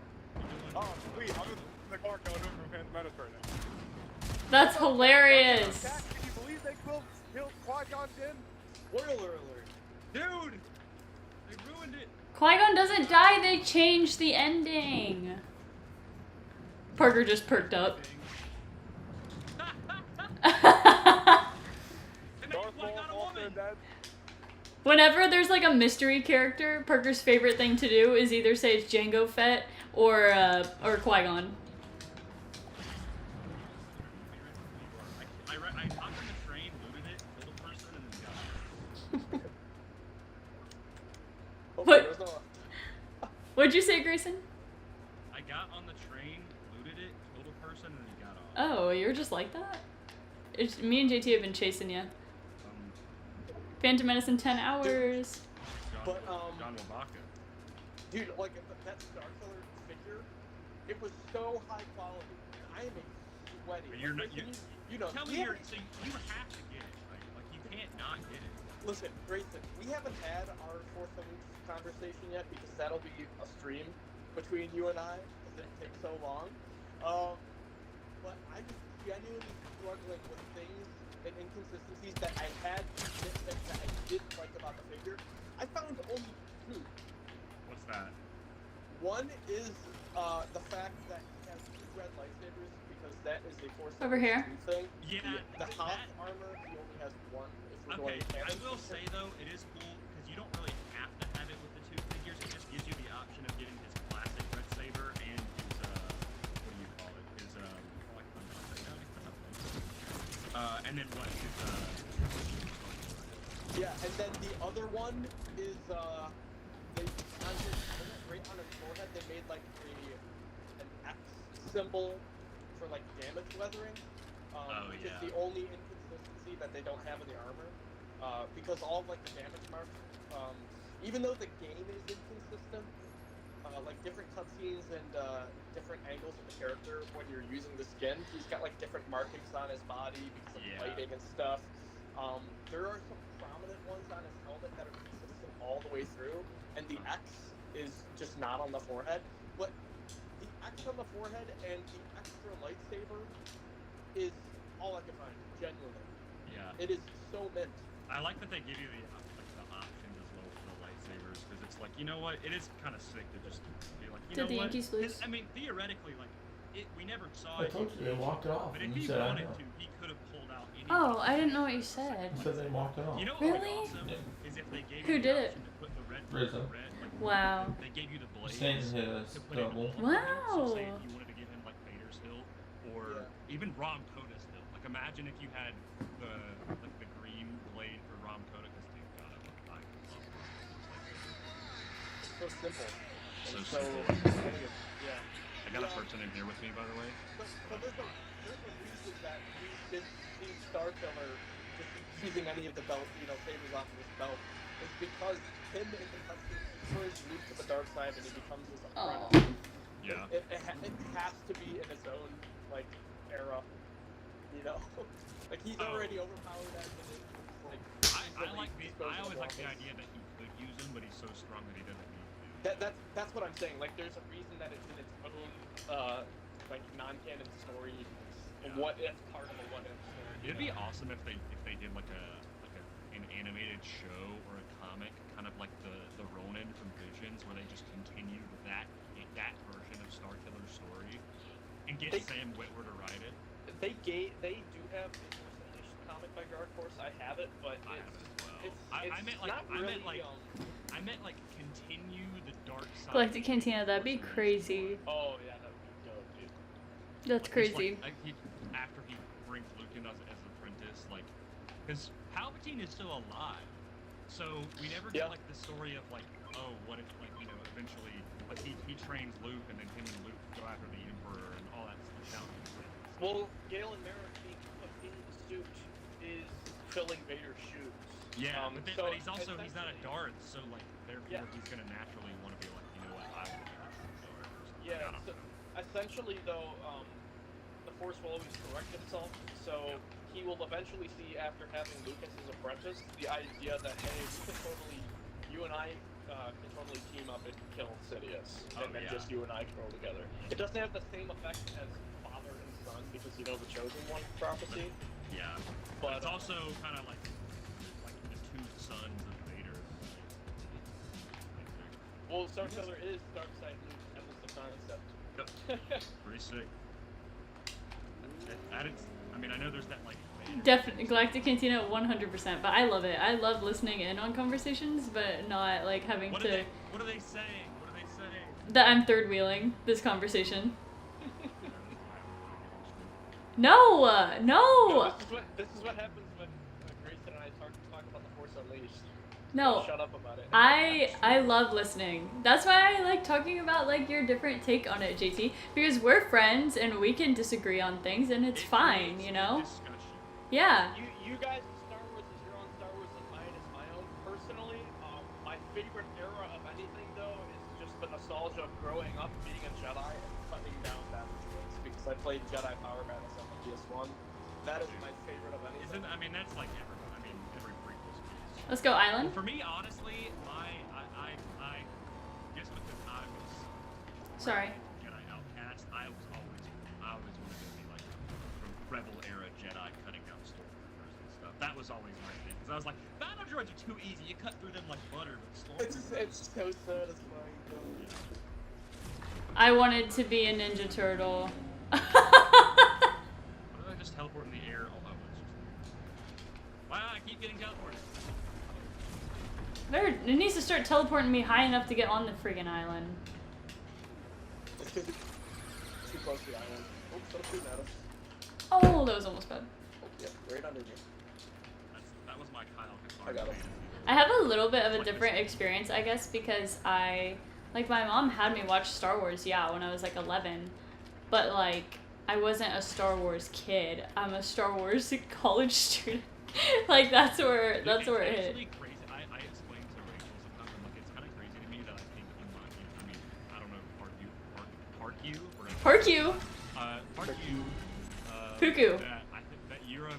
Oh, sweet. I'm in the car going over from Phantom Menace right now. That's hilarious. Jack, can you believe they killed Qui-Gon Jinn? Spoiler alert. Dude, they ruined it. Qui-Gon doesn't die, they changed the ending. Parker just perked up. Darth Maul also dead. Whenever there's like a mystery character, Parker's favorite thing to do is either say it's Jango Fett or Qui-Gon. I hopped on the train, looted it, killed a person, and then got it. Hopefully What? there's no- What'd you say, Grayson? I got on the train, looted it, killed a person, and then got off. Oh, you're just like that? Me and JT have been chasing you. Phantom Menace in 10 hours. But, John Wabaka. Dude, like that Star Killer figure, it was so high quality. I am a sweaty. But you're not. You know. Tell me we you're. haven't- So you have to get it, right? Like you can't not get it. Listen, Grayson, we haven't had our Force Unleashed conversation yet because that'll be a stream between you and I because it takes so long. But I'm genuinely struggling with things and inconsistencies that I had that I didn't like about the figure. I found only two. What's that? One is the fact that he has two red lightsabers because that is a Force Over here. Unleashed thing. Yeah. The Hoth armor, he only has one. If we're Okay, going I canon will system. say though, it is cool because you don't really have to have it with the two figures. It just gives you the option of getting his classic red saber and his what do you call it? His and then what? His Yeah, and then the other one is they on his right on his forehead they made like an X symbol for like damage weathering. Which is the only inconsistency that they don't have in the armor. Because all of like the damage marks, even though the game is inconsistent, like different cutscenes and different angles of the character when you're using the skin, he's got like different markings on his body because of lighting and stuff. There are some prominent ones on his helmet that are consistent all the way through, and the X is just not on the forehead. But the X on the forehead and the extra lightsaber is all I can find, genuinely. Yeah. It is so mint. I like that they give you the options as well for the lightsabers because it's like, you know what, it is kind of sick to just be like, you Did know the what? Yankees lose? I mean, theoretically, like, we never saw I it. told you they walked it off. But And if you he said, I wanted know. to, he could have pulled out any. Oh, I didn't know what you said. You said they walked it off. You know what would be Really? awesome Yeah. is if they gave Who you the did it? option to put the red Rizzo. red, like, Wow. they gave you the blades Satan hit us to put in double. all of them. So say Wow. if you wanted to give him like Vader's Hill or even Rom Koda's Hill. Like imagine if you had the green blade for Rom Koda because dude, God, I love Rom Koda. So simple. So And simple. elegant. Yeah. I got a person in here with me, by the way. But there's a reason that he's seen Star Killer just using any of the belt, sabers off of his belt. It's because him in the cutscene turns Luke to the dark side and he becomes his apprentice. Oh. Yeah. It has to be in its own era. You know, like he's Oh. already overpowered as it is. Like I like the. just goes I always like the bananas. idea that he could use him, but he's so strong that he doesn't need to. That's what I'm saying. Like, there's a reason that it's in its own like non-canon story. Yeah. What if part of a what if story? It'd be awesome if they did like an animated show or a comic, kind of like the Ronin from Visions, where they just continued that version of Starkiller's story and get Sam Witwer to write it. They do have a Force Unleashed comic by Dark Horse. I have it, but I have it as well. it's I meant like not really, I meant like continue the dark side. Galactic Cantina, that'd be crazy. Oh yeah, that would be dope, dude. That's crazy. After he brings Luke in as an apprentice, like, because Palpatine is still alive, so we never get like the story of like, oh, what if like eventually like he trains Luke and then him and Luke go after the Emperor and all that stuff. Well, Galen Merrick being put in the suit is filling Vader's shoes. Yeah, but he's also essentially- he's not a Darth, so like therefore he's gonna naturally want to be like, you know what, I want to be a Darth. Yeah, so essentially though, the Force will always correct itself, so he will eventually see, after having Luke as his apprentice, the idea that, hey, you and I can totally team up and kill Sidious, and then just you and I can roll together. It doesn't have the same effect as father and son, because you know the Chosen One prophecy. Yeah, but it's also kind of like the two sons of Vader. Well, Starkiller is Darkseid Luke, that was the concept. Pretty sick. I mean, I know there's that like. Definitely Galactic Cantina 100%, but I love it. I love listening in on conversations, but not like having What to. What are they saying? What are they saying? That I'm third wheeling this conversation. No, no. This is what happens when Grayson and I talk about the Force Unleashed. No. Shut up about it. I love listening. That's why I like talking about like your different take on it, JT, because we're friends and we can disagree on things and it's fine, you know? Discussion. Yeah. You guys' Star Wars is your own Star Wars and mine is my own. Personally, my favorite era of anything though is just the nostalgia of growing up, being a Jedi, and cutting down battle droids, because I played Jedi Power Battles on the PS1. That is my favorite of anything. I mean, that's like every prequel piece. Let's go, Island. For me, honestly, I guess because I was Sorry. Jedi outcast, I always wanted to be like a Rebel era Jedi cutting down stormtroopers and stuff. That was always my thing, because I was like, battle droids are too easy. You cut through them like butter, but stormtroopers. It's so satisfying. I wanted to be a Ninja Turtle. Why did I just teleport in the air? Oh, that was just. Why do I keep getting teleported? It needs to start teleporting me high enough to get on the friggin' island. It's because it's too close to the island. Oh, don't shoot at us. Oh, that was almost bad. Oh, yeah, right under me. That was my Kyle Katarn I got him. fantasy. I have a little bit of a different experience, I guess, because my mom had me watch Star Wars, when I was like 11, but like, I wasn't a Star Wars kid. I'm a Star Wars college student. Like, that's where it hit. Actually crazy. I explained to Rachel sometimes, I'm like, it's kind of crazy to me that I think I don't know, Park you? Puku. That I think that you're a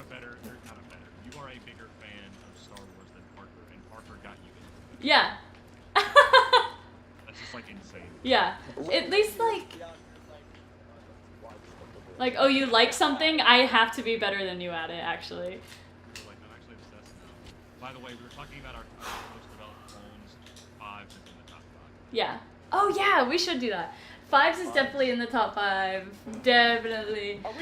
better, or not a better, you are a bigger fan of Star Wars than Parker, and Parker got you into it. Yeah. That's just like insane. Yeah. At least like, oh, you like something? I have to be better than you at it, actually. Like, I'm actually obsessed now. By the way, we were talking about our most developed phones. 5 is in the top 5. Yeah. Oh, yeah, we should do that. 5s is definitely in the top 5. Definitely. Hold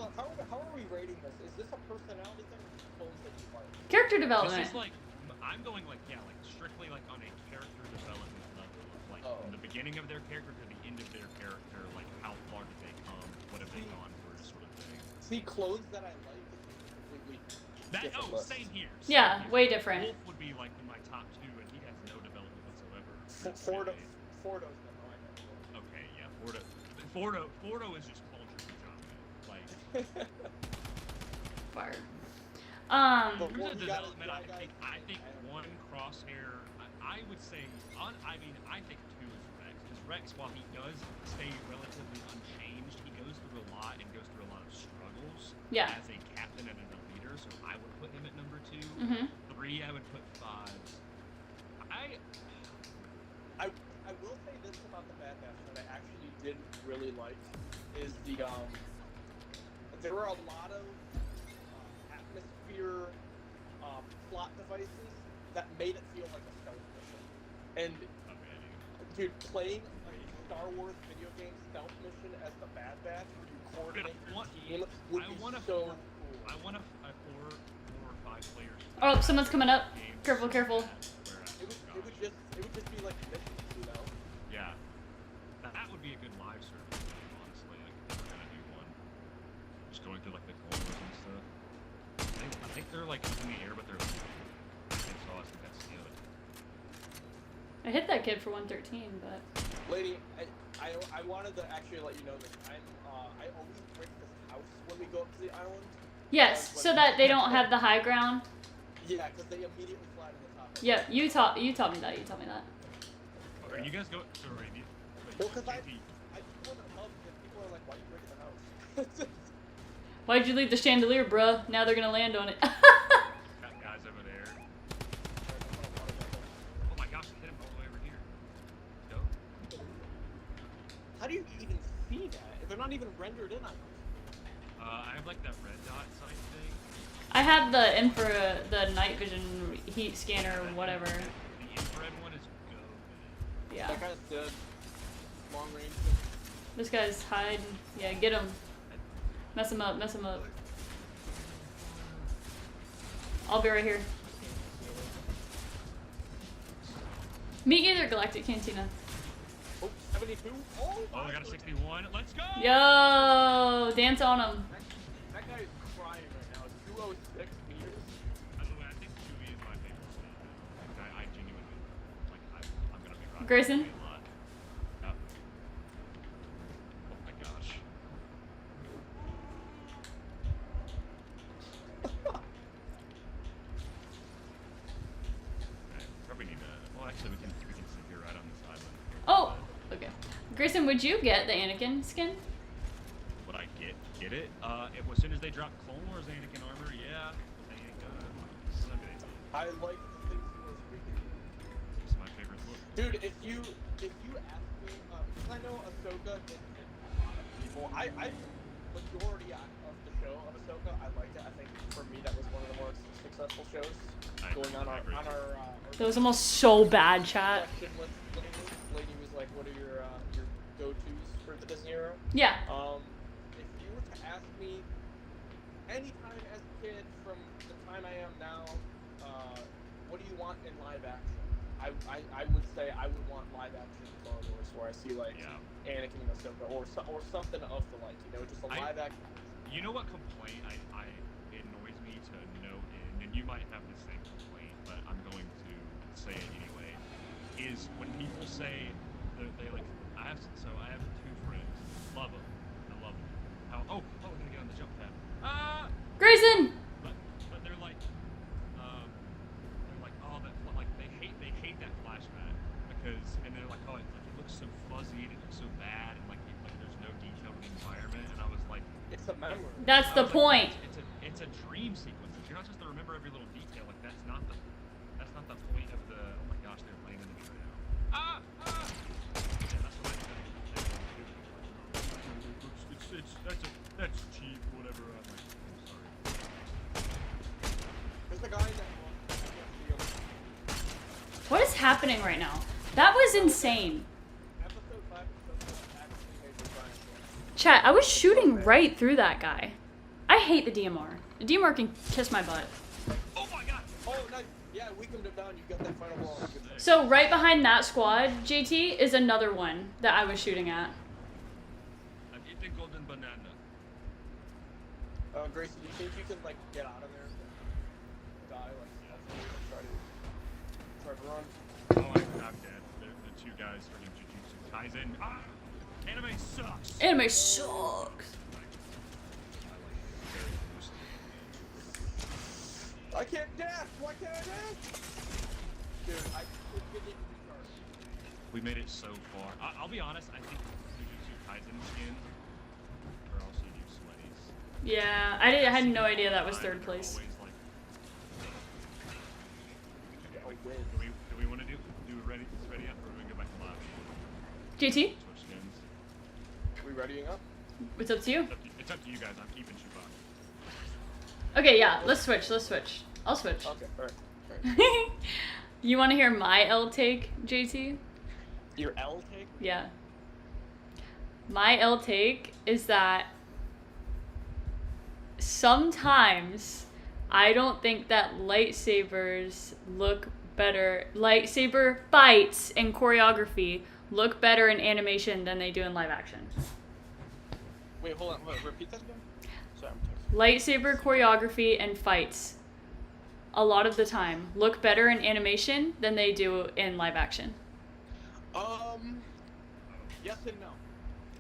on, how are we rating this? Is this a personality thing or just phones that you like? Character This development. is like, I'm going like, strictly like on a character development level. Like, from the beginning of their character to the end of their character, like, how far did they come? What have they gone through, sort of thing. See, clothes that I like is completely different list. Same here. Yeah, way different. Wolf would be like in my top 2, and he has no development whatsoever. Fordo's the one. Okay, yeah, Fordo is just culture for John. Like, Fire. But here's a you gotta- development I think one Crosshair, I would say, I think 2 is Rex. Because Rex, while he does stay relatively unchanged, he goes goes through a lot and goes through a lot of struggles. Yeah. As a captain and as a leader, so I would put him at number 2. Mm-hmm. 3, I would put 5. I will say this about the Bad Batch that I actually didn't really like is there were a lot of atmosphere plot devices that made it feel like a stealth mission. And dude, playing a Star Wars video game stealth mission as the Bad Batch where you coordinate your team would be so cool. I want a 4 or 5 players. Oh, someone's coming up. Careful, careful. It would just be like missions, you know? Yeah. That would be a good live service, honestly. Like, if we're gonna do one. Just going through, like, the corners and stuff. I think they're, like, in the air, but they're, like, they saw us, and that's good. I hit that kid for 113, but... Lady, I wanted to actually let you know that I always break this house when we go up to the island. Yes, so that they don't have the high ground. Yeah, because they immediately fly to the top. Yeah, you taught me that. You taught me that. Are you guys going? Sorry, Well, because I told them up, and people are like, "Why are you breaking the house?" Why'd you leave the chandelier, bruh? Now they're gonna land on it. got guys over there. Oh my gosh, I hit him all the way over here. Go. How do you even see that? If they're not even rendered in on it. I have like that red dot sight thing. I have the night vision heat scanner or whatever. The infrared one is good. Yeah. That guy's dead. Long range. This guy's hiding. Yeah, get him. Mess him up, mess him up. I'll be right here. Me either, Galactic Cantina. Oh, 72. Oh, I got a 61. Let's go! Yo, dance on him. That guy is crying right now. 206 meters. By the way, I think Chewie is my favorite state. Like, I genuinely, like, I'm gonna be rocking Grayson? Chewie a lot. Yep. Oh my gosh. Okay, probably need to, well actually we can sit here right on this island. Oh, okay. Grayson, would you get the Anakin skin? Would I get it? As soon as they drop Clone Wars Anakin armor, yeah. They ain't Sunday. I like the things he was speaking. It's my favorite book. Dude, if you ask me, because I know Ahsoka didn't hit a lot of people. I majority of the show of Ahsoka, I liked it. I think for me that was one of the more successful shows going on our That was almost so bad, chat. question list. Lady was like, "What are your go-tos for the Disney era?" Yeah. If you were to ask me, anytime as a kid from the time I am now, what do you want in live action? I would say I would want live action Star Wars where I see like Anakin and Ahsoka or something of the like, you know, just a live action. You know what complaint it annoys me to no end, and you might have the same complaint, but I'm going to say it anyway, is when people say they like, I have two friends, love them, I love them. We're gonna get on the jump pad. Grayson! But they're like, oh, that like they hate that flashback because, and they're like, oh, it looks so fuzzy and it looks so bad and like there's no detail in the environment, and I was like, It's a memory. That's the point. It's a dream sequence. You're not supposed to remember every little detail. Like that's not the point of the. Oh my gosh, they're landing in the trail. Yeah, that's what that's cheap. Whatever. I'm sorry. There's the guy that What is happening right now? That was insane. episode 5 actually made me cry. Chat, I was shooting right through that guy. I hate the DMR. The DMR can kiss my butt. Oh my god. Oh, nice. Yeah, weakened him down. You got that final ball. So right behind that squad, JT, is another one that I was shooting at. I'm eating golden banana. Gracie, do you think you can like get out of there and die like try to run? Oh, I'm dead. The two guys from Jujutsu Kaisen. Anime sucks. Anime sucks. I can't dash! Why can't I dash? Dude, I could get it recharged. We made it so far. I'll be honest, I think Jujutsu Kaisen skins Yeah, I had no idea that was third place. Always, like, A win. do we want to do ready up, or do we go back to live? JT, Switch skins. We readying up? it's up to you. It's up to you guys. I'm keeping Chewbacca. Okay, yeah, let's switch. I'll switch. Okay, alright. You want to hear my L take, JT? Your L take? Yeah. My L take is that sometimes I don't think that lightsabers look better. Lightsaber fights and choreography look better in animation than they do in live action. Wait, hold on. Repeat that again? Sorry, I'm Lightsaber choreography and fights a lot of the time look better in animation than they do in live action. Yes and no.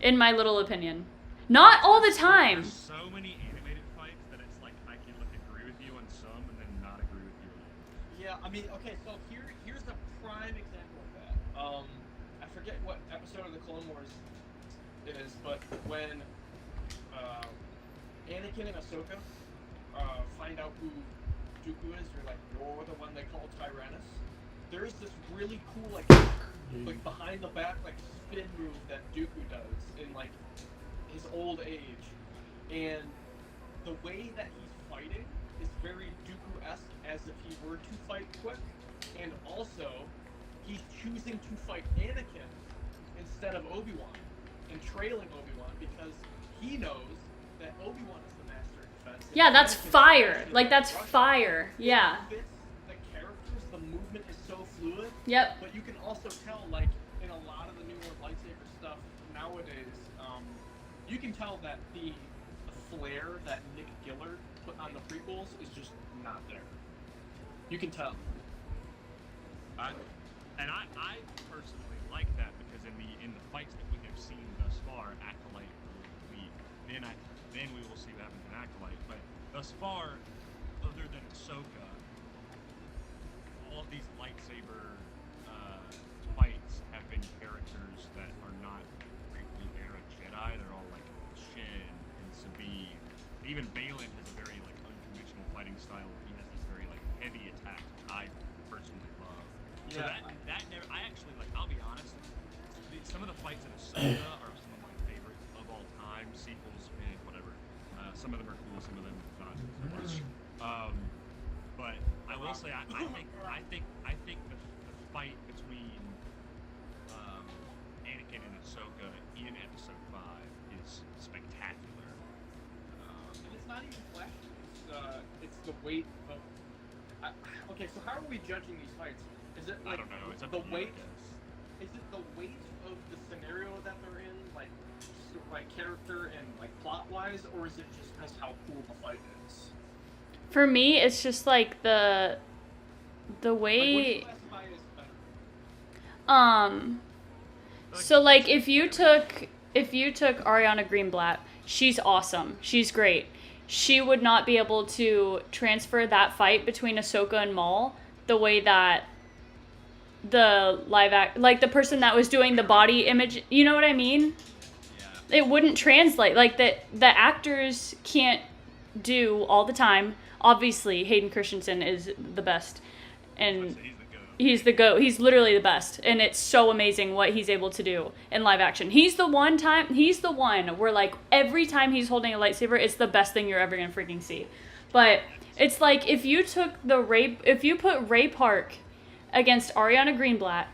In my little opinion. Not all the time. There's so many animated fights that it's like I can like agree with you on some and then not agree with you on others. Yeah, I mean, okay, so here's a prime example of that. I forget what episode of the Clone Wars it is, but when Anakin and Ahsoka find out who Dooku is, or like you're the one they call Tyrannus, there is this really cool like behind the back like spin move that Dooku does in like his old age, and the way that he's fighting is very Dooku-esque, as if he were to fight quick, and also he's choosing to fight Anakin instead of Obi-Wan and trailing Obi-Wan because he knows that Obi-Wan is the master of defense. Yeah, that's Anakin's fire. actually Like, that's Russian. fire. Yeah. It fits the characters, the movement is so fluid, Yep. but you can also tell, like, in a lot of the newer lightsaber stuff nowadays, you can tell that the flair that Nick Gillard put on the prequels is just not there. You can tell. I personally like that because in the fights that we have seen thus far, Acolyte then we will see what happens in Acolyte. But thus far, other than Ahsoka, all of these lightsaber fights have been characters that are not prequel era Jedi. They're all like Shin and Sabine. Even Balin has a very like unconventional fighting style. He has this very like heavy attack I personally love. So Yeah. that never, I actually like. I'll be honest. Some of the fights in Ahsoka are some of my favorites of all time. Sequels, whatever. Some of them are cool. Some of them not so much. But I will say, I think the fight between Anakin and Ahsoka in Episode 5 is spectacular. And it's not even flashy. It's the weight of. Okay, so how are we judging these fights? Is it like I don't know. It's up the to you, I weight? guess. Is it the weight of the scenario that they're in, like character and like plot wise, or is it just because how cool the fight is? For me, it's just like the Like, what do way. you classify as better? So like if you took Ariana Greenblatt, she's awesome. She's great. She would not be able to transfer that fight between Ahsoka and Maul the way that the like the person that was doing the body image, you know what I mean? Yeah. It wouldn't translate. Like the actors can't do all the time. Obviously, Hayden Christensen is the best, and he's the GOAT. He's literally the best, and it's so amazing what he's able to do in live action. He's the one where like every time he's holding a lightsaber, it's the best thing you're ever gonna freaking see. But it's like if you put Ray Park against Ariana Greenblatt,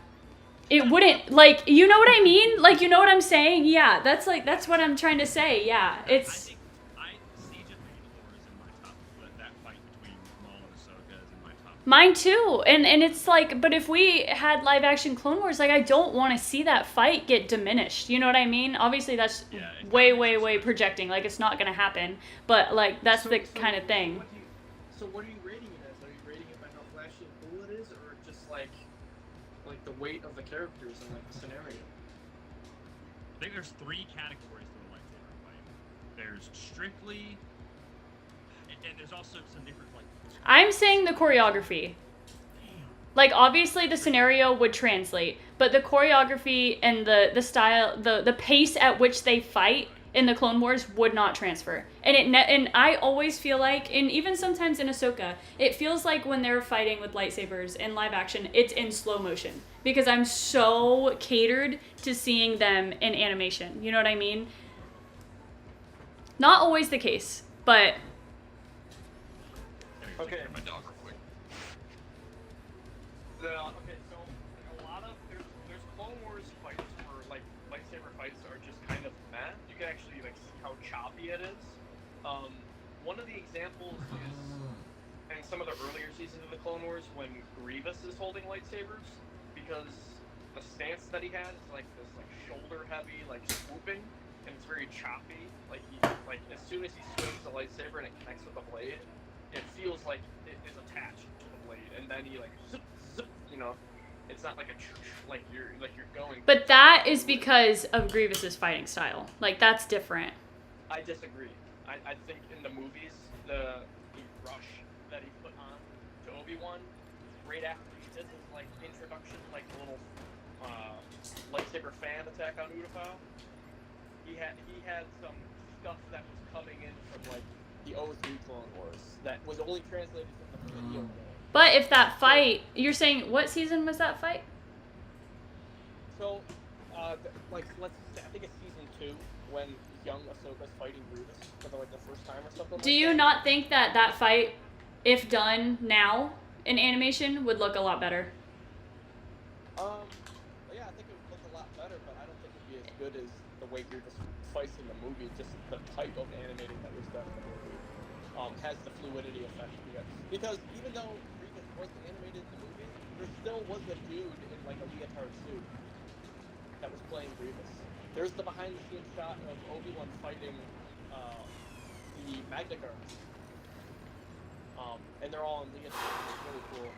it wouldn't, like, you know what I mean? Like, you know what I'm saying? Yeah, that's what I'm trying to say. Yeah, it's. Siege of Mandalore is in my top. That fight between Maul and Ahsoka is in my top. Mine too, and it's like, but if we had live action Clone Wars, like I don't want to see that fight get diminished. You know what I mean? Obviously, that's way projecting. Like it's not gonna happen, but like that's the kind of thing. What are you rating it as? Are you rating it by how flashy and cool it is, or just like the weight of the characters and like the scenario? I think there's 3 categories to the lightsaber fight. There's strictly, and there's also some different like. I'm saying the choreography. Like obviously the scenario would translate, but the choreography and the style, the pace at which they fight in the Clone Wars would not transfer. And and I always feel like, and even sometimes in Ahsoka, it feels like when they're fighting with lightsabers in live action, it's in slow motion. Because I'm so catered to seeing them in animation. You know what I mean? Not always the case, but... Okay. My dog real quick. Okay, so a lot of there's Clone Wars fights where like lightsaber fights are just kind of meh. You can actually like see how choppy it is. One of the examples is in some of the earlier seasons of the Clone Wars when Grievous is holding lightsabers, because the stance that he had is like this like shoulder heavy like swooping, and it's very choppy. Like as soon as he swings the lightsaber and it connects with the blade, it feels like it is attached to the blade, and then he like zip, zip, you know, it's not like like you're going. But that is because of Grievous's fighting style. Like, that's different. I disagree. I think in the movies, the rush that he put on to Obi-Wan right after he did his like introduction, like little lightsaber fan attack on Utapau, he had some stuff that was coming in from like The 03 Clone Wars that was only translated from the video game. But if that fight, you're saying, what season was that fight? So, like, I think it's season 2 when young Ahsoka's fighting Grievous for the first time or something. Do you not think that that fight, if done now in animation, would look a lot better? Yeah, I think it would look a lot better, but I don't think it'd be as good as the way Grievous fights in the movie. Just the type of animating that was done in the movie has the fluidity effect. Because even though Grievous wasn't animated in the movie, there still was a dude in like a leotard suit that was playing Grievous. There's the behind-the-scenes shot of Obi-Wan fighting the Magna Guards. And they're all in leotard. It's really cool.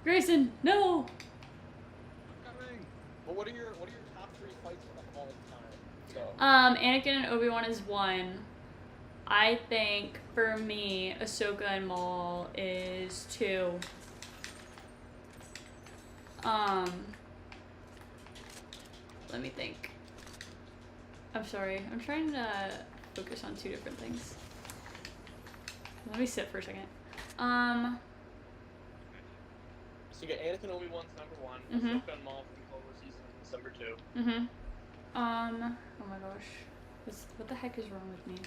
Grayson, no! But what are your top 3 fights of all time? So. Anakin and Obi-Wan is 1. I think, for me, Ahsoka and Maul is 2. Let me think. I'm sorry. I'm trying to focus on 2 different things. Let me sit for a second. So you get Anakin Obi-Wan's number 1, Mhm. Ahsoka and Maul from Clone Wars season is number 2. Oh my gosh. What the heck is wrong with me?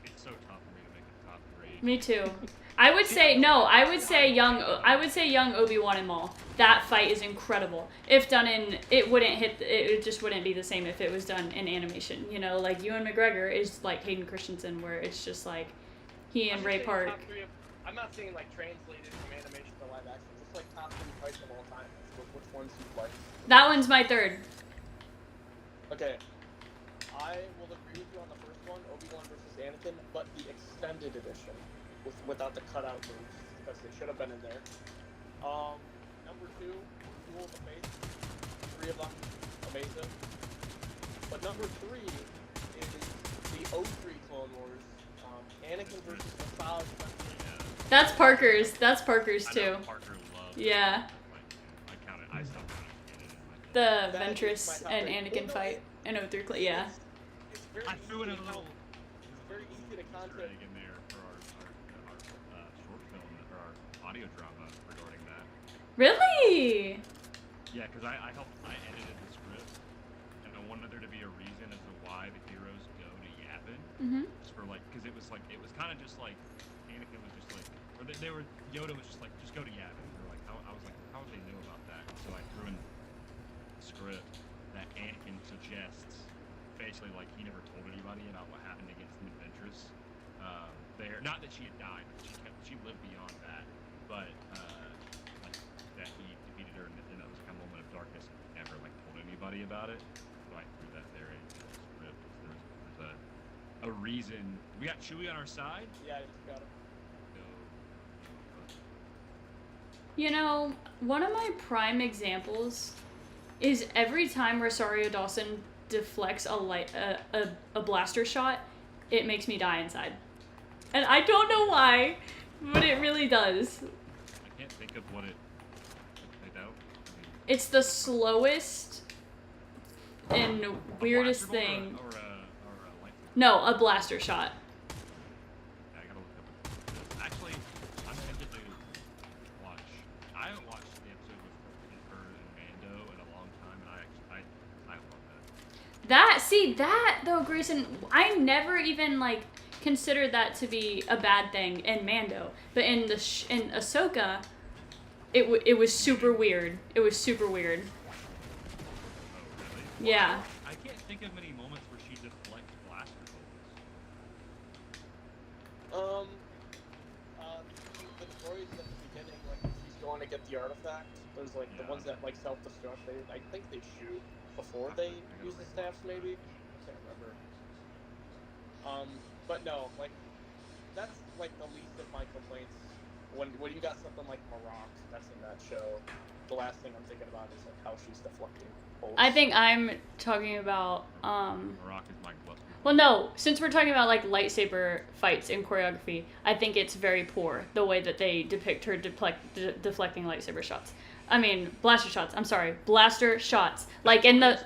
It's so tough for me to make a top 3. Me too. I would say young Obi-Wan and Maul. That fight is incredible. If done in, it just wouldn't be the same if it was done in animation. You know, like Ewan McGregor is like Hayden Christensen, where it's just like he and Ray Park. I'm not saying like translated from animation to live action. Just like top 3 fights of all time. Which ones you like? That one's my 3rd. Okay. I will agree with you on the first one, Obi-Wan versus Anakin, but the extended edition, without the cutout moves, because they should have been in there. Number 2, Duel of the Fates. 3 of them, amazing. But number 3 is the 03 Clone Wars, Anakin versus Massage. That's Parker's. That's Parker's I too. know Parker loves Yeah. I counted. I stopped counting it. The That is Ventress my top and 3. Anakin fight in 03. Yeah. It's very I threw in a easy to little. It's very easy to Easter concept. egg in there for our short film or our audio drama regarding that. Really? Yeah, because I edited the script, and I wanted there to be a reason as to why the heroes go to Yavin. Mhm. Just for like, because it was kind of just like Anakin was just like, or Yoda was just like, just go to Yavin. Or like, I was like, how would they know about that? So I threw in the script that Anakin suggests, basically like he never told anybody about what happened against the Ventress. There, not that she had died, she lived beyond that, but like that he defeated her and that was kind of a moment of darkness and never like told anybody about it. So I threw that there in the script. There's a reason. We got Chewie on our side. Yeah, I just got him. No. You know, one of my prime examples is every time Rosario Dawson deflects a blaster shot, it makes me die inside. And I don't know why, but it really does. I can't think of what it. I don't. It's the slowest and weirdest thing. Or a lightsaber? No, a blaster shot. Yeah, I gotta look up what actually, I'm tempted to watch. I haven't watched the episode with her and Mando in a long time, and I love that. That though, Grayson, I never even like considered that to be a bad thing in Mando, but in in Ahsoka, it was super weird. It was super weird. Oh, really? Yeah. I can't think of many moments where she deflects blaster bolts. The droids at the beginning, like if she's going to get the artifact, there's like the ones that like self-destruct. I think they shoot before they use the staffs, maybe. I can't remember. But no, like that's like the least of my complaints. When you got something like Marok that's in that show, the last thing I'm thinking about is like how she's deflecting bolts. I think I'm talking about Marok is my glove. well, no, since we're talking about like lightsaber fights and choreography, I think it's very poor the way that they depict her deflecting lightsaber shots. I mean, blaster shots. I'm sorry, blaster shots. Like in the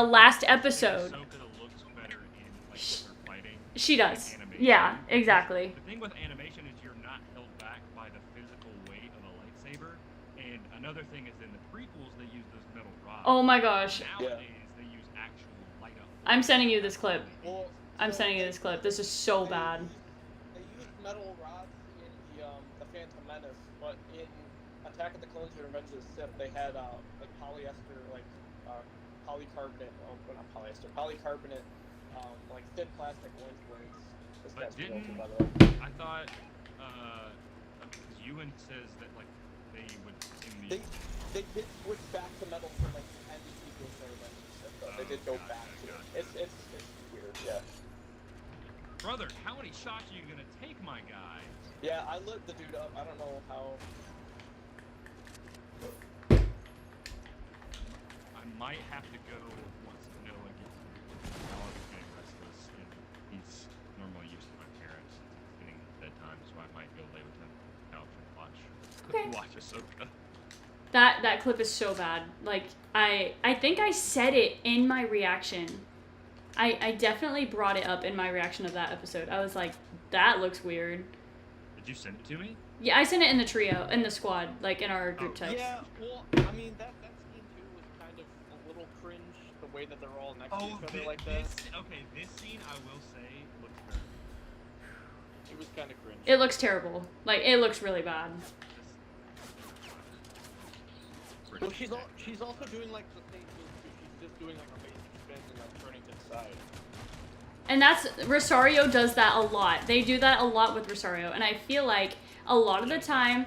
last episode. Ahsoka looks better in lightsaber fighting. She does. Animation. Yeah, exactly. The thing with animation is you're not held back by the physical weight of a lightsaber. And another thing is in the prequels they use those metal rods. Oh my gosh. Nowadays they use actual light up. I'm sending you this clip. Well, I'm so sending you this clip. This is so they bad. They used metal rods in the Phantom Menace, but in Attack of the Clones and Revenge of the Sith, they had like polyester, like polycarbonate. Oh, not polyester, polycarbonate, like thin plastic lens blades. This But guy's didn't- guilty, by the way. I thought because Ewan says that like they would in the They did switch back to metal for like the end sequence and Revenge of the Sith, though. They did go Gotcha, back to gotcha. it. It's weird, yeah. brother, how many shots are you gonna take, my guy? Yeah, I lit the dude up. I don't know how. I might have to go once Noah gets Noah is getting restless, and he's normally used to my parents. It's getting bedtime, so I might go lay with him on the couch and Okay. watch Ahsoka. That clip is so bad. Like I think I said it in my reaction. I definitely brought it up in my reaction of that episode. I was like, that looks weird. Did you send it to me? Yeah, I sent it in the trio, in the squad, like in our group text. Yeah, well, I mean that scene too was kind of a little cringe. The way that they're all next to each other like that. This scene I will say looks very. It was kind of cringe. It looks terrible. Like it looks really bad. Well, she's also doing like the same thing too. She's just doing like a basic spin and like turning to the side. And that's Rosario does that a lot. They do that a lot with Rosario, and I feel like a lot of the time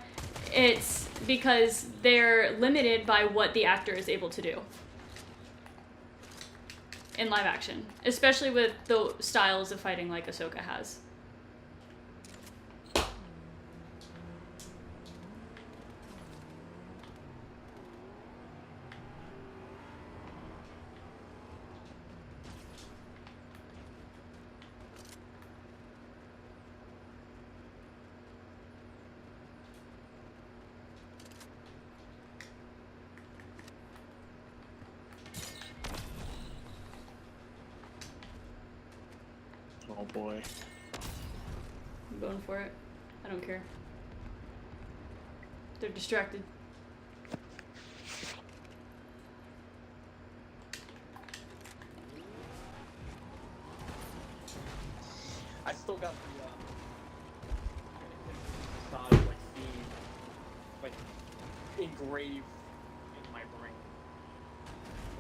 it's because they're limited by what the actor is able to do in live action, especially with the styles of fighting like Ahsoka has. Oh boy. I'm going for it. I don't care. They're distracted. I still got the Assad like theme like engraved in my brain.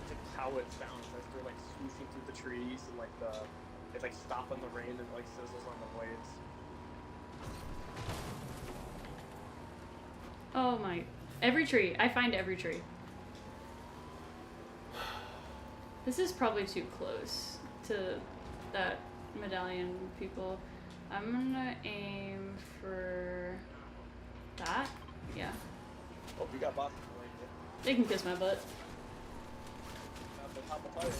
It's like how it sounds as they're like swooshing through the trees and like it's like stopping the rain and like sizzles on the blades. Oh my. Every tree. I find every tree. This is probably too close to that medallion people. I'm gonna aim for that. Yeah. Oh, you got Boston right They can kiss my butt. at the top of fire.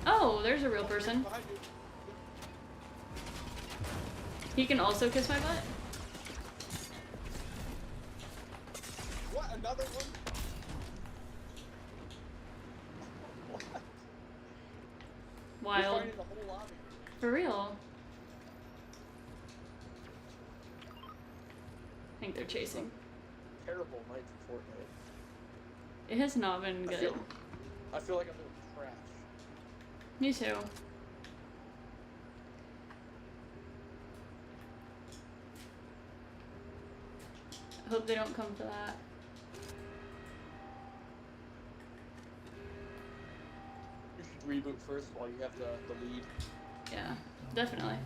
Oh, there's a real person. Behind you. He can also kiss my butt? What? Another one? Wild. fighting the whole lobby. For real. I think they're chasing. Terrible night for Fortnite. It has not been good. I feel like I'm doing trash. Me too. I hope they don't come for that. You should reboot first while you have the lead. Yeah, definitely.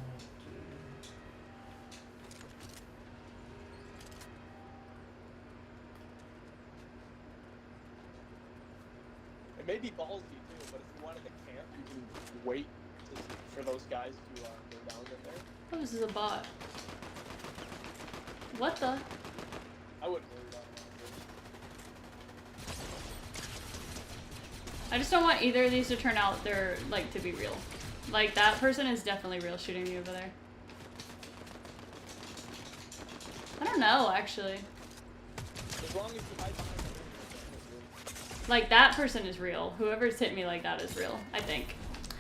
It may be ballsy too, but if you wanted to camp, you can wait for those guys to go down in there. Oh, this is a bot. What the? I wouldn't worry about it. I just don't want either of these to turn out they're like to be real. Like that person is definitely real shooting me over there. I don't know actually. As long as you hide behind the window. Like that person is real. Whoever's hit me like that is real. I think.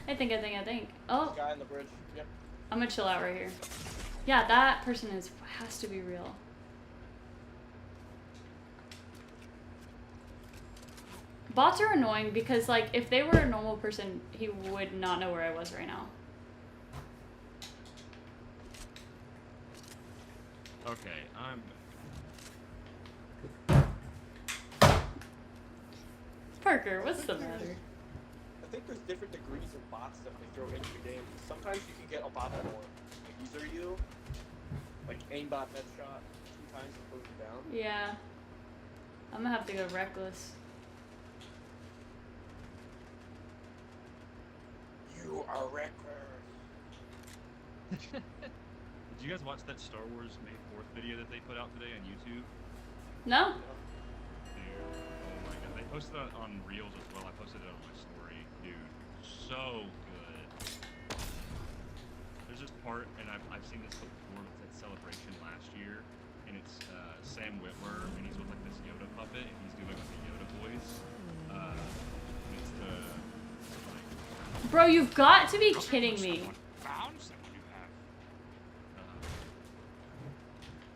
I think. Oh, Guy on the bridge. Yep. I'm gonna chill out right here. Yeah, that person has to be real. Bots are annoying because, like, if they were a normal person, he would not know where I was right now. Okay, Parker, what's the matter? I think there's different degrees of bots that they throw into the game. Sometimes you can get a bot that will laser you, like aimbot headshot 2 times and put you down. Yeah. I'm gonna have to go reckless. You are reckless. Did you guys watch that Star Wars May 4th video that they put out today on YouTube? No? Dude, oh my god. They posted it on Reels as well. I posted it on my story. Dude, so good. There's this part, and I've seen this before, it's at Celebration last year, and it's Sam Witwer, and he's with like this Yoda puppet, and he's doing like a Yoda voice. And it's the, like... Bro, you've got to be kidding me. Found someone you have.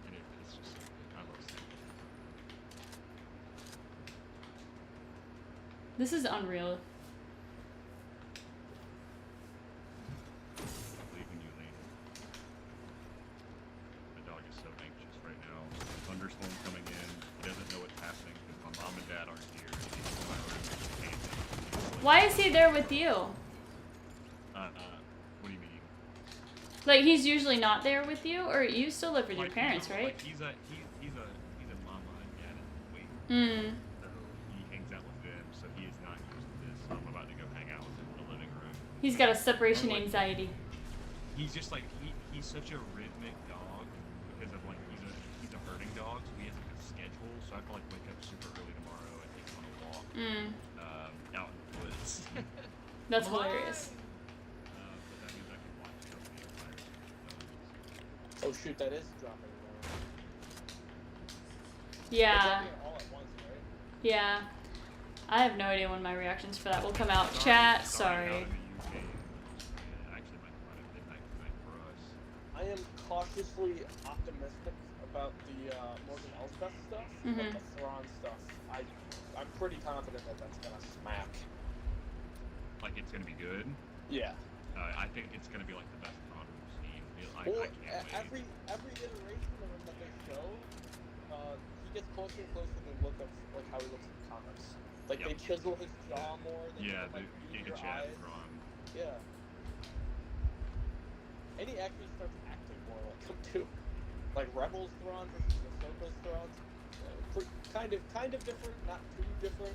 And it's just so good. I love Sam. This is unreal. I'm leaving you, Lee. My dog is so anxious right now. Thunderstorm coming in. He doesn't know what's happening because my mom and dad aren't here. He's in my room. He's Why is he there with you? what do you mean? Like, he's usually not there with you? Or you still live with your Like, parents, right? Like he's a mama and dad wait. Mm. So he hangs out with them. So he is not used to this. So I'm about to go hang out with him in the living room. He's got a separation Like, anxiety. He's just like he's such a rhythmic dog because of like he's a herding dog, so he has like a schedule. So I have to like wake up super early tomorrow and take him on a walk out in the woods. That's hilarious. But that means I can watch stuff the entire time. Oh shoot, that is dropping. Yeah. It's dropping all at once, right? Yeah. I have no idea when my reactions for that will come out. Chat, sorry. Out in the UK, it actually might come out at midnight tonight for us. I am cautiously optimistic about the Morgan Elsbeth stuff, but the Thrawn stuff, I'm pretty confident that that's gonna smack. Like it's gonna be good. Yeah. I think it's gonna be like the best Thrawn we've seen. I Well, can't wait. every iteration of him that they show, he gets closer and closer to the look of like how he looks in the comics. Like they chisel his jaw more. They Yeah, put, like, the beaver Giga Chad eyes. Thrawn. Yeah. And he actually starts acting more like him too. Like Rebels Thrawn versus Ahsoka's Thrawn. Kind of different, not too different.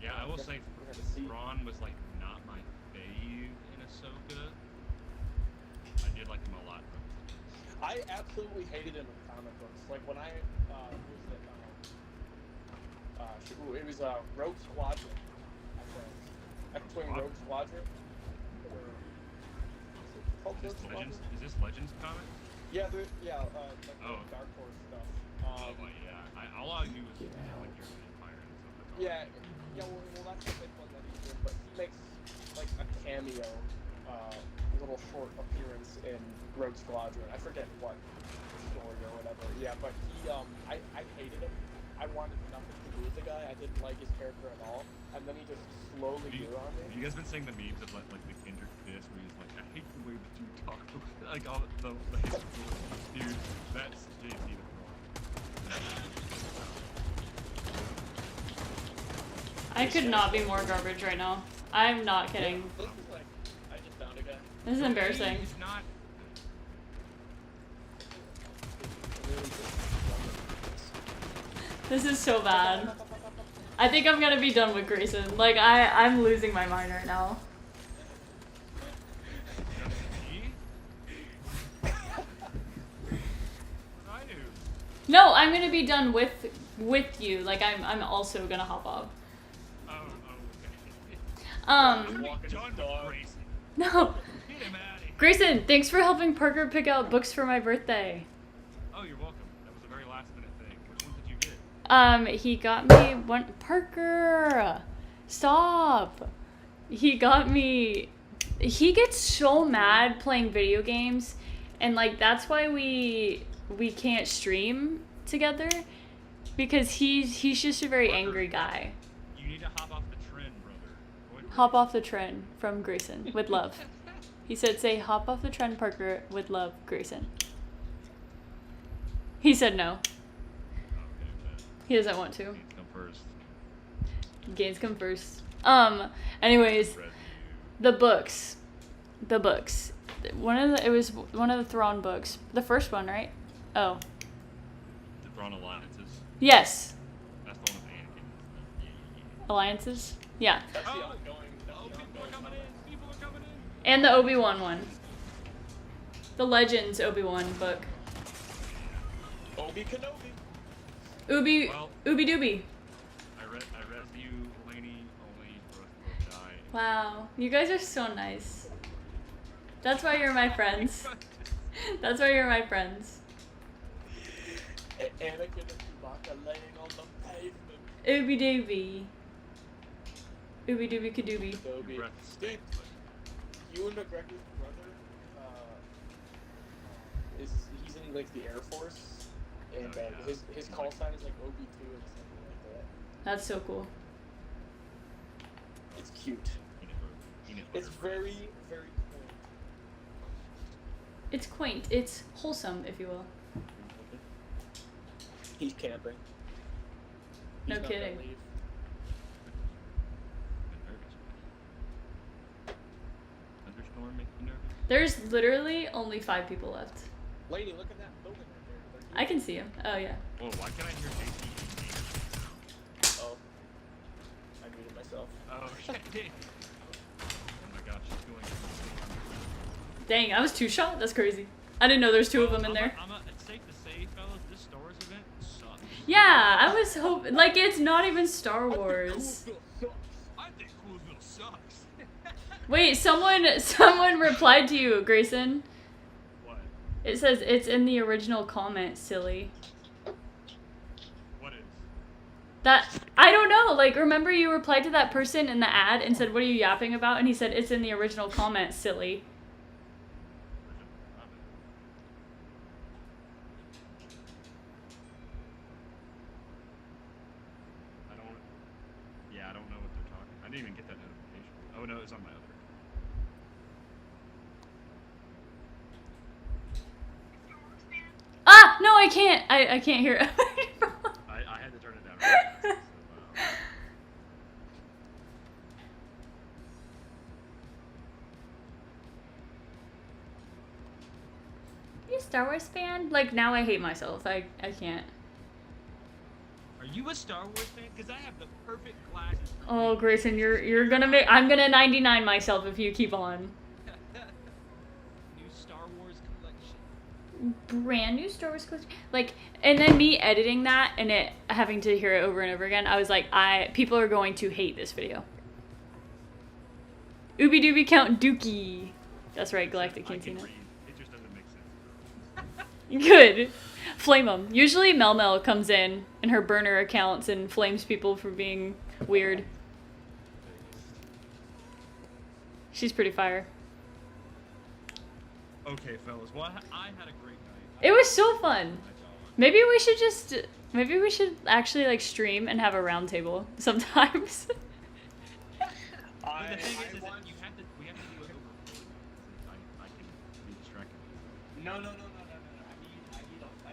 Yeah, I will say We're gonna see. Thrawn was like not my fave in Ahsoka. I did like him a lot. I absolutely hated him in comic books. Like when I it was Rogue Squadron. X-Wing Rogue Squadron. Or, is it called Is Rogue Squadron? this Legends comic? Yeah, like Oh. Dark Horse stuff. Oh, well, yeah. All I knew was like your Empire and stuff. That's all I Yeah, knew. well, that's the big one that he's in, but he makes like a cameo cameo, little short appearance in Rogue Squadron. I forget what story or whatever. Yeah, but he, I hated him. I wanted nothing to do with the guy. I didn't like his character at all. And then he just slowly grew on me. You guys been seeing the memes of like the Kendrick diss where he's like, I hate the way that you talk. Like all the dude, that's JC the fraud. I could not be more garbage right now. I'm not kidding. This is like, I just found a guy. This is embarrassing. He's not. This is so bad. I think I'm gonna be done with Grayson. Like, I'm losing my mind right now. No, I'm gonna be done with you. Like, I'm also gonna hop off. Oh, okay. Um, no. Grayson, thanks for helping Parker pick out books for my birthday. Oh, you're welcome. That was a very last minute thing. Which one did you get? He got me one. Parker, stop. He got me. He gets so mad playing video games, and like that's why we can't stream together, because he's just a very angry guy. You need to hop off the trend, brother. Hop off the trend from Grayson with love. He said, say hop off the trend, Parker, with love, Grayson. He said no. Okay, but He doesn't want to. needs to come first. Gains come first. Anyways, the books. It was one of the Thrawn books. The first one, right? Oh. The Thrawn Alliances. Yes. That's the one with Anakin. Yeah. Alliances? Yeah. That's the Oh. ongoing. That's Oh, the people are ongoing coming in. People are coming in. And the Obi-Wan one. The Legends Obi-Wan book. Obi Kenobi. Well- Ubi Doobie. I read you, Lainey, only for us to both die. Wow. You guys are so nice. That's why you're my friends. That's why you're my friends. Anakin and Chewbacca laying on the pavement. Ubi Doobie. Ubi Doobie Kadooby. Kenobi. Your breath Dude, stinks, but Ewan McGregor's brother he's in like the Air Force, and Oh, yeah. his call sign is like OB2 or something like that. That's so cool. It's cute. peanut It's butter. very, very quaint. It's quaint. It's wholesome, if you will. He's camping. No He's not gonna kidding. leave. Thunderstorm make you nervous? There's literally only 5 people left. Lady, look at that building right there. I can see him. Oh, yeah. Whoa, why can't I hear JT? Oh. I muted myself. Oh, shit. Oh my gosh, she's going. Dang, I was 2-shot? That's crazy. I didn't know there's 2 of them in there. It's safe to say, fellas, this Star Wars event sucks. Yeah, I was hoping. Like, it's not even Star Wars. I think Coolsville sucks. Wait, someone replied to you, Grayson. What? It says it's in the original comment, silly. What is? That, I don't know. Like, remember you replied to that person in the ad and said, what are you yapping about? And he said, it's in the original comment, silly. I don't know what they're talking. I didn't even get that notification. Oh no, it's on my other. Ah, no, I can't. I can't hear it. I had to turn it down. Really fast, so, You a Star Wars fan? Like, now I hate myself. I can't. Are you a Star Wars fan? Because I have the perfect glasses. Oh, Grayson, you're gonna make. I'm gonna 99 myself if you keep on. New Star Wars collection. Brand new Star Wars collection. Like, and then me editing that and it having to hear it over and over again. I was like, people are going to hate this video. Ooby Dooby Count Dookie. That's right, Galactic I can Cantina. read. It just doesn't make sense. Good. Flame them. Usually Mel Mel comes in her burner accounts and flames people for being weird. She's pretty fire. Okay, fellas. Well, I had a great night. It was so fun. Maybe we should actually like stream and have a round table sometimes. But the thing is want- that we have to do it over Fortnite, since I can be distracted. No. I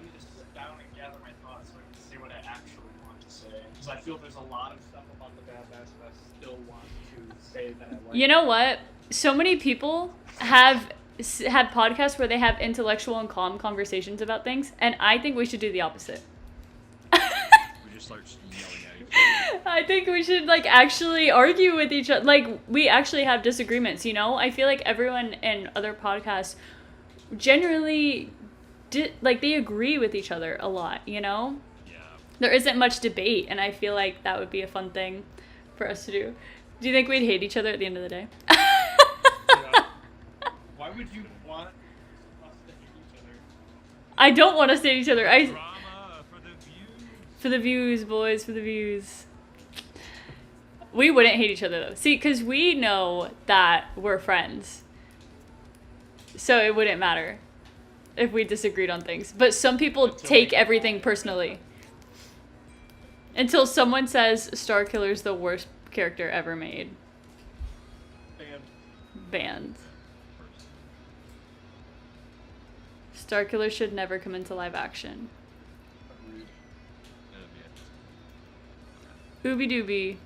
need to sit down and gather my thoughts so I can say what I actually want to say. Because I feel there's a lot of stuff about the Bad Batch that I still want to say that I like. You know what? So many people have had podcasts where they have intellectual and calm conversations about things, and I think we should do the opposite. We just start yelling at each other. I think we should like actually argue with each other. Like we actually have disagreements, you know? I feel like everyone in other podcasts generally they agree with each other a lot, you know? Yeah. There isn't much debate, and I feel like that would be a fun thing for us to do. Do you think we'd hate each other at the end of the day? Yeah. Why would you want us to hate each other? I don't want to hate each other. Drama for the views. For the views, boys, for the views. We wouldn't hate each other though. See, because we know that we're friends. So it wouldn't matter if we disagreed on things. But some people take everything personally. Until someone says Starkiller's the worst character ever made. Banned. Starkiller should never come into live action. Ooby dooby.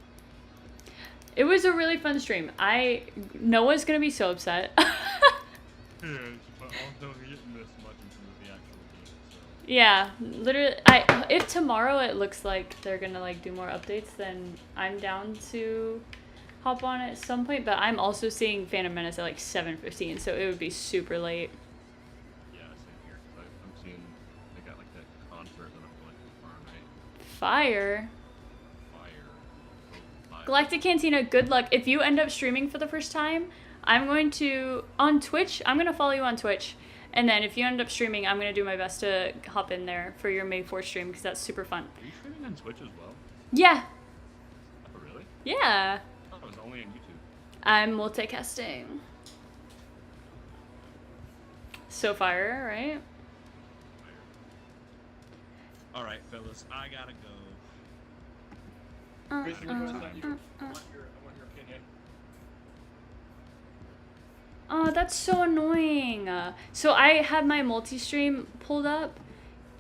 It was a really fun stream. Noah's gonna be so upset. But also he didn't miss much in terms of the actual game. So. Yeah, literally. If tomorrow it looks like they're gonna like do more updates, then I'm down to hop on at some point. But I'm also seeing Phantom Menace at like 7:15, so it would be super late. Yeah, same here. Cause I'm seeing they got like that concert that I'm going to tomorrow night. Fire. Fire. Galactic Cantina, good luck. If you end up streaming for the first time, I'm going to on Twitch. I'm gonna follow you on Twitch. And then if you end up streaming, I'm going to do my best to hop in there for your May 4th stream because that's super fun. Are you streaming on Twitch as well? Yeah. Oh, really? Yeah. I thought it was only on YouTube. I'm multicasting. So fire, right? Alright, fellas, I gotta go. Basically, what is that? I want your opinion. Oh, that's so annoying. So I had my multi-stream pulled up,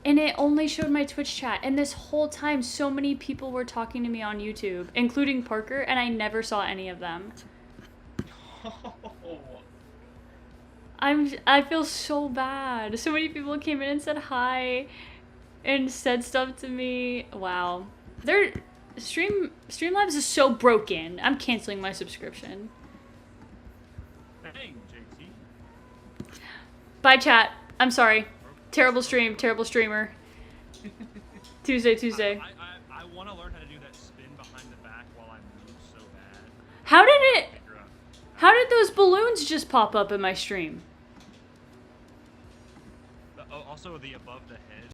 and it only showed my Twitch chat. And this whole time, so many people were talking to me on YouTube, including Parker, and I never saw any of them. I feel so bad. So many people came in and said hi, and said stuff to me. Wow, Streamlabs is so broken. I'm canceling my subscription. Dang, JT. Bye, chat. I'm sorry. Terrible stream. Terrible streamer. Tuesday. I want to learn how to do that spin behind the back while I move so bad. How did it? Figure out How did those balloons just pop up in my stream? also the above the head